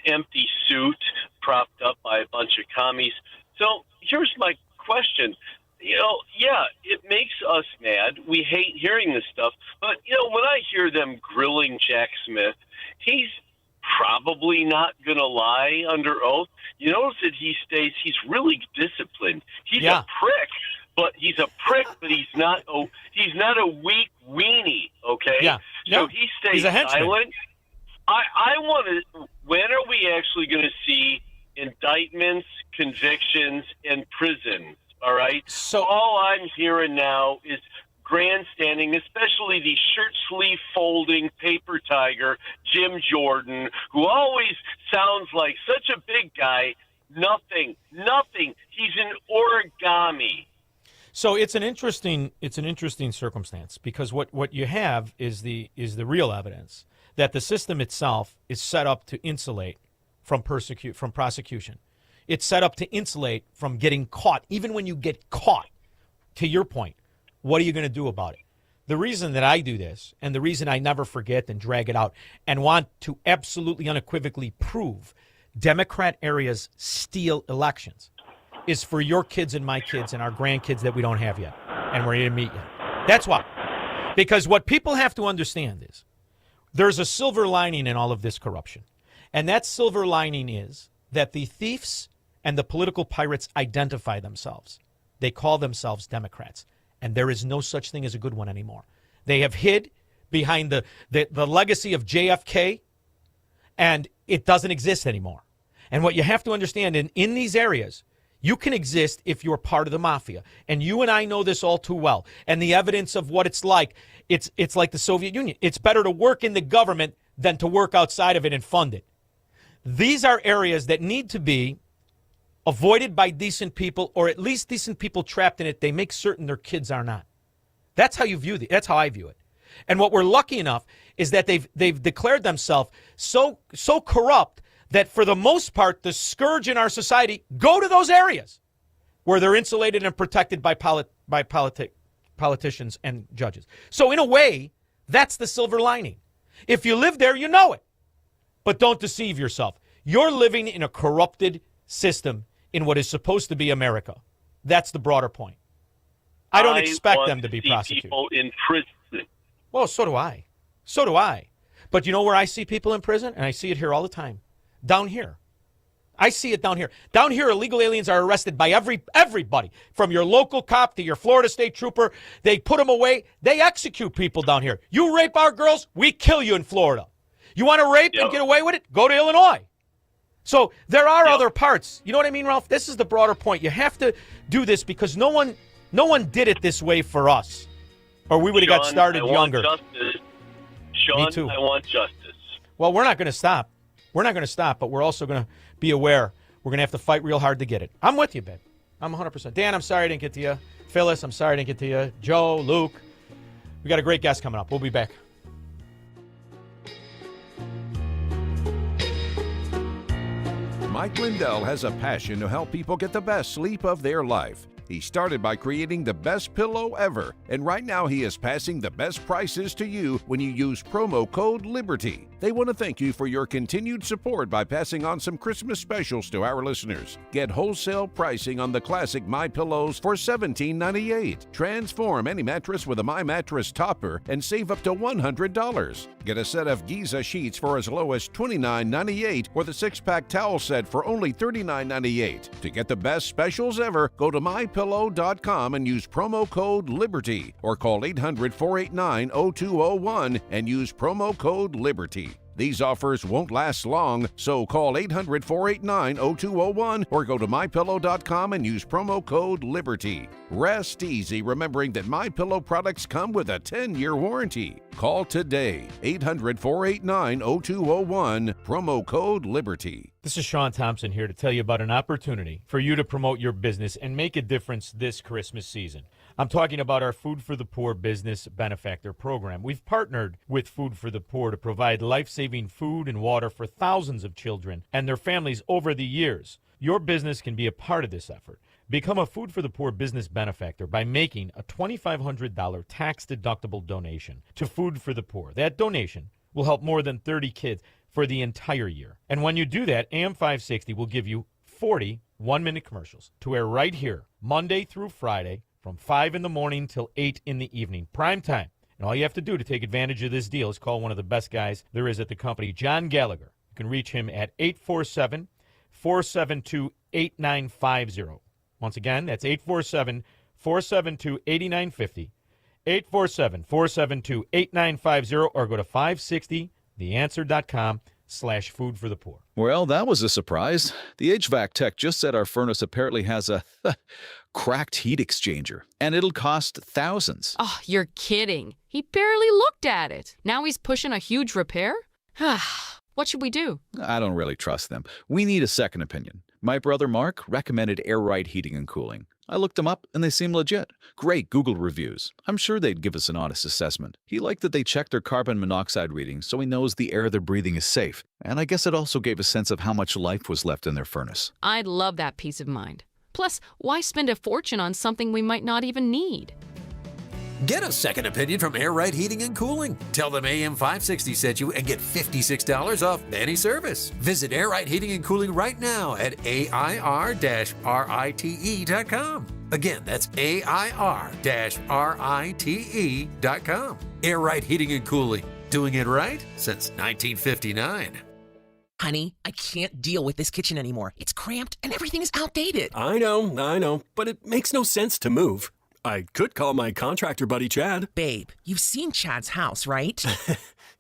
empty suit propped up by a bunch of commies. So here's my question. Yeah, it makes us mad. We hate hearing this stuff. But, when I hear them grilling Jack Smith, he's probably not going to lie under oath. You notice that he's really disciplined. He's a prick, but he's not a weak weenie, okay? Yeah. So he stays He's a henchman. silent. I want to, when are we actually going to see indictments, convictions, and prisons? All right. So all I'm hearing now is grandstanding, especially the shirt sleeve folding paper tiger, Jim Jordan, who always sounds like such a big guy. Nothing. He's an origami. So it's an interesting circumstance, because what you have is the real evidence that the system itself is set up to insulate from prosecution. It's set up to insulate from getting caught. Even when you get caught, to your point, what are you going to do about it? The reason that I do this, and the reason I never forget and drag it out and want to absolutely unequivocally prove Democrat areas steal elections, is for your kids and my kids and our grandkids that we don't have yet and we're going to meet yet. That's why. Because what people have to understand is there's a silver lining in all of this corruption. And that silver lining is that the thieves and the political pirates identify themselves. They call themselves Democrats. And there is no such thing as a good one anymore. They have hid behind the legacy of JFK, and it doesn't exist anymore. And what you have to understand, in these areas, you can exist if you're part of the mafia. And you and I know this all too well. And the evidence of what it's like like the Soviet Union. It's better to work in the government than to work outside of it and fund it. These are areas that need to be avoided by decent people, or at least decent people trapped in it. They make certain their kids are not. That's how you view it. That's how I view it. And what we're lucky enough is that they've declared themselves so corrupt that for the most part, the scourge in our society go to those areas where they're insulated and protected by politicians and judges. So in a way, that's the silver lining. If you live there, you know it. But don't deceive yourself. You're living in a corrupted system in what is supposed to be America. That's the broader point. I don't expect them to be prosecuted. People in prison. Well, so do I. So do I. But you know where I see people in prison? And I see it here all the time. Down here. I see it down here. Down here, illegal aliens are arrested by everybody, from your local cop to your Florida State Trooper. They put them away. They execute people down here. You rape our girls, we kill you in Florida. You want to rape and get away with it? Go to Illinois. So there are other parts. You know what I mean, Ralph? This is the broader point. You have to do this because no one did it this way for us, or we would have got started younger. Shaun, Me too. I want justice. Well, we're not going to stop. We're not going to stop, but we're also going to be aware we're going to have to fight real hard to get it. I'm with you, babe. I'm 100%. Dan, I'm sorry I didn't get to you. Phyllis, I'm sorry I didn't get to you. Joe, Luke, we got a great guest coming up. We'll be back. Mike Lindell has a passion to help people get the best sleep of their life. He started by creating the best pillow ever, and right now he is passing the best prices to you when you use promo code LIBERTY. They want to thank you for your continued support by passing on some Christmas specials to our listeners. Get wholesale pricing on the classic My Pillows for $17.98. Transform any mattress with a My Mattress topper and save up to $100. Get a set of Giza sheets for as low as $29.98 or the 6-pack towel set for only $39.98. To get the best specials ever, go to MyPillow.com and use promo code LIBERTY or call 800-489-0201 and use promo code LIBERTY. These offers won't last long, so call 800-489-0201 or go to MyPillow.com and use promo code LIBERTY. Rest easy remembering that MyPillow products come with a 10-year warranty. Call today, 800-489-0201, promo code LIBERTY. This is Shaun Thompson here to tell you about an opportunity for you to promote your business and make a difference this Christmas season. I'm talking about our Food for the Poor Business Benefactor Program. We've partnered with Food for the Poor to provide life-saving food and water for thousands of children and their families over the years. Your business can be a part of this effort. Become a Food for the Poor business benefactor by making a $2,500 tax-deductible donation to Food for the Poor. That donation will help more than 30 kids for the entire year. And when you do that, AM 560 will give you 40 one-minute commercials to air right here, Monday through Friday, from 5 in the morning till 8 in the evening, prime time. And all you have to do to take advantage of this deal is call one of the best guys there is at the company, John Gallagher. You can reach him at 847-472-8950. Once again, that's 847-472-8950, 847-472-8950, or go to 560theanswer.com/food for the poor. Well, that was a surprise. The HVAC tech just said our furnace apparently has a cracked heat exchanger, and it'll cost thousands. Oh, you're kidding. He barely looked at it. Now he's pushing a huge repair? What should we do? I don't really trust them. We need a second opinion. My brother Mark recommended Air Right Heating and Cooling. I looked them up, and they seem legit. Great Google reviews. I'm sure they'd give us an honest assessment. He liked that they checked their carbon monoxide readings so he knows the air they're breathing is safe. And I guess it also gave a sense of how much life was left in their furnace. I'd love that peace of mind. Plus, why spend a fortune on something we might not even need? Get a second opinion from Air Right Heating and Cooling. Tell them AM 560 sent you and get $56 off any service. Visit Air Right Heating and Cooling right now at AIR-RITE.com. Again, that's AIR-RITE.com. Air Right Heating and Cooling. Doing it right since 1959. Honey, I can't deal with this kitchen anymore. It's cramped and everything is outdated. I know, but it makes no sense to move. I could call my contractor buddy Chad. Babe, you've seen Chad's house, right?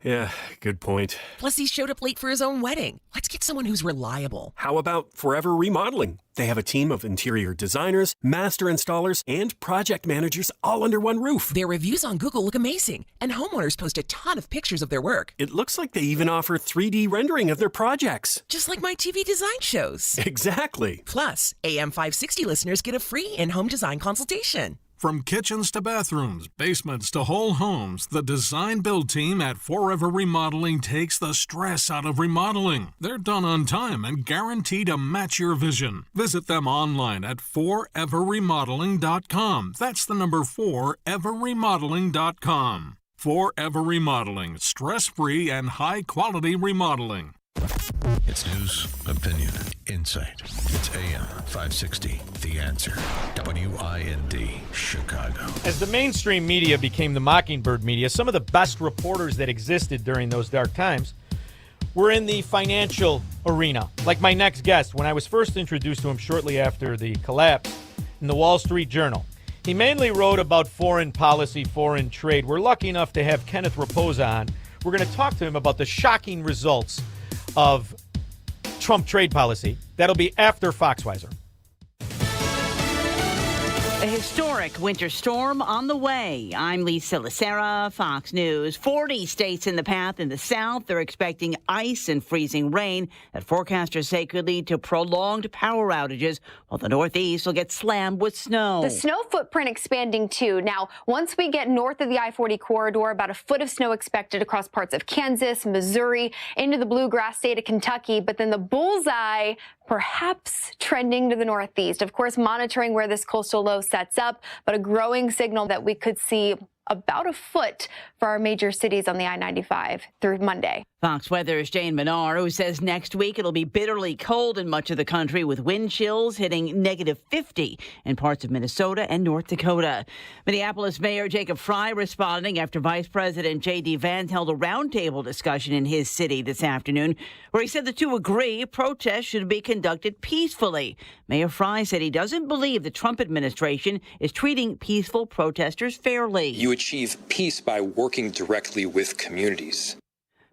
Yeah, good point. Plus, he showed up late for his own wedding. Let's get someone who's reliable. How about Forever Remodeling? They have a team of interior designers, master installers, and project managers all under one roof. Their reviews on Google look amazing, and homeowners post a ton of pictures of their work. It looks like they even offer 3D rendering of their projects. Just like my TV design shows. Exactly. Plus, AM 560 listeners get a free in-home design consultation. From kitchens to bathrooms, basements to whole homes, the design build team at Forever Remodeling takes the stress out of remodeling. They're done on time and guaranteed to match your vision. Visit them online at foreverremodeling.com. That's the number 4everremodeling.com. Forever Remodeling, stress-free and high-quality remodeling. It's news, opinion, insight. It's AM 560, The Answer. WIND, Chicago. As the mainstream media became the Mockingbird media, some of the best reporters that existed during those dark times were in the financial arena. Like my next guest, when I was first introduced to him shortly after the collapse in the Wall Street Journal. He mainly wrote about foreign policy, foreign trade. We're lucky enough to have Kenneth Raposa on. We're going to talk to him about the shocking results of Trump trade policy. That'll be after Foxweiser. A historic winter storm on the way. I'm Lisa Lacera, Fox News. 40 states in the path in the south. They're expecting ice and freezing rain that forecasters say could lead to prolonged power outages, while the northeast will get slammed with snow. The snow footprint expanding too. Now, once we get north of the I-40 corridor, about a foot of snow expected across parts of Kansas, Missouri, into the bluegrass state of Kentucky. But then the bullseye perhaps trending to the northeast. Of course, monitoring where this coastal low sets up, but a growing signal that we could see about a foot for our major cities on the I-95 through Monday. Fox Weather's Jane Menard, who says next week it'll be bitterly cold in much of the country with wind chills hitting -50 in parts of Minnesota and North Dakota. Minneapolis Mayor Jacob Frey responding after Vice President J.D. Vance held a roundtable discussion in his city this afternoon, where he said the two agree protests should be conducted peacefully. Mayor Frey said he doesn't believe the Trump administration is treating peaceful protesters fairly. You achieve peace by working directly with communities.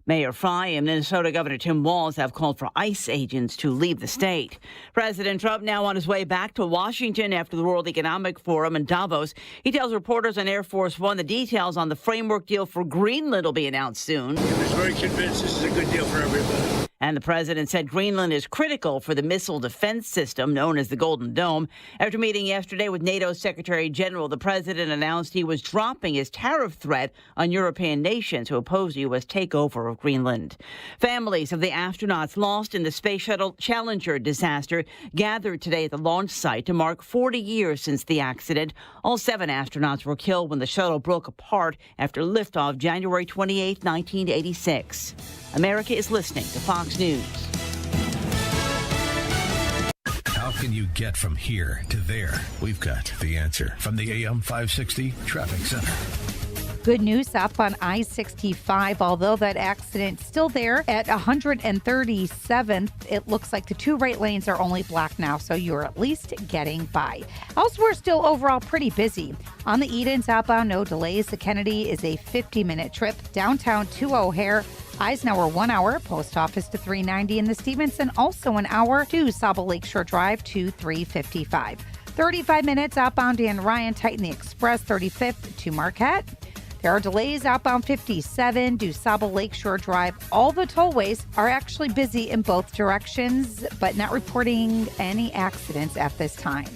Mayor Frey and Minnesota Governor Tim Walz have called for ICE agents to leave the state. President Trump now on his way back to Washington after the World Economic Forum in Davos. He tells reporters on Air Force One the details on the framework deal for Greenland will be announced soon. He was very convinced this is a good deal for everybody. And the president said Greenland is critical for the missile defense system known as the Golden Dome. After meeting yesterday with NATO Secretary General, the president announced he was dropping his tariff threat on European nations who oppose the U.S. takeover of Greenland. Families of the astronauts lost in the Space Shuttle Challenger disaster gathered today at the launch site to mark 40 years since the accident. All 7 astronauts were killed when the shuttle broke apart after liftoff January 28, 1986. America is listening to Fox News. How can you get from here to there? We've got the answer from the AM 560 Traffic Center. Good news up on I-65, although that accident's still there at 137th. It looks like the 2 right lanes are only blocked now, so you're at least getting by. Elsewhere, still overall pretty busy. On the Eden southbound, no delays. The Kennedy is a 50-minute trip. Downtown to O'Hare, Eisenhower 1 hour, Post Office to 390, and the Stevenson also an hour to Saba Lakeshore Drive to 355. 35 minutes outbound Dan Ryan, tighten the Express 35th to Marquette. There are delays outbound 57 to Saba Lakeshore Drive. All the tollways are actually busy in both directions, but not reporting any accidents at this time.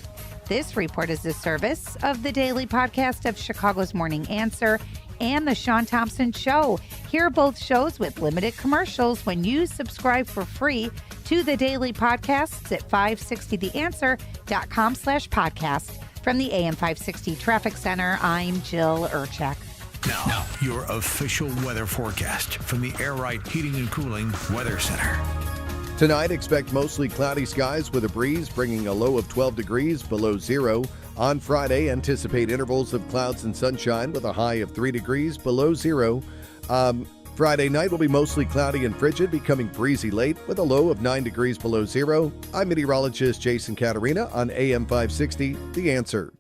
This report is a service of the daily podcast of Chicago's Morning Answer and the Shaun Thompson Show. Hear both shows with limited commercials when you subscribe for free to the daily podcasts at 560theanswer.com/podcast. From the AM 560 Traffic Center, I'm Jill Urchak. Now, your official weather forecast from the Air Right Heating and Cooling Weather Center. Tonight, expect mostly cloudy skies with a breeze, bringing a low of 12 degrees below zero. On Friday, anticipate intervals of clouds and sunshine with a high of 3 degrees below zero. Friday night will be mostly cloudy and frigid, becoming breezy late with a low of 9 degrees below zero. I'm meteorologist Jason Caterina on AM 560, The Answer.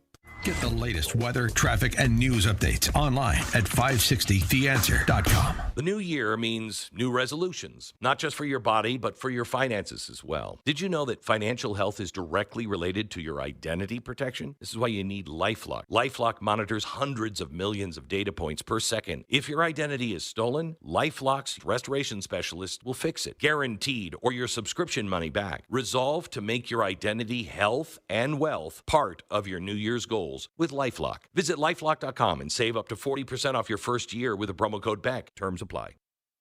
Get the latest weather, traffic, and news updates online at 560theanswer.com. The new year means new resolutions, not just for your body, but for your finances as well. Did you know that financial health is directly related to your identity protection? This is why you need LifeLock. LifeLock monitors hundreds of millions of data points per second. If your identity is stolen, LifeLock's restoration specialist will fix it, guaranteed, or your subscription money back. Resolve to make your identity, health, and wealth part of your New Year's goals with LifeLock. Visit LifeLock.com and save up to 40% off your first year with the promo code BECK. Terms apply.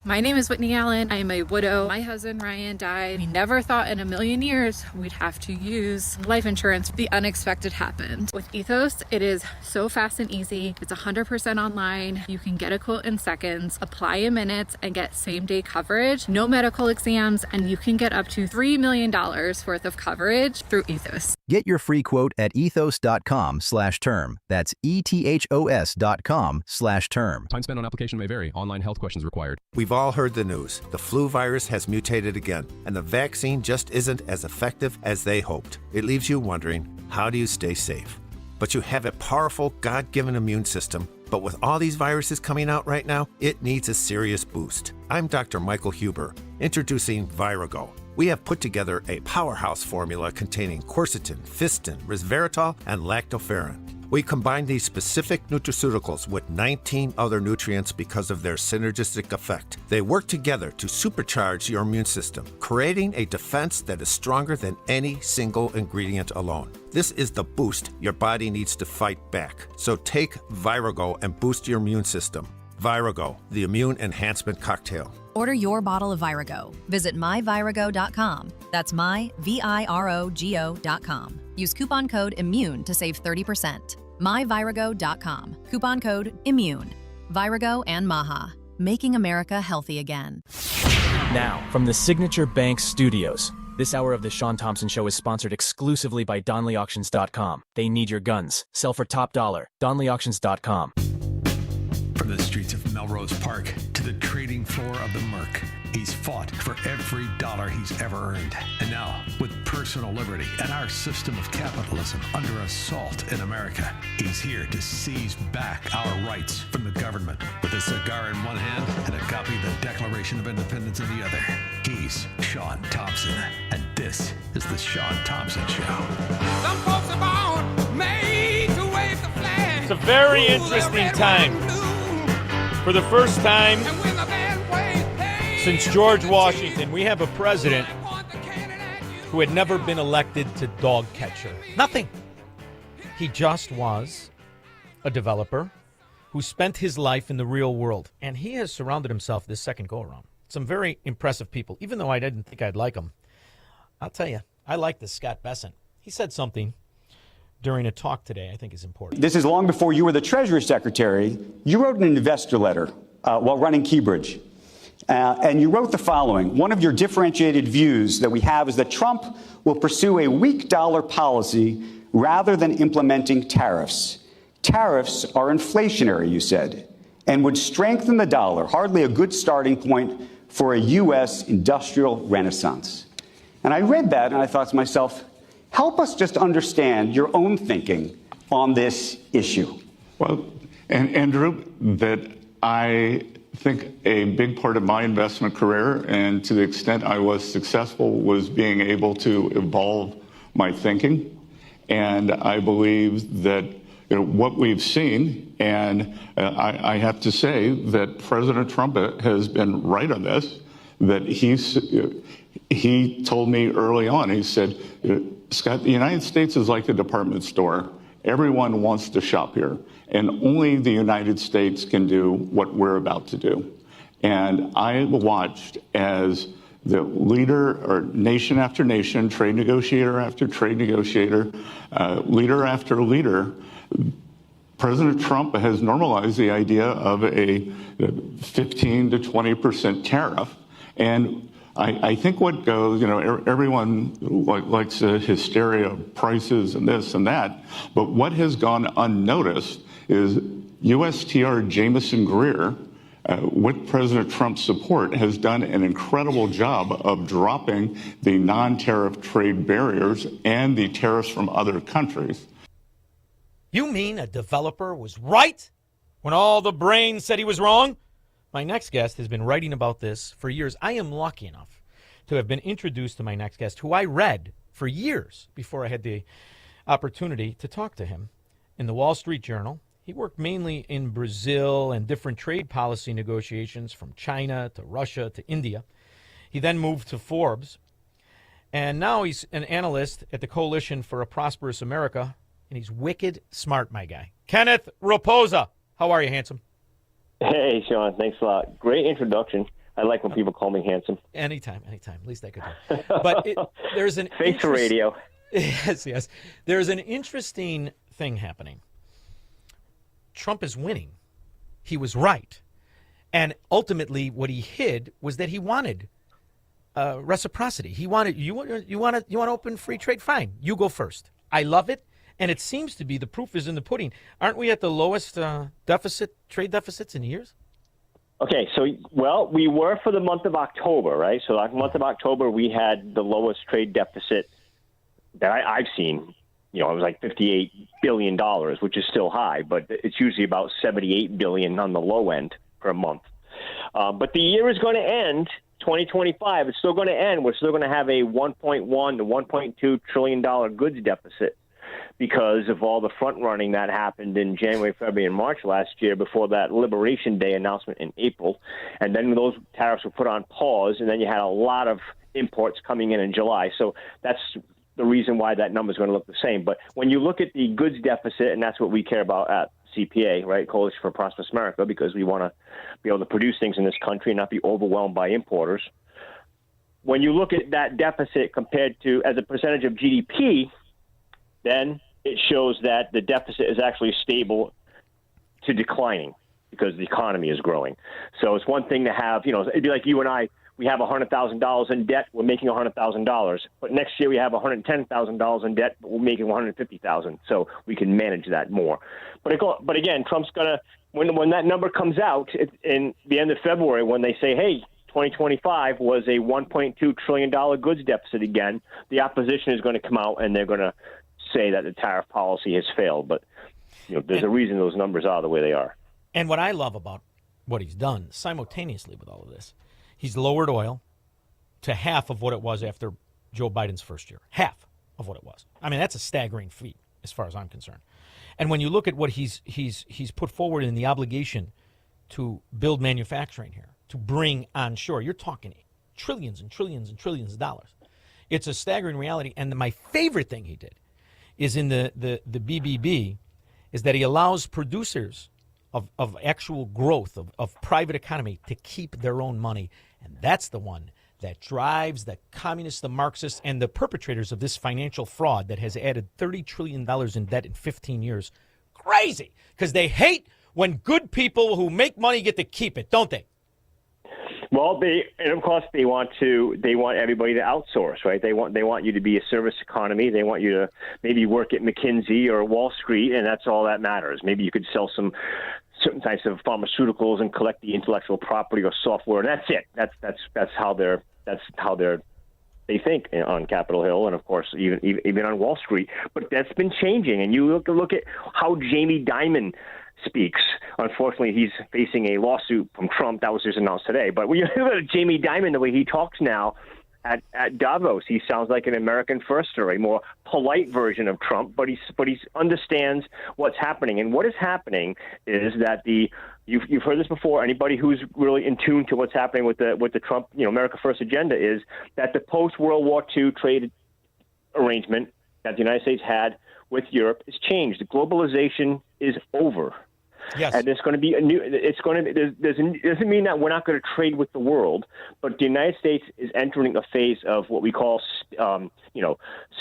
My name is Whitney Allen. I am a widow. My husband, Ryan, died. We never thought in a million years we'd have to use life insurance. The unexpected happened. With Ethos, it is so fast and easy. It's 100% online. You can get a quote in seconds, apply in minutes, and get same-day coverage. No medical exams, and you can get up to $3 million worth of coverage through Ethos. Get your free quote at ethos.com/term. That's ETHOS.com/term. Time spent on application may vary. Online health questions required. We've all heard the news. The flu virus has mutated again, and the vaccine just isn't as effective as they hoped. It leaves you wondering, how do you stay safe? But you have a powerful, God-given immune system. But with all these viruses coming out right now, it needs a serious boost. I'm Dr. Michael Huber, introducing Virago. We have put together a powerhouse formula containing quercetin, fistin, resveratrol, and lactoferrin. We combine these specific nutraceuticals with 19 other nutrients because of their synergistic effect. They work together to supercharge your immune system, creating a defense that is stronger than any single ingredient alone. This is the boost your body needs to fight back. So take Virago and boost your immune system. Virago, the immune enhancement cocktail. Order your bottle of Virago. Visit myvirago.com. That's myvirago.com. Use coupon code IMMUNE to save 30%. myvirago.com. Coupon code IMMUNE. Virago and Maha. Making America healthy again. Now, from the Signature Bank Studios. This hour of the Shaun Thompson Show is sponsored exclusively by DonleyAuctions.com. They need your guns. Sell for top dollar. DonleyAuctions.com. From the streets of Melrose Park to the trading floor of the Merc, he's fought for every dollar he's ever earned. And now, with personal liberty and our system of capitalism under assault in America, he's here to seize back our rights from the government. With a cigar in one hand and a copy of the Declaration of Independence in the other, he's Shaun Thompson. And this is the Shaun Thompson Show. Some folks are born made to wave the flag. It's a very interesting time. For the first time Since George Washington, we have a president who had never been elected to dog catcher. Nothing. He just was a developer who spent his life in the real world. And he has surrounded himself this second go-around. Some very impressive people, even though I didn't think I'd like him. I'll tell you, I like this Scott Bessent. He said something during a talk today I think is important. This is long before you were the Treasury Secretary. You wrote an investor letter while running Keybridge. And you wrote the following. One of your differentiated views that we have is that Trump will pursue a weak dollar policy rather than implementing tariffs. Tariffs are inflationary, you said, and would strengthen the dollar, hardly a good starting point for a U.S. industrial renaissance. And I read that and I thought to myself, help us just understand your own thinking on this issue. Well, and Andrew, that I think a big part of my investment career, and to the extent I was successful, was being able to evolve my thinking. And I believe that what we've seen, and I have to say that President Trump has been right on this, that he told me early on, he said, Scott, the United States is like a department store. Everyone wants to shop here, and only the United States can do what we're about to do. And I watched as the leader, or nation after nation, trade negotiator after trade negotiator, leader after leader, President Trump has normalized the idea of a 15 to 20% tariff. And I think what goes, everyone likes the hysteria of prices and this and that, but what has gone unnoticed is USTR Jamison Greer, with President Trump's support, has done an incredible job of dropping the non-tariff trade barriers and the tariffs from other countries. You mean a developer was right when all the brains said he was wrong? My next guest has been writing about this for years. I am lucky enough to have been introduced to my next guest, who I read for years before I had the opportunity to talk to him, in the Wall Street Journal. He worked mainly in Brazil and different trade policy negotiations from China to Russia to India. He then moved to Forbes, and now he's an analyst at the Coalition for a Prosperous America, and he's wicked smart, my guy. Kenneth Raposa. How are you, handsome? Hey, Shaun. Thanks a lot. Great introduction. I like when people call me handsome. Anytime. At least I could do. But there's an face for radio. Yes. There's an interesting thing happening. Trump is winning. He was right. And ultimately what he hid was that he wanted reciprocity. He wanted, you want to open free trade? Fine. You go first. I love it. And it seems to be the proof is in the pudding. Aren't we at the lowest trade deficits in years? Okay, so, well, we were for the month of October, right? So the month of October, we had the lowest trade deficit that I've seen. It was like $58 billion, which is still high, but it's usually about $78 billion on the low end per month. But the year is going to end, 2025. It's still going to end. We're still going to have a $1.1 to $1.2 trillion goods deficit, because of all the front running that happened in January, February, and March last year before that Liberation Day announcement in April. And then those tariffs were put on pause, and then you had a lot of imports coming in July. So that's the reason why that number is going to look the same. But when you look at the goods deficit, and that's what we care about at CPA, right, Coalition for Prosperous America, because we want to be able to produce things in this country and not be overwhelmed by importers. When you look at that deficit compared to as a percentage of GDP, then it shows that the deficit is actually stable to declining because the economy is growing. So it's one thing to have, it'd be like you and I, we have $100,000 in debt, we're making $100,000. But next year we have $110,000 in debt, but we're making $150,000. So we can manage that more. But again, Trump's going to, when that number comes out in the end of February, when they say, hey, 2025 was a $1.2 trillion goods deficit again, the opposition is going to come out and they're going to say that the tariff policy has failed, but there's a reason those numbers are the way they are. And what I love about what he's done simultaneously with all of this, he's lowered oil to half of what it was after Joe Biden's first year. Half of what it was. I mean, that's a staggering feat as far as I'm concerned. And when you look at what he's put forward in the obligation to build manufacturing here, to bring onshore. You're talking trillions and trillions and trillions of dollars. It's a staggering reality. And my favorite thing he did is in the BBB is that he allows producers of actual growth, of private economy, to keep their own money. And that's the one that drives the communists, the Marxists, and the perpetrators of this financial fraud that has added $30 trillion in debt in 15 years. Crazy, because they hate when good people who make money get to keep it, don't they? Well, and of course they want everybody to outsource, right? They want you to be a service economy. They want you to maybe work at McKinsey or Wall Street, and that's all that matters. Maybe you could sell some certain types of pharmaceuticals and collect the intellectual property or software, and that's it. That's how they think on Capitol Hill, and of course even on Wall Street. But that's been changing, and you look at how Jamie Dimon speaks. Unfortunately, he's facing a lawsuit from Trump. That was just announced today. But when you look at Jamie Dimon, the way he talks now at Davos, he sounds like an American firster, a more polite version of Trump. But he understands what's happening. And what is happening is that you've heard this before. Anybody who's really in tune to what's happening with the Trump, America First agenda is that the post-World War II trade arrangement that the United States had with Europe is changed. Globalization is over. Yes. And there's going to be a new. It's going to. Doesn't mean that we're not going to trade with the world, but the United States is entering a phase of what we call,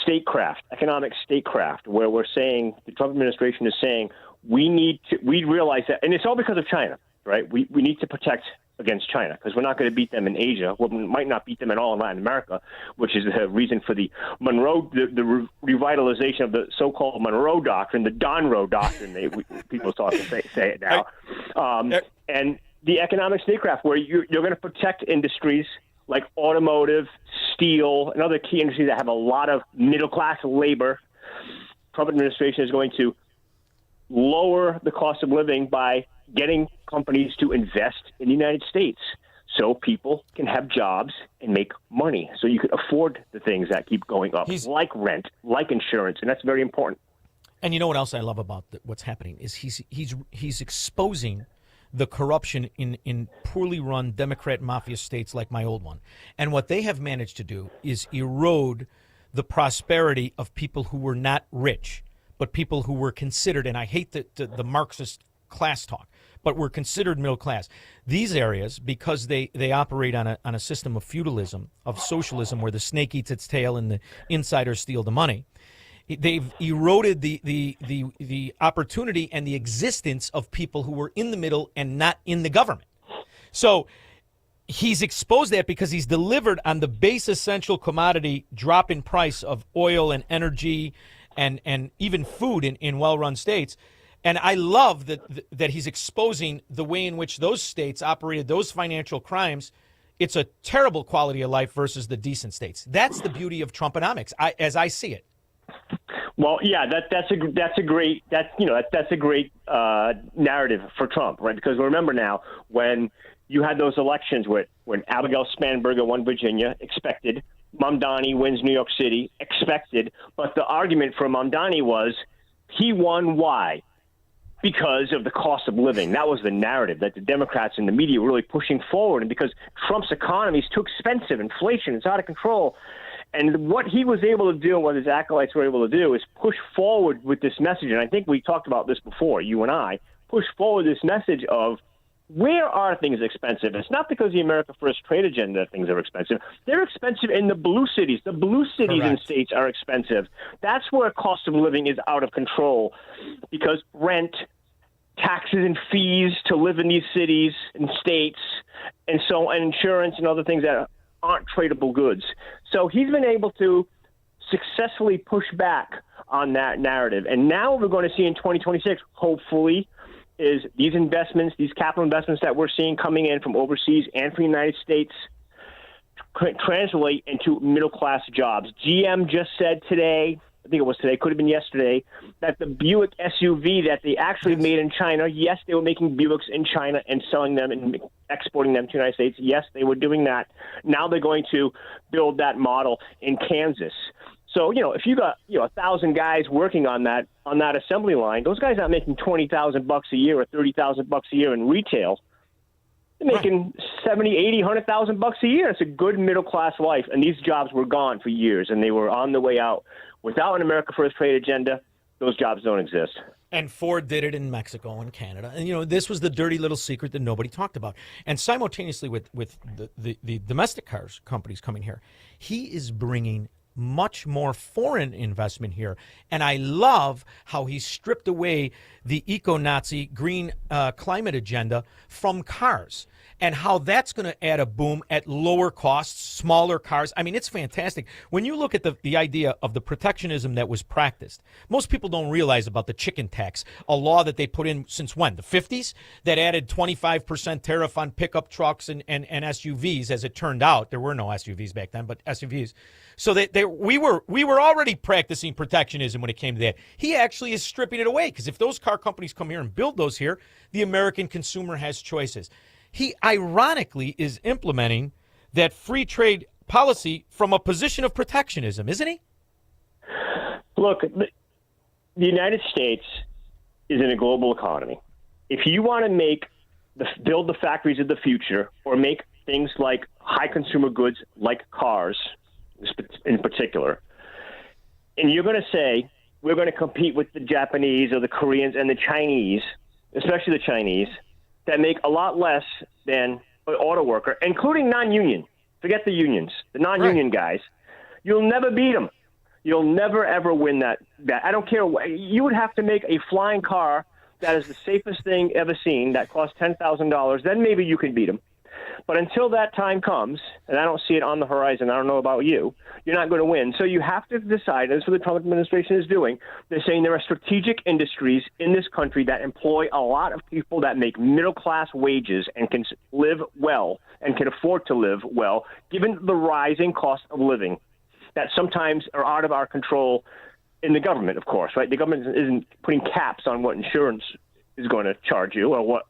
statecraft, economic statecraft, where we're saying the Trump administration is saying we realize that, and it's all because of China, right? We need to protect against China because we're not going to beat them in Asia. Well, we might not beat them at all in Latin America, which is the reason for the Monroe, the revitalization of the so-called Monroe Doctrine, the Donroe Doctrine. People start to say it now, and the economic statecraft, where you're going to protect industries like automotive, steel, and other key industries that have a lot of middle-class labor. Trump administration is going to lower the cost of living by getting companies to invest in the United States so people can have jobs and make money, so you can afford the things that keep going up, like rent, like insurance, and that's very important. And you know what else I love about what's happening is he's exposing the corruption in poorly run Democrat mafia states like my old one. And what they have managed to do is erode the prosperity of people who were not rich, but people who were considered, and I hate the Marxist class talk, but were considered middle class. These areas, because they operate on a system of feudalism, of socialism, where the snake eats its tail and the insiders steal the money, they've eroded the opportunity and the existence of people who were in the middle and not in the government. So he's exposed that because he's delivered on the base essential commodity drop in price of oil and energy and even food in well-run states. And I love that he's exposing the way in which those states operated those financial crimes. It's a terrible quality of life versus the decent states. That's the beauty of Trumponomics, as I see it. Well, yeah, that's a great narrative for Trump, right? Because remember now, when you had those elections when Abigail Spanberger won Virginia, expected. Mamdani wins New York City, expected. But the argument for Mamdani was he won. Why? Because of the cost of living. That was the narrative that the Democrats and the media were really pushing forward. And because Trump's economy is too expensive, inflation is out of control. And what he was able to do, and what his acolytes were able to do, is push forward with this message. And I think we talked about this before, you and I, push forward this message of where are things expensive? It's not because the America First trade agenda that things are expensive. They're expensive in the blue cities. The blue cities and states are expensive. That's where cost of living is out of control because rent, taxes and fees to live in these cities and states, and insurance and other things that aren't tradable goods. So he's been able to successfully push back on that narrative. And now what we're going to see in 2026, hopefully, is these investments, these capital investments that we're seeing coming in from overseas and from the United States translate into middle-class jobs. GM just said today, I think it was today, could have been yesterday, that the Buick SUV that they actually made in China, yes, they were making Buicks in China and selling them and exporting them to the United States. Yes, they were doing that. Now they're going to build that model in Kansas. So, if you got 1,000 guys working on that assembly line, those guys aren't making $20,000 a year or $30,000 a year in retail. They're making 70, 80, 100,000 bucks a year. It's a good middle-class life, and these jobs were gone for years, and they were on the way out. Without an America First trade agenda, those jobs don't exist. And Ford did it in Mexico and Canada. And, this was the dirty little secret that nobody talked about. And simultaneously with the domestic cars companies coming here, he is bringing much more foreign investment here. And I love how he stripped away the eco-Nazi green climate agenda from cars and how that's going to add a boom at lower costs, smaller cars. I mean, it's fantastic. When you look at the idea of the protectionism that was practiced, most people don't realize about the chicken tax, a law that they put in since when? The 50s that added 25% tariff on pickup trucks and SUVs. As it turned out, there were no SUVs back then, but SUVs. So we were already practicing protectionism when it came to that. He actually is stripping it away because if those car companies come here and build those here, the American consumer has choices. He ironically is implementing that free trade policy from a position of protectionism, isn't he? Look, the United States is in a global economy. If you want to build the factories of the future or make things like high consumer goods like cars in particular, and you're going to say we're going to compete with the Japanese or the Koreans and the Chinese, especially the Chinese, that make a lot less than an auto worker, including non-union. Forget the unions, the non-union guys. You'll never beat them. You'll never, ever win that. I don't care. You would have to make a flying car that is the safest thing ever seen that costs $10,000. Then maybe you can beat them. But until that time comes, and I don't see it on the horizon, I don't know about you, you're not going to win. So you have to decide, and that's what the Trump administration is doing. They're saying there are strategic industries in this country that employ a lot of people that make middle-class wages and can live well and can afford to live well, given the rising cost of living that sometimes are out of our control in the government, of course, right? The government isn't putting caps on what insurance is going to charge you or what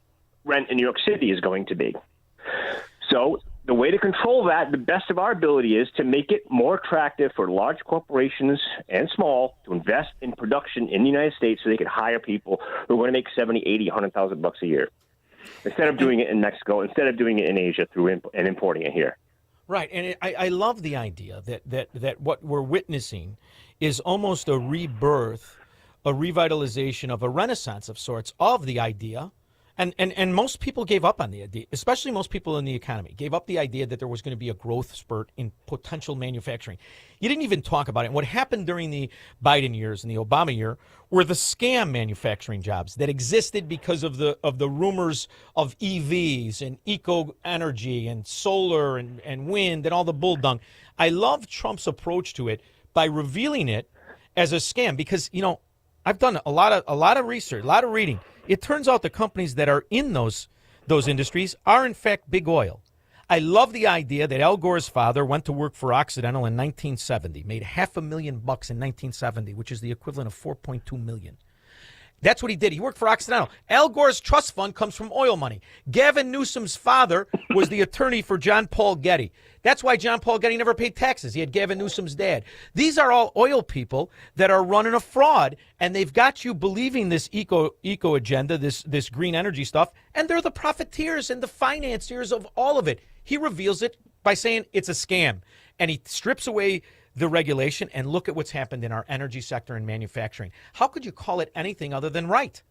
rent in New York City is going to be. So the way to control that, the best of our ability, is to make it more attractive for large corporations and small to invest in production in the United States so they can hire people who are going to make 70, 80, 100,000 bucks a year instead of doing it in Mexico, instead of doing it in Asia and importing it here. Right. And I love the idea that what we're witnessing is almost a rebirth, a revitalization of a renaissance of sorts of the idea. And most people gave up on the idea, especially most people in the economy, gave up the idea that there was going to be a growth spurt in potential manufacturing. You didn't even talk about it. What happened during the Biden years and the Obama year were the scam manufacturing jobs that existed because of the rumors of EVs and eco energy and solar and wind and all the bull dung. I love Trump's approach to it by revealing it as a scam because, I've done a lot of research, a lot of reading. It turns out the companies that are in those industries are, in fact, big oil. I love the idea that Al Gore's father went to work for Occidental in 1970, made $500,000 in 1970, which is the equivalent of $4.2 million. That's what he did. He worked for Occidental. Al Gore's trust fund comes from oil money. Gavin Newsom's father was the attorney for John Paul Getty. That's why John Paul Getty never paid taxes. He had Gavin Newsom's dad. These are all oil people that are running a fraud, and they've got you believing this eco agenda, this green energy stuff, and they're the profiteers and the financiers of all of it. He reveals it by saying it's a scam, and he strips away the regulation, and look at what's happened in our energy sector and manufacturing. How could you call it anything other than right?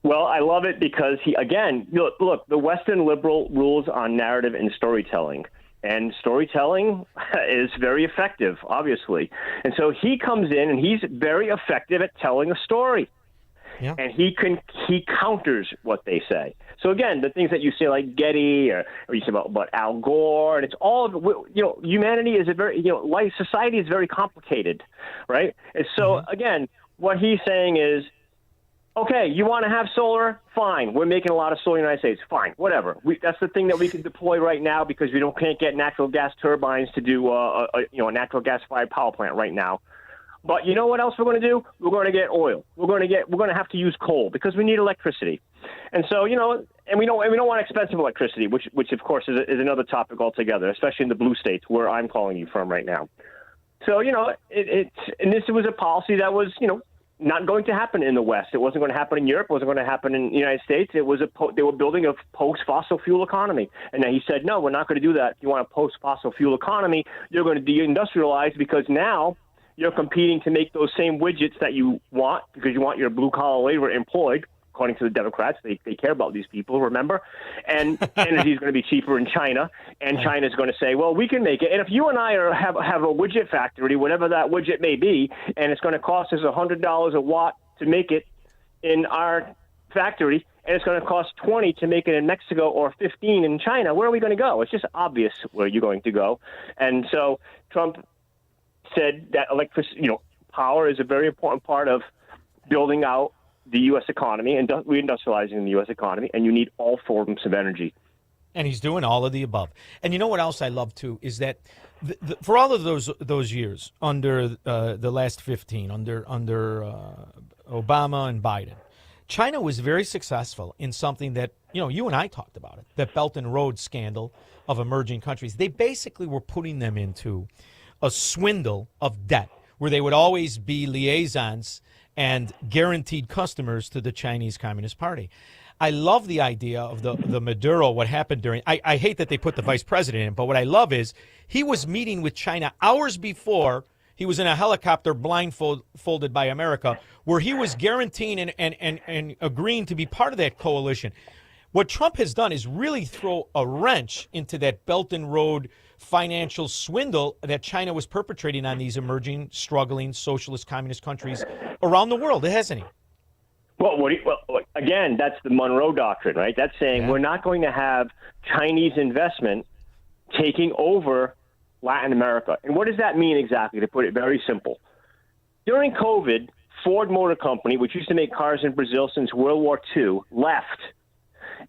Well, I love it because look, the Western liberal rules on narrative and storytelling. And storytelling is very effective, obviously. And so he comes in and he's very effective at telling a story. Yeah. And he counters what they say. So again, the things that you say like Getty or you say about Al Gore, and it's all humanity is life, society is very complicated, right? And so again, what he's saying is, okay, you want to have solar? Fine. We're making a lot of solar in the United States. Fine, whatever. That's the thing that we can deploy right now because we can't get natural gas turbines to do a natural gas-fired power plant right now. But you know what else we're going to do? We're going to get oil. We're going to have to use coal because we need electricity. And so, and we don't want expensive electricity, which of course is another topic altogether, especially in the blue states where I'm calling you from right now. So, and this was a policy that was, not going to happen in the West. It wasn't going to happen in Europe. It wasn't going to happen in the United States. It was they were building a post-fossil fuel economy. And then he said, no, we're not going to do that. If you want a post-fossil fuel economy, you're going to deindustrialize because now you're competing to make those same widgets that you want because you want your blue-collar labor employed. According to the Democrats, they care about these people, remember? And energy is going to be cheaper in China, and China is going to say, well, we can make it. And if you and I have a widget factory, whatever that widget may be, and it's going to cost us $100 a watt to make it in our factory, and it's going to cost $20 to make it in Mexico or $15 in China, where are we going to go? It's just obvious where you're going to go. And so Trump said that power is a very important part of building out the U.S. economy and reindustrializing the U.S. economy, and you need all forms of energy. And he's doing all of the above. And you know what else I love, too, is that for all of those years under the last 15, under Obama and Biden, China was very successful in something that, you and I talked about it, that Belt and Road scandal of emerging countries. They basically were putting them into a swindle of debt where they would always be liaisons and guaranteed customers to the Chinese Communist Party. I love the idea of the Maduro, what happened during, I hate that they put the vice president in, but what I love is he was meeting with China hours before he was in a helicopter blindfolded by America, where he was guaranteeing and agreeing to be part of that coalition. What Trump has done is really throw a wrench into that Belt and Road financial swindle that China was perpetrating on these emerging, struggling socialist communist countries around the world, hasn't he? Well, again, that's the Monroe Doctrine, right? That's saying we're not going to have Chinese investment taking over Latin America. And what does that mean exactly, to put it very simple? During COVID, Ford Motor Company, which used to make cars in Brazil since World War II, left.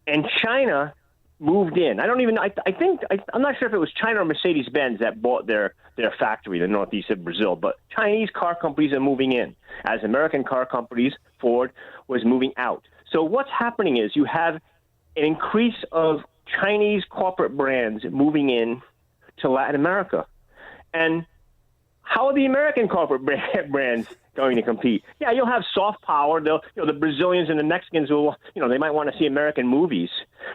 And China moved in. I'm not sure if it was China or Mercedes-Benz that bought their factory in the northeast of Brazil, but Chinese car companies are moving in, as American car companies, Ford, was moving out. So what's happening is you have an increase of Chinese corporate brands moving in to Latin America. And how are the American corporate brands going to compete? Yeah, you'll have soft power. The Brazilians and the Mexicans will, they might want to see American movies,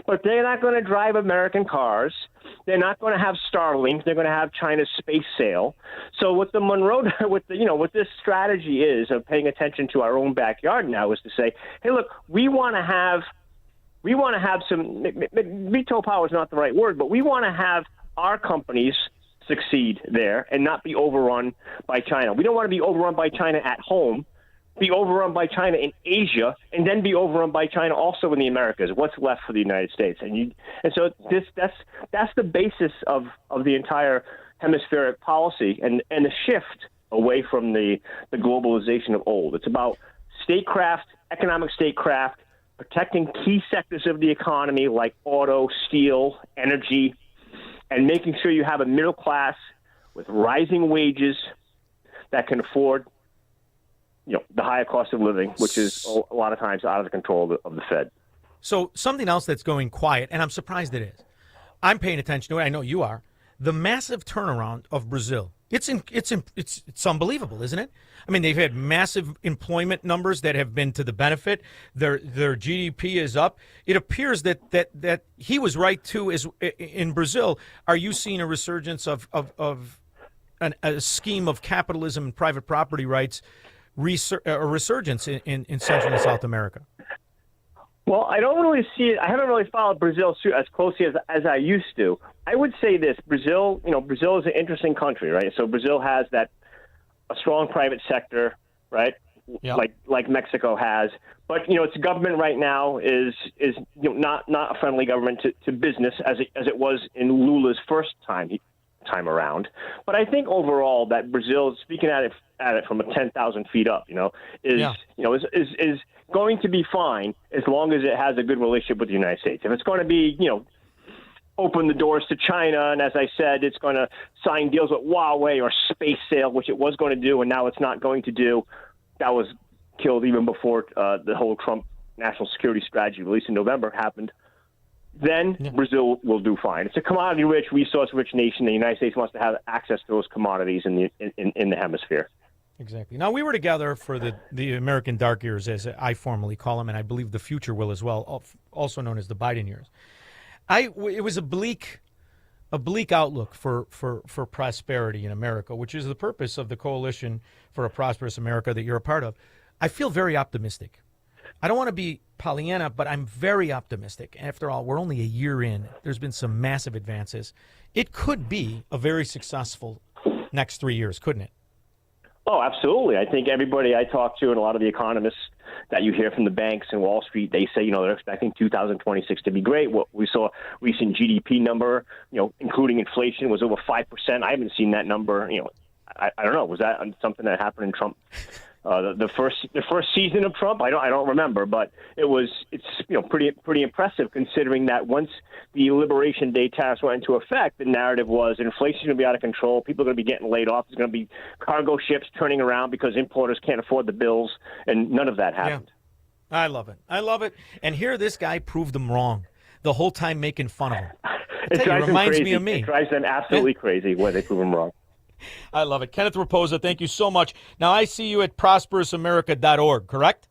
but they're not going to drive American cars. They're not going to have Starlink. They're going to have China's space sail. So what the Monroe, what this strategy is of paying attention to our own backyard now is to say, hey, look, we want to have some veto power is not the right word, but we want to have our companies succeed there and not be overrun by China. We don't want to be overrun by China at home, be overrun by China in Asia, and then be overrun by China also in the Americas. What's left for the United States? And so that's the basis of the entire hemispheric policy and the shift away from the globalization of old. It's about statecraft, economic statecraft, protecting key sectors of the economy like auto, steel, energy, and making sure you have a middle class with rising wages that can afford, the higher cost of living, which is a lot of times out of the control of the Fed. So something else that's going quiet, and I'm surprised it is. I'm paying attention to it. I know you are. The massive turnaround of Brazil. It's unbelievable, isn't it? I mean, they've had massive employment numbers that have been to the benefit. Their GDP is up. It appears that he was right too. Is in Brazil, are you seeing a resurgence of a scheme of capitalism and private property rights, a resurgence in Central and South America? Well, I don't really see it. I haven't really followed Brazil as closely as I used to. I would say this: Brazil is an interesting country, right? So Brazil has a strong private sector, right? Yep. Like Mexico has. But its government right now is not a friendly government to business as it was in Lula's first time around. But I think overall that Brazil, speaking at it from 10,000 feet up, is going to be fine as long as it has a good relationship with the United States. If it's going to be, open the doors to China, and as I said, it's going to sign deals with Huawei or space sail, which it was going to do, and now it's not going to do. That was killed even before the whole Trump national security strategy released in November happened. Then Brazil will do fine. It's a commodity-rich, resource-rich nation. The United States wants to have access to those commodities in the hemisphere. Exactly. Now, we were together for the American dark years, as I formally call them, and I believe the future will as well, also known as the Biden years. It was a bleak outlook for prosperity in America, which is the purpose of the Coalition for a Prosperous America that you're a part of. I feel very optimistic. I don't want to be Pollyanna, but I'm very optimistic. After all, we're only a year in. There's been some massive advances. It could be a very successful next 3 years, couldn't it? Oh, absolutely. I think everybody I talk to and a lot of the economists that you hear from the banks and Wall Street, they say, they're expecting 2026 to be great. What we saw recent GDP number, including inflation, was over 5%. I haven't seen that number. I don't know. Was that something that happened in Trump? The first season of Trump, I don't remember, but it's pretty impressive considering that once the Liberation Day tariffs went into effect, the narrative was inflation is going to be out of control, people are going to be getting laid off, there's going to be cargo ships turning around because importers can't afford the bills, and none of that happened. Yeah. I love it. And here this guy proved them wrong the whole time, making fun of him. It reminds me of me. It drives them absolutely crazy when they prove them wrong. I love it. Kenneth Raposa, thank you so much. Now, I see you at prosperousamerica.org, correct?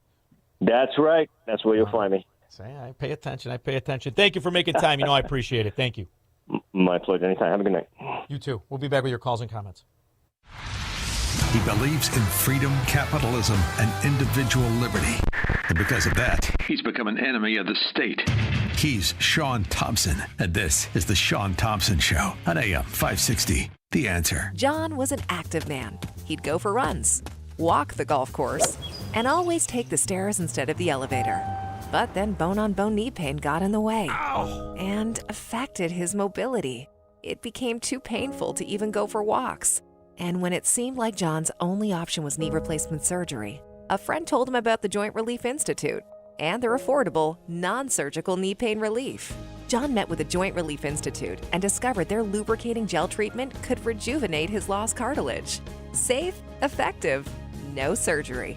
That's right. That's where you'll find me. I pay attention. Thank you for making time. I appreciate it. Thank you. My pleasure. Anytime. Have a good night. You too. We'll be back with your calls and comments. He believes in freedom, capitalism, and individual liberty. And because of that, he's become an enemy of the state. He's Shaun Thompson, and this is The Shaun Thompson Show on AM 560. The Answer. John was an active man. He'd go for runs, walk the golf course, and always take the stairs instead of the elevator. But then bone-on-bone knee pain got in the way and affected his mobility. It became too painful to even go for walks. And when it seemed like John's only option was knee replacement surgery, a friend told him about the Joint Relief Institute and their affordable, non-surgical knee pain relief. John met with the Joint Relief Institute and discovered their lubricating gel treatment could rejuvenate his lost cartilage. Safe, effective, no surgery.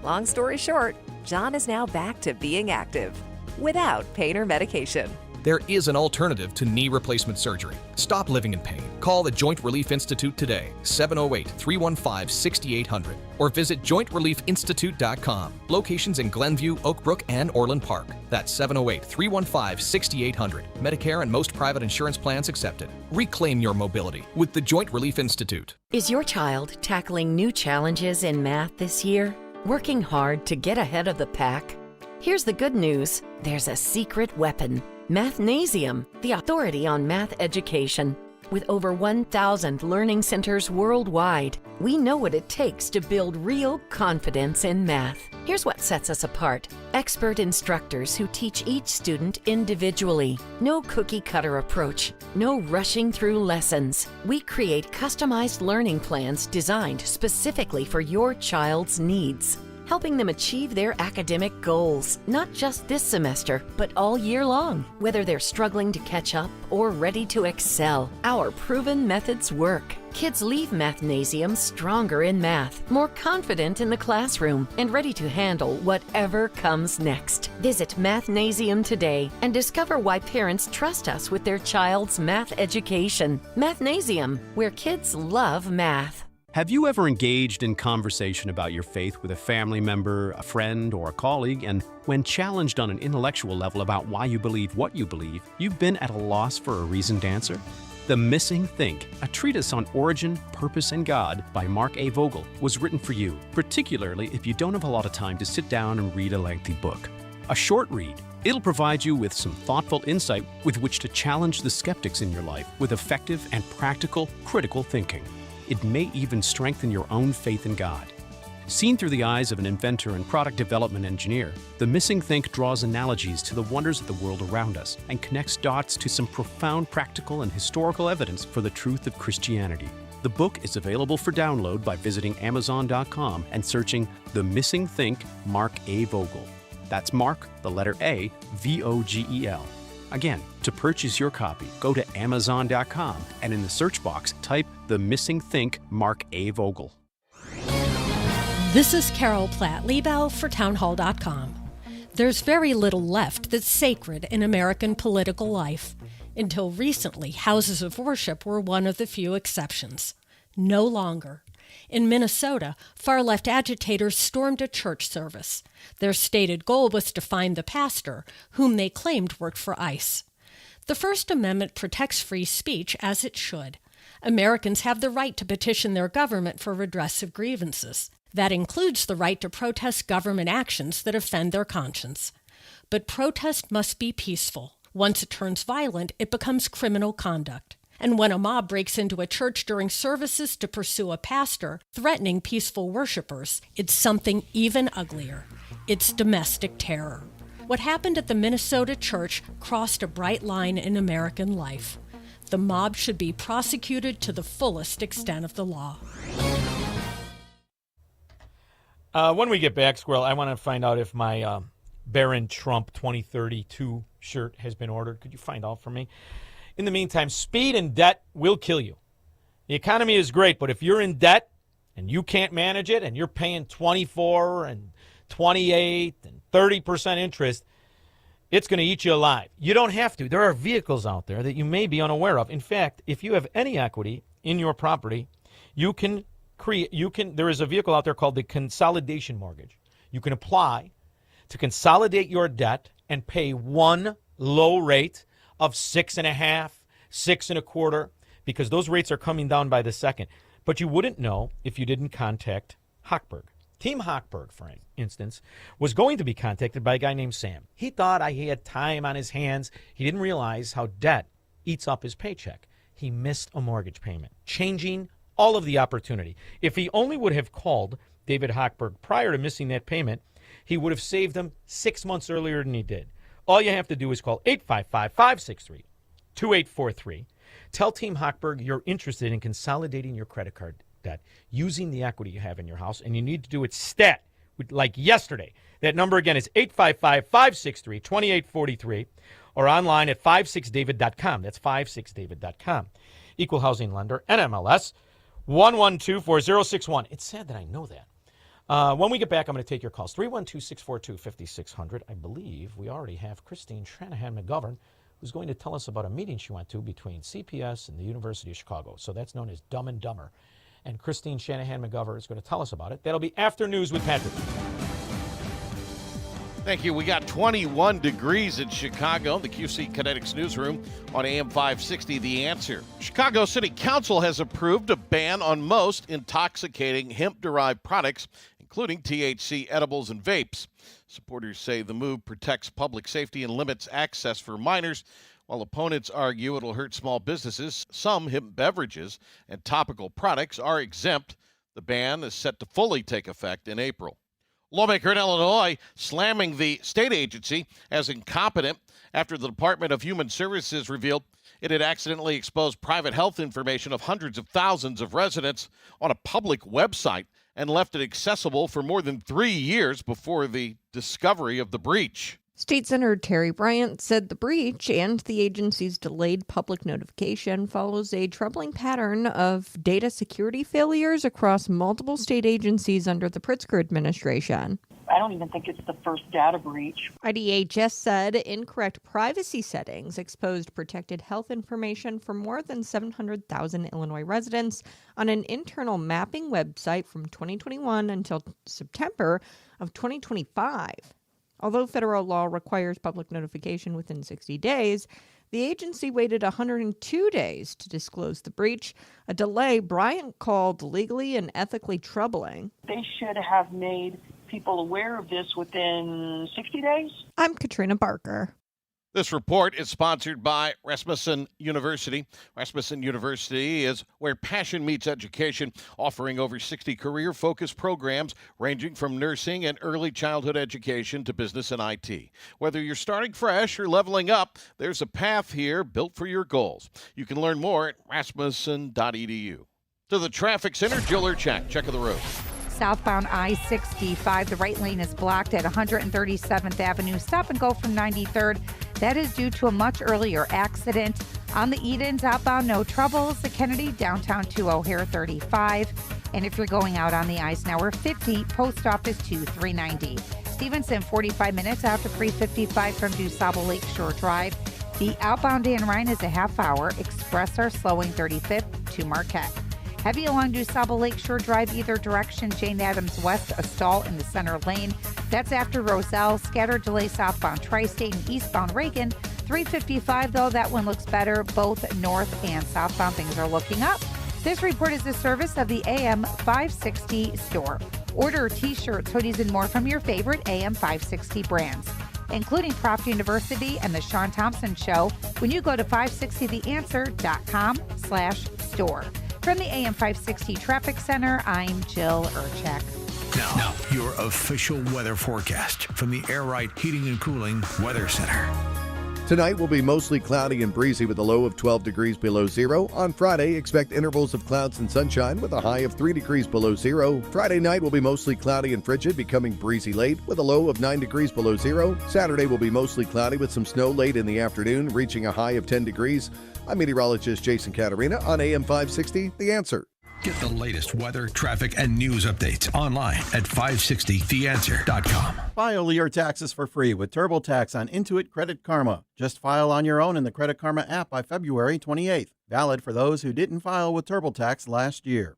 Long story short, John is now back to being active without pain or medication. There is an alternative to knee replacement surgery. Stop living in pain. Call the Joint Relief Institute today, 708-315-6800, or visit jointreliefinstitute.com. Locations in Glenview, Oak Brook, and Orland Park. That's 708-315-6800. Medicare and most private insurance plans accepted. Reclaim your mobility with the Joint Relief Institute. Is your child tackling new challenges in math this year? Working hard to get ahead of the pack? Here's the good news. There's a secret weapon. Mathnasium, the authority on math education. With over 1,000 learning centers worldwide, we know what it takes to build real confidence in math. Here's what sets us apart. Expert instructors who teach each student individually. No cookie-cutter approach. No rushing through lessons. We create customized learning plans designed specifically for your child's needs, helping them achieve their academic goals, not just this semester, but all year long. Whether they're struggling to catch up or ready to excel, our proven methods work. Kids leave Mathnasium stronger in math, more confident in the classroom, and ready to handle whatever comes next. Visit Mathnasium today and discover why parents trust us with their child's math education. Mathnasium, where kids love math. Have you ever engaged in conversation about your faith with a family member, a friend, or a colleague, and when challenged on an intellectual level about why you believe what you believe, you've been at a loss for a reasoned answer? The Missing Think, a treatise on origin, purpose, and God by Mark A. Vogel, was written for you, particularly if you don't have a lot of time to sit down and read a lengthy book. A short read, it'll provide you with some thoughtful insight with which to challenge the skeptics in your life with effective and practical, critical thinking. It may even strengthen your own faith in God. Seen through the eyes of an inventor and product development engineer, The Missing Think draws analogies to the wonders of the world around us and connects dots to some profound practical and historical evidence for the truth of Christianity. The book is available for download by visiting Amazon.com and searching The Missing Think, Mark A. Vogel. That's Mark, the letter A, V-O-G-E-L. Again, to purchase your copy, go to Amazon.com and in the search box, type The Missing Think, Mark A. Vogel. This is Carol Platt-Liebau for Townhall.com. There's very little left that's sacred in American political life. Until recently, houses of worship were one of the few exceptions. No longer. In Minnesota, far-left agitators stormed a church service. Their stated goal was to find the pastor, whom they claimed worked for ICE. The First Amendment protects free speech, as it should. Americans have the right to petition their government for redress of grievances. That includes the right to protest government actions that offend their conscience. But protest must be peaceful. Once it turns violent, it becomes criminal conduct. And when a mob breaks into a church during services to pursue a pastor, threatening peaceful worshipers, it's something even uglier. It's domestic terror. What happened at the Minnesota church crossed a bright line in American life. The mob should be prosecuted to the fullest extent of the law. When we get back, Squirrel, I want to find out if my Barron Trump 2032 shirt has been ordered. Could you find out for me? In the meantime, speed and debt will kill you. The economy is great, but if you're in debt and you can't manage it and you're paying 24 and 28 and 30% interest, it's going to eat you alive. You don't have to. There are vehicles out there that you may be unaware of. In fact, if you have any equity in your property, there is a vehicle out there called the consolidation mortgage. You can apply to consolidate your debt and pay one low rate of 6.5%, 6.25%, because those rates are coming down by the second. But you wouldn't know if you didn't contact Hochberg. Team Hochberg, for instance, was going to be contacted by a guy named Sam. He thought he had time on his hands. He didn't realize how debt eats up his paycheck. He missed a mortgage payment, changing all of the opportunity. If he only would have called David Hochberg prior to missing that payment, he would have saved him 6 months earlier than he did. All you have to do is call 855-563-2843. Tell Team Hochberg you're interested in consolidating your credit card debt using the equity you have in your house, and you need to do it stat, like yesterday. That number again is 855-563-2843 or online at 56david.com. That's 56david.com. Equal housing lender, NMLS 1124061. It's sad that I know that. When we get back, I'm going to take your calls. 312-642-5600. I believe we already have Christine Shanahan-McGovern, who's going to tell us about a meeting she went to between CPS and the University of Chicago. So that's known as Dumb and Dumber. And Christine Shanahan-McGovern is going to tell us about it. That'll be after news with Patrick. Thank you. We got 21 degrees in Chicago, the QC Kinetics newsroom on AM 560, The Answer. Chicago City Council has approved a ban on most intoxicating hemp-derived products, including THC edibles and vapes. Supporters say the move protects public safety and limits access for minors, while opponents argue it'll hurt small businesses. Some hemp beverages and topical products are exempt. The ban is set to fully take effect in April. Lawmaker in Illinois slamming the state agency as incompetent after the Department of Human Services revealed it had accidentally exposed private health information of hundreds of thousands of residents on a public website and left it accessible for more than 3 years before the discovery of the breach. State Senator Terry Bryant said the breach and the agency's delayed public notification follows a troubling pattern of data security failures across multiple state agencies under the Pritzker administration. I don't even think it's the first data breach. IDHS said incorrect privacy settings exposed protected health information for more than 700,000 Illinois residents on an internal mapping website from 2021 until September of 2025. Although federal law requires public notification within 60 days, the agency waited 102 days to disclose the breach, a delay Bryant called legally and ethically troubling. They should have made people aware of this within 60 days. I'm Katrina Barker. This report is sponsored by Rasmussen University. Rasmussen University is where passion meets education, offering over 60 career-focused programs ranging from nursing and early childhood education to business and IT. Whether you're starting fresh or leveling up, there's a path here built for your goals. You can learn more at rasmussen.edu. To the traffic center, Jill Urchak. Check of the road. Southbound I-65, the right lane is blocked at 137th Avenue. Stop and go from 93rd. That is due to a much earlier accident. On the Edens, outbound, no troubles. The Kennedy, downtown to O'Hare 35. And if you're going out on the Eisenhower 50, Post Office 390. Stevenson, 45 minutes after 355 from DuSable Lakeshore Drive. The outbound Dan Ryan is a half hour. Express are slowing 35th to Marquette. Heavy along DuSable Lakeshore Drive either direction. Jane Addams West, a stall in the center lane. That's after Roselle. Scattered delay southbound Tri-State and eastbound Reagan. 355, though, that one looks better. Both north and southbound things are looking up. This report is the service of the AM 560 store. Order T-shirts, hoodies, and more from your favorite AM 560 brands, including Proft University and the Shaun Thompson Show, when you go to 560theanswer.com/store. From the AM 560 Traffic Center, I'm Jill Urchak. Now, your official weather forecast from the Air Right Heating and Cooling Weather Center. Tonight will be mostly cloudy and breezy with a low of 12 degrees below zero. On Friday, expect intervals of clouds and sunshine with a high of 3 degrees below zero. Friday night will be mostly cloudy and frigid, becoming breezy late with a low of 9 degrees below zero. Saturday will be mostly cloudy with some snow late in the afternoon, reaching a high of 10 degrees. I'm meteorologist Jason Caterina on AM 560, The Answer. Get the latest weather, traffic, and news updates online at 560theanswer.com. File your taxes for free with TurboTax on Intuit Credit Karma. Just file on your own in the Credit Karma app by February 28th. Valid for those who didn't file with TurboTax last year.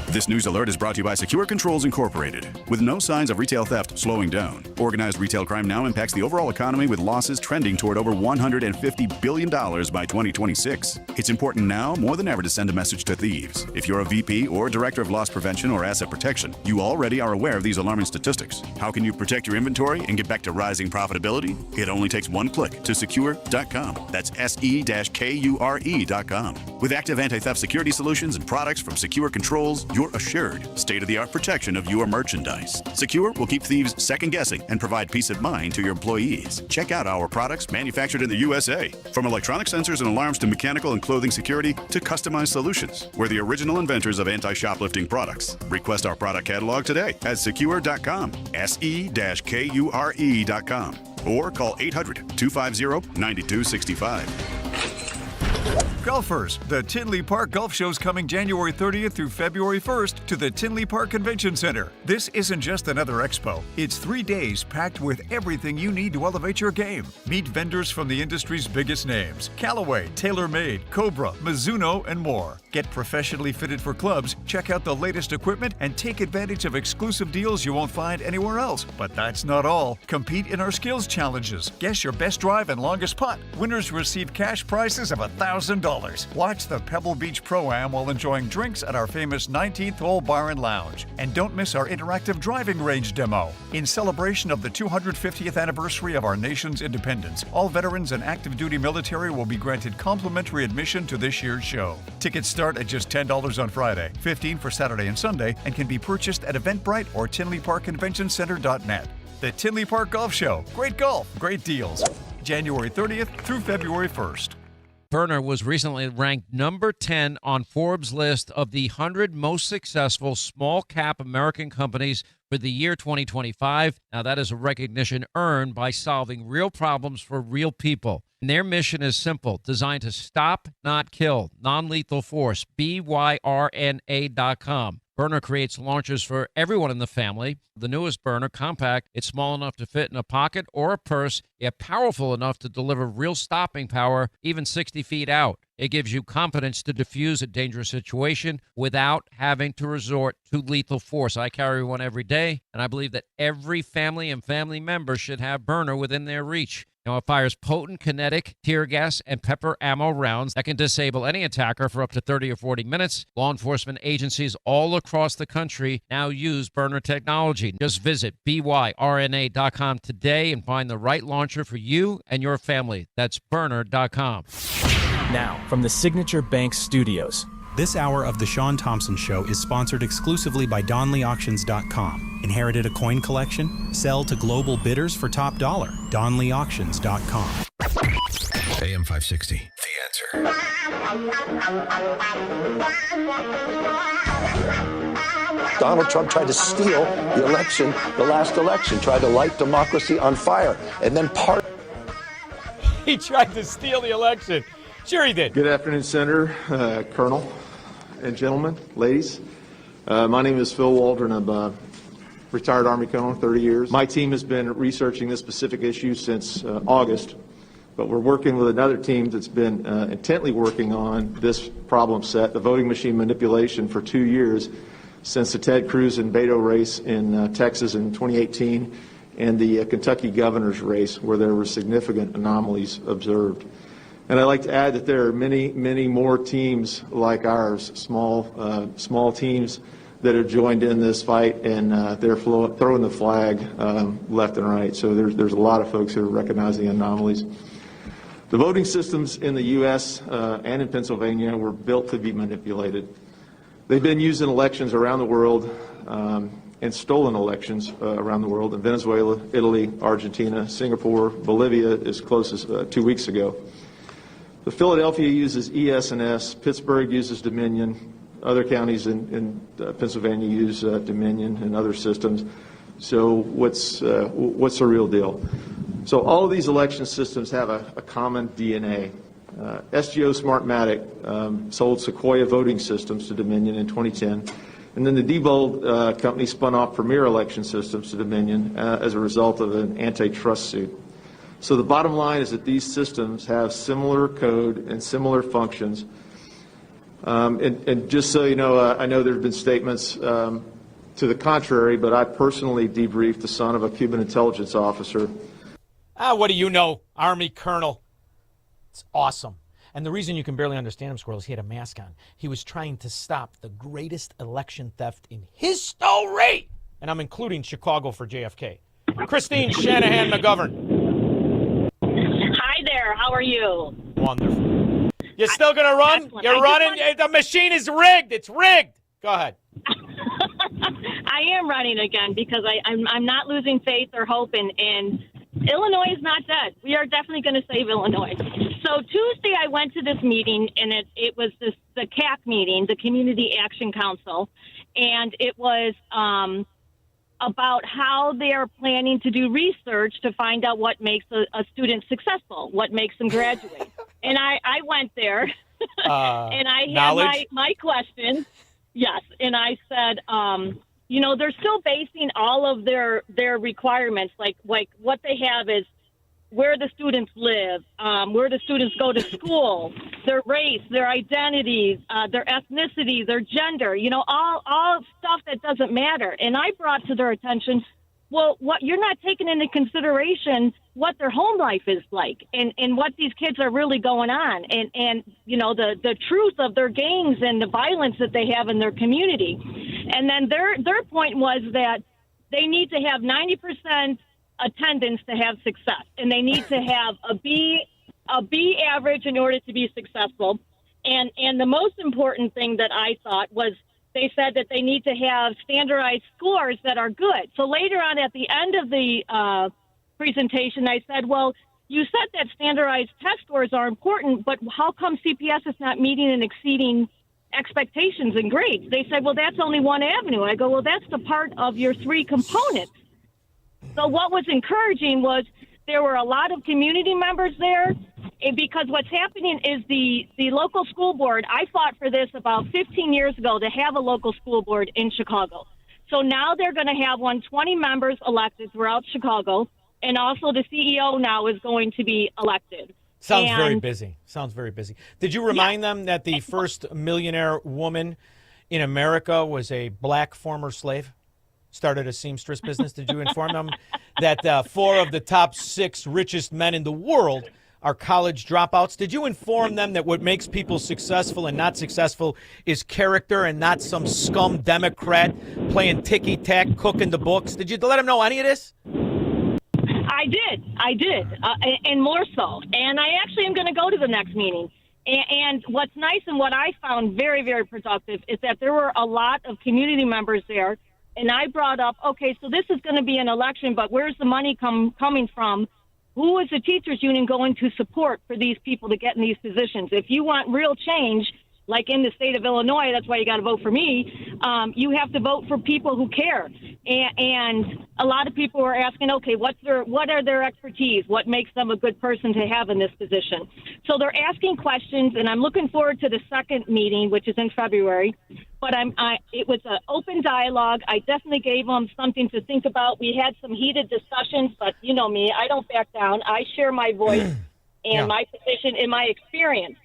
This news alert is brought to you by Secure Controls Incorporated. With no signs of retail theft slowing down, organized retail crime now impacts the overall economy with losses trending toward over $150 billion by 2026. It's important now more than ever to send a message to thieves. If you're a VP or Director of Loss Prevention or Asset Protection, you already are aware of these alarming statistics. How can you protect your inventory and get back to rising profitability? It only takes one click to secure.com. That's SE-KURE.com. With active anti-theft security solutions and products from Secure Controls, you're assured state-of-the-art protection of your merchandise. Secure will keep thieves second-guessing and provide peace of mind to your employees. Check out our products manufactured in the USA. From electronic sensors and alarms to mechanical and clothing security to customized solutions, we're the original inventors of anti-shoplifting products. Request our product catalog today at secure.com, SE-KURE.com, or call 800-250-9265. Golfers, the Tinley Park Golf Show's coming January 30th through February 1st to the Tinley Park Convention Center. This isn't just another expo. It's 3 days packed with everything you need to elevate your game. Meet vendors from the industry's biggest names: Callaway, TaylorMade, Cobra, Mizuno, and more. Get professionally fitted for clubs, check out the latest equipment, and take advantage of exclusive deals you won't find anywhere else. But that's not all. Compete in our skills challenges. Guess your best drive and longest putt. Winners receive cash prizes of $1,000. Watch the Pebble Beach Pro-Am while enjoying drinks at our famous 19th Hole Bar and Lounge. And don't miss our interactive driving range demo. In celebration of the 250th anniversary of our nation's independence, all veterans and active duty military will be granted complimentary admission to this year's show. Tickets start at just $10 on Friday, $15 for Saturday and Sunday, and can be purchased at Eventbrite or TinleyParkConventionCenter.net. The Tinley Park Golf Show. Great golf, great deals. January 30th through February 1st. Byrna was recently ranked number 10 on Forbes' list of the 100 most successful small-cap American companies for the year 2025. Now, that is a recognition earned by solving real problems for real people. And their mission is simple, designed to stop, not kill, non-lethal force, BYRNA.com. Byrna creates launchers for everyone in the family. The newest Byrna, compact, it's small enough to fit in a pocket or a purse, yet powerful enough to deliver real stopping power even 60 feet out. It gives you confidence to defuse a dangerous situation without having to resort to lethal force. I carry one every day, and I believe that every family and family member should have Byrna within their reach. Now, it fires potent kinetic, tear gas, and pepper ammo rounds that can disable any attacker for up to 30 or 40 minutes. Law enforcement agencies all across the country now use Byrna technology. Just visit BYRNA.com today and find the right launcher for you and your family. That's Byrna.com. Now, from the Signature Bank Studios. This hour of The Shaun Thompson Show is sponsored exclusively by DonleyAuctions.com. Inherited a coin collection? Sell to global bidders for top dollar. DonleyAuctions.com. AM 560, The Answer. Donald Trump tried to steal the election, the last election, tried to light democracy on fire, and then He tried to steal the election. Sure he did. Good afternoon, Senator, Colonel, and gentlemen, ladies. My name is Phil Waldron. I'm a retired Army colonel, 30 years. My team has been researching this specific issue since August But we're working with another team that's been intently working on this problem set, the voting machine manipulation, for 2 years, since the Ted Cruz and Beto race in Texas in 2018 and the Kentucky governor's race, where there were significant anomalies observed. And I'd like to add that there are many, many more teams like ours, small teams that have joined in this fight, and they're throwing the flag left and right. So there's a lot of folks who are recognizing anomalies. The voting systems in the U.S. And in Pennsylvania were built to be manipulated. They've been used in elections around the world and stolen elections around the world in Venezuela, Italy, Argentina, Singapore, Bolivia as close as 2 weeks ago. The Philadelphia uses ES&S, Pittsburgh uses Dominion, other counties in Pennsylvania use Dominion and other systems. So what's the real deal? So all of these election systems have a common DNA. SGO Smartmatic sold Sequoia voting systems to Dominion in 2010, and then the Diebold company spun off Premier Election Systems to Dominion as a result of an antitrust suit. So the bottom line is that these systems have similar code and similar functions. And just so you know, I know there have been statements to the contrary, but I personally debriefed the son of a Cuban intelligence officer. What do you know, Army Colonel? It's awesome. And the reason you can barely understand him, Squirrel, is he had a mask on. He was trying to stop the greatest election theft in history. And I'm including Chicago for JFK. Christine Shanahan McGovern. Hi there. How are you? Wonderful. You're still going to run? Excellent. You're running? The machine is rigged. It's rigged. Go ahead. I am running again because I'm not losing faith or hope, and Illinois is not dead. We are definitely going to save Illinois. So Tuesday I went to this meeting, and it was the CAC meeting, the Community Action Council, and it was about how they are planning to do research to find out what makes a student successful, what makes them graduate. And I went there, and I had my question. Yes, and I said, they're still basing all of their requirements, like what they have is where the students live, where the students go to school, their race, their identities, their ethnicity, their gender, all stuff that doesn't matter. And I brought to their attention, well, what you're not taking into consideration what their home life is like and what these kids are really going on and the truth of their gangs and the violence that they have in their community. And then their point was that they need to have 90% attendance to have success, and they need to have a B average in order to be successful. And the most important thing that I thought was they said that they need to have standardized scores that are good. So later on at the end of the presentation, I said, well, you said that standardized test scores are important, but how come CPS is not meeting and exceeding expectations and grades? They said, well, that's only one avenue. I go, well, that's the part of your three components. So what was encouraging was there were a lot of community members there, because what's happening is the local school board, I fought for this about 15 years ago to have a local school board in Chicago. So now they're going to have 120 members elected throughout Chicago, and also the CEO now is going to be elected. Sounds very busy. Did you remind them that the first millionaire woman in America was a black former slave? Started a seamstress business. Did you inform them that 4 of the top 6 richest men in the world are college dropouts? Did you inform them that what makes people successful and not successful is character and not some scum Democrat playing ticky-tack, cooking the books? Did you let them know any of this? I did, and more so. And I actually am going to go to the next meeting. And what's nice and what I found very, very productive is that there were a lot of community members there. And I brought up, okay, so this is going to be an election, but where's the money coming from? Who is the teachers union going to support for these people to get in these positions? If you want real change, like in the state of Illinois, that's why you got to vote for me. You have to vote for people who care. And a lot of people are asking, okay, what are their expertise? What makes them a good person to have in this position? So they're asking questions, and I'm looking forward to the second meeting, which is in February. But it was an open dialogue. I definitely gave them something to think about. We had some heated discussions, but you know me, I don't back down. I share my voice. and my position in my experience.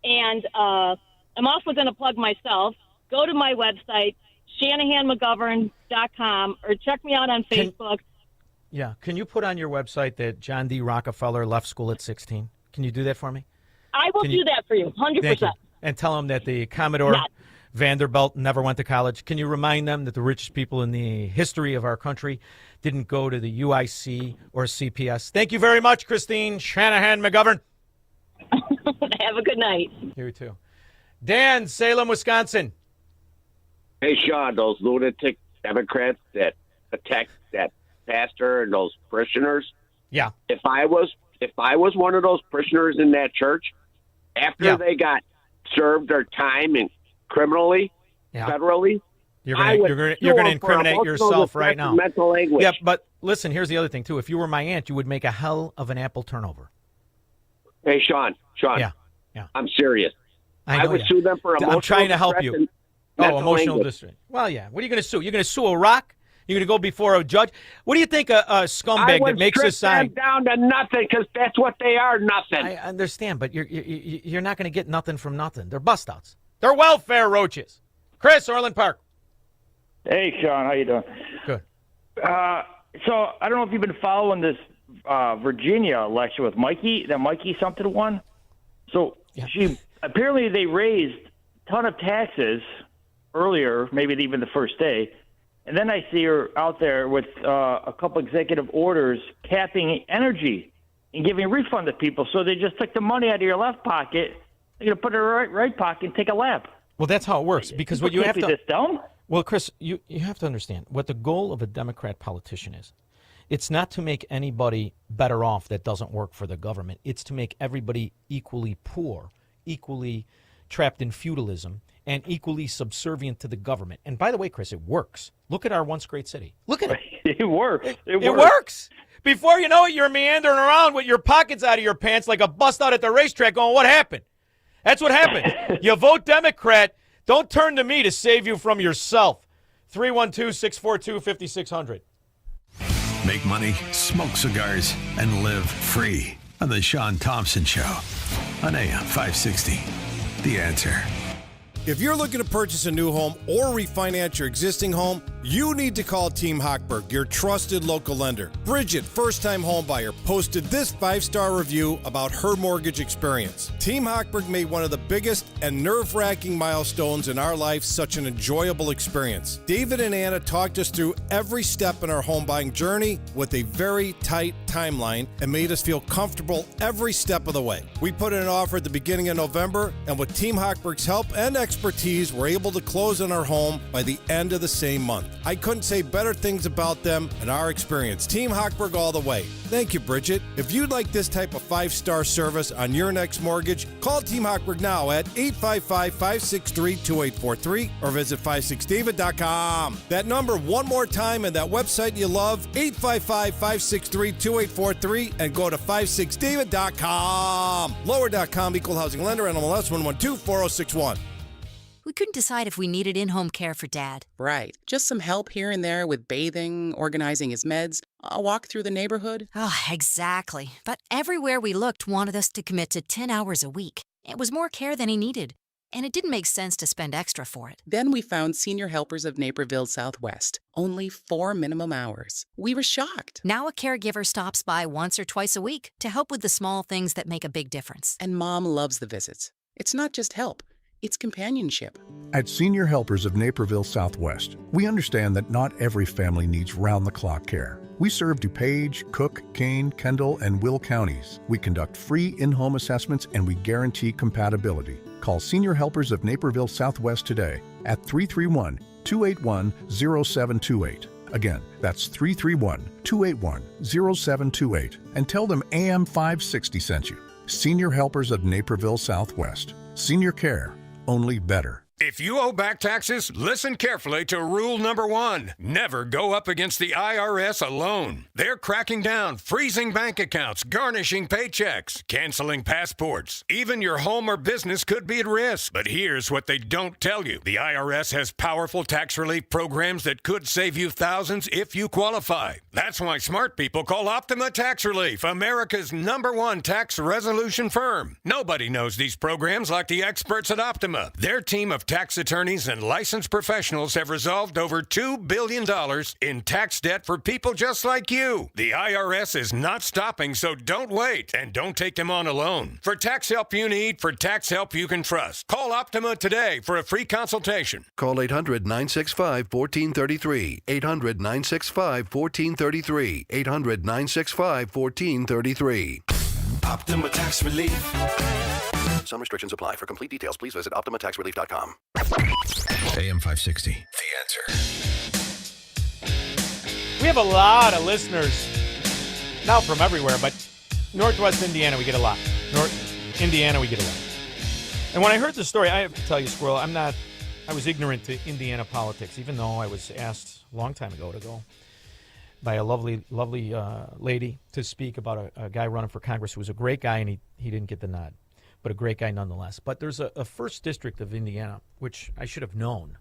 And I'm also going to plug myself. Go to my website, ShanahanMcGovern.com, or check me out on Facebook. Can you put on your website that John D. Rockefeller left school at 16? Can you do that for me? I will do that for you, 100%. Thank you. And tell them that the Commodore Vanderbilt never went to college. Can you remind them that the richest people in the history of our country didn't go to the UIC or CPS? Thank you very much, Christine Shanahan McGovern. Have a good night. You too. Dan, Salem, Wisconsin. Hey, Shaun, those lunatic Democrats that attacked that pastor and those parishioners. Yeah. If I was one of those parishioners in that church, after they got served their time and criminally, federally, you're going to incriminate yourself right now. Mental anguish. Yeah, but listen, here's the other thing too. If you were my aunt, you would make a hell of an apple turnover. Hey, Shaun. Yeah. I'm serious. I would sue them for emotional I'm trying to help distress you. and Emotional anguish. distress. Well, yeah. What are you going to sue? You're going to sue a rock? You're going to go before a judge? What do you think a scumbag that makes a sign? Them down to nothing because that's what they are, nothing. I understand, but you're not going to get nothing from nothing. They're bust outs. They're welfare roaches. Chris, Orland Park. Hey, Shaun, how you doing? Good. So I don't know if you've been following this Virginia election with Mikey, that Mikey something won. So she apparently they raised a ton of taxes earlier, maybe even the first day. And then I see her out there with a couple executive orders capping energy and giving a refund to people. So they just took the money out of your left pocket, they're going to put it in your right pocket and take a lap. Well, that's how it works. Because what you have to this dumb? Well, Chris, you have to understand what the goal of a Democrat politician is. It's not to make anybody better off that doesn't work for the government. It's to make everybody equally poor, equally trapped in feudalism, and equally subservient to the government. And by the way, Chris, it works. Look at our once great city. Look at it. It works. It works. Before you know it, you're meandering around with your pockets out of your pants like a bust out at the racetrack going, what happened? That's what happens. You vote Democrat. Don't turn to me to save you from yourself. 312-642-5600. Make money, smoke cigars, and live free on the Shaun Thompson Show on AM 560. The Answer. If you're looking to purchase a new home or refinance your existing home, you need to call Team Hochberg, your trusted local lender. Bridget, first-time homebuyer, posted this 5-star review about her mortgage experience. Team Hochberg made one of the biggest and nerve-wracking milestones in our life such an enjoyable experience. David and Anna talked us through every step in our home buying journey with a very tight timeline and made us feel comfortable every step of the way. We put in an offer at the beginning of November, and with Team Hochberg's help and expertise, we're able to close on our home by the end of the same month. I couldn't say better things about them and our experience. Team Hochberg all the way. Thank you, Bridget. If you'd like this type of 5-star service on your next mortgage, call Team Hochberg now at 855-563-2843 or visit 56david.com. That number one more time and that website you love, 855-563-2843, and go to 56david.com. Lower.com, equal housing lender, NMLS 1124061. We couldn't decide if we needed in-home care for Dad. Right. Just some help here and there with bathing, organizing his meds, a walk through the neighborhood. Oh, exactly. But everywhere we looked wanted us to commit to 10 hours a week. It was more care than he needed, and it didn't make sense to spend extra for it. Then we found Senior Helpers of Naperville Southwest. Only 4 minimum hours. We were shocked. Now a caregiver stops by once or twice a week to help with the small things that make a big difference. And Mom loves the visits. It's not just help. It's companionship. At Senior Helpers of Naperville Southwest, we understand that not every family needs round-the-clock care. We serve DuPage, Cook, Kane, Kendall, and Will counties. We conduct free in-home assessments and we guarantee compatibility. Call Senior Helpers of Naperville Southwest today at 331-281-0728. Again, that's 331-281-0728. And tell them AM 560 sent you. Senior Helpers of Naperville Southwest. Senior care. Only better. If you owe back taxes, listen carefully to rule number 1. Never go up against the IRS alone. They're cracking down, freezing bank accounts, garnishing paychecks, canceling passports. Even your home or business could be at risk. But here's what they don't tell you. The IRS has powerful tax relief programs that could save you thousands if you qualify. That's why smart people call Optima Tax Relief, America's #1 tax resolution firm. Nobody knows these programs like the experts at Optima. Their team of tax attorneys and licensed professionals have resolved over $2 billion in tax debt for people just like you. The IRS is not stopping, so don't wait. And don't take them on alone. For tax help you need, for tax help you can trust, call Optima today for a free consultation. Call 800-965-1433. 800-965-1433. 800-965-1433. Optima Tax Relief. Some restrictions apply. For complete details, please visit OptimaTaxRelief.com. AM 560, The Answer. We have a lot of listeners now from everywhere, but Northwest Indiana, we get a lot. North Indiana, we get a lot. And when I heard the story, I have to tell you, Squirrel, I was ignorant to Indiana politics, even though I was asked a long time ago to go by a lovely lady to speak about a guy running for Congress who was a great guy, and he didn't get the nod, but a great guy nonetheless. But there's a first district of Indiana, which I should have known.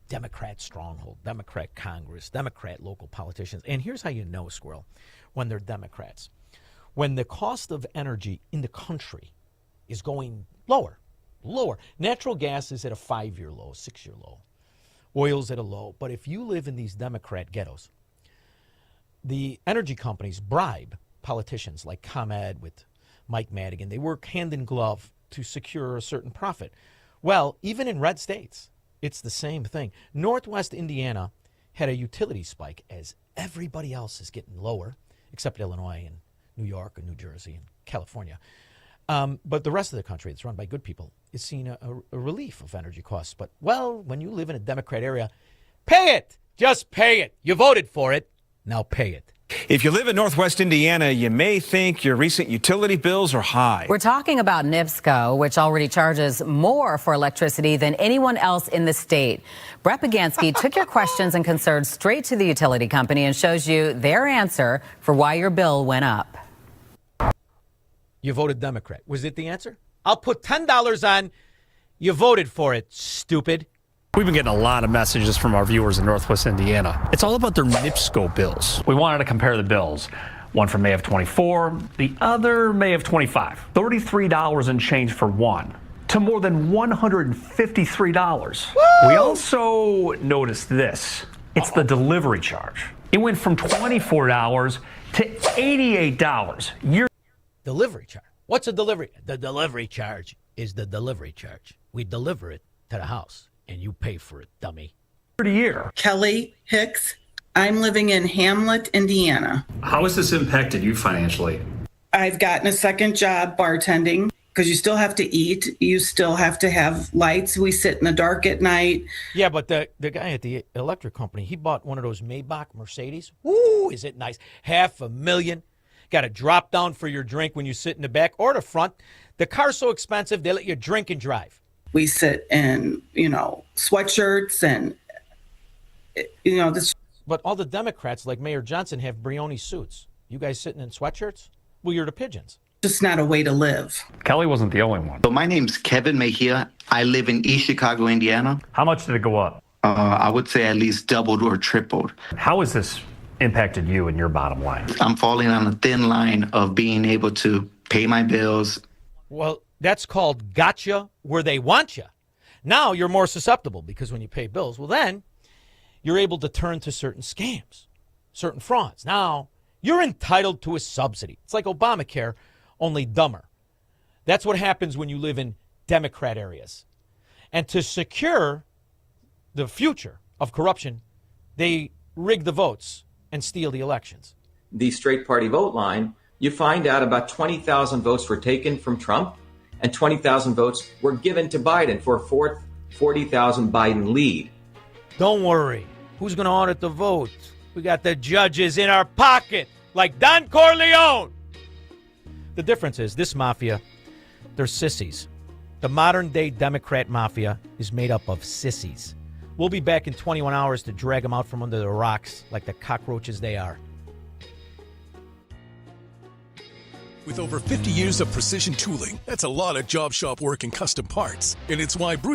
Democrat stronghold, Democrat Congress, Democrat local politicians. And here's how you know, Squirrel, when they're Democrats. When the cost of energy in the country is going lower. Natural gas is at a 5-year low, 6-year low. Oil's at a low. But if you live in these Democrat ghettos, the energy companies bribe politicians like ComEd with Mike Madigan. They work hand in glove to secure a certain profit. Well, even in red states, it's the same thing. Northwest Indiana had a utility spike as everybody else is getting lower, except Illinois and New York and New Jersey and California. But the rest of the country that's run by good people is seeing a relief of energy costs. But, well, when you live in a Democrat area, pay it. Just pay it. You voted for it. Now pay it. If you live in Northwest Indiana, you may think your recent utility bills are high. We're talking about NIPSCO, which already charges more for electricity than anyone else in the state. Brett Pagansky took your questions and concerns straight to the utility company and shows you their answer for why your bill went up. You voted Democrat. Was it the answer? I'll put $10 on you voted for it, stupid. We've been getting a lot of messages from our viewers in Northwest Indiana. It's all about their NIPSCO bills. We wanted to compare the bills. One for May of 24, the other May of 25. $33 and change for one to more than $153. Woo! We also noticed this. It's the delivery charge. It went from $24 to $88. Delivery charge. What's a delivery? The delivery charge is the delivery charge. We deliver it to the house. And you pay for it, dummy. Year. Kelly Hicks. I'm living in Hamlet, Indiana. How has this impacted you financially? I've gotten a second job bartending because you still have to eat. You still have to have lights. We sit in the dark at night. Yeah, but the guy at the electric company, he bought one of those Maybach Mercedes. Woo, is it nice? $500,000. Got a drop down for your drink when you sit in the back or the front. The car's so expensive, they let you drink and drive. We sit in, sweatshirts and, this. But all the Democrats, like Mayor Johnson, have Brioni suits. You guys sitting in sweatshirts? Well, you're the pigeons. Just not a way to live. Kelly wasn't the only one. So my name's Kevin Mejia. I live in East Chicago, Indiana. How much did it go up? I would say at least doubled or tripled. How has this impacted you and your bottom line? I'm falling on a thin line of being able to pay my bills. Well, that's called gotcha where they want you. Now you're more susceptible because when you pay bills, well, then you're able to turn to certain scams, certain frauds. Now you're entitled to a subsidy. It's like Obamacare, only dumber. That's what happens when you live in Democrat areas. And to secure the future of corruption, they rig the votes and steal the elections. The straight party vote line, you find out about 20,000 votes were taken from Trump and 20,000 votes were given to Biden for a 40,000 Biden lead. Don't worry. Who's going to audit the vote? We got the judges in our pocket, like Don Corleone. The difference is this mafia, they're sissies. The modern-day Democrat mafia is made up of sissies. We'll be back in 21 hours to drag them out from under the rocks like the cockroaches they are. With over 50 years of precision tooling, that's a lot of job shop work and custom parts. And it's why Bruce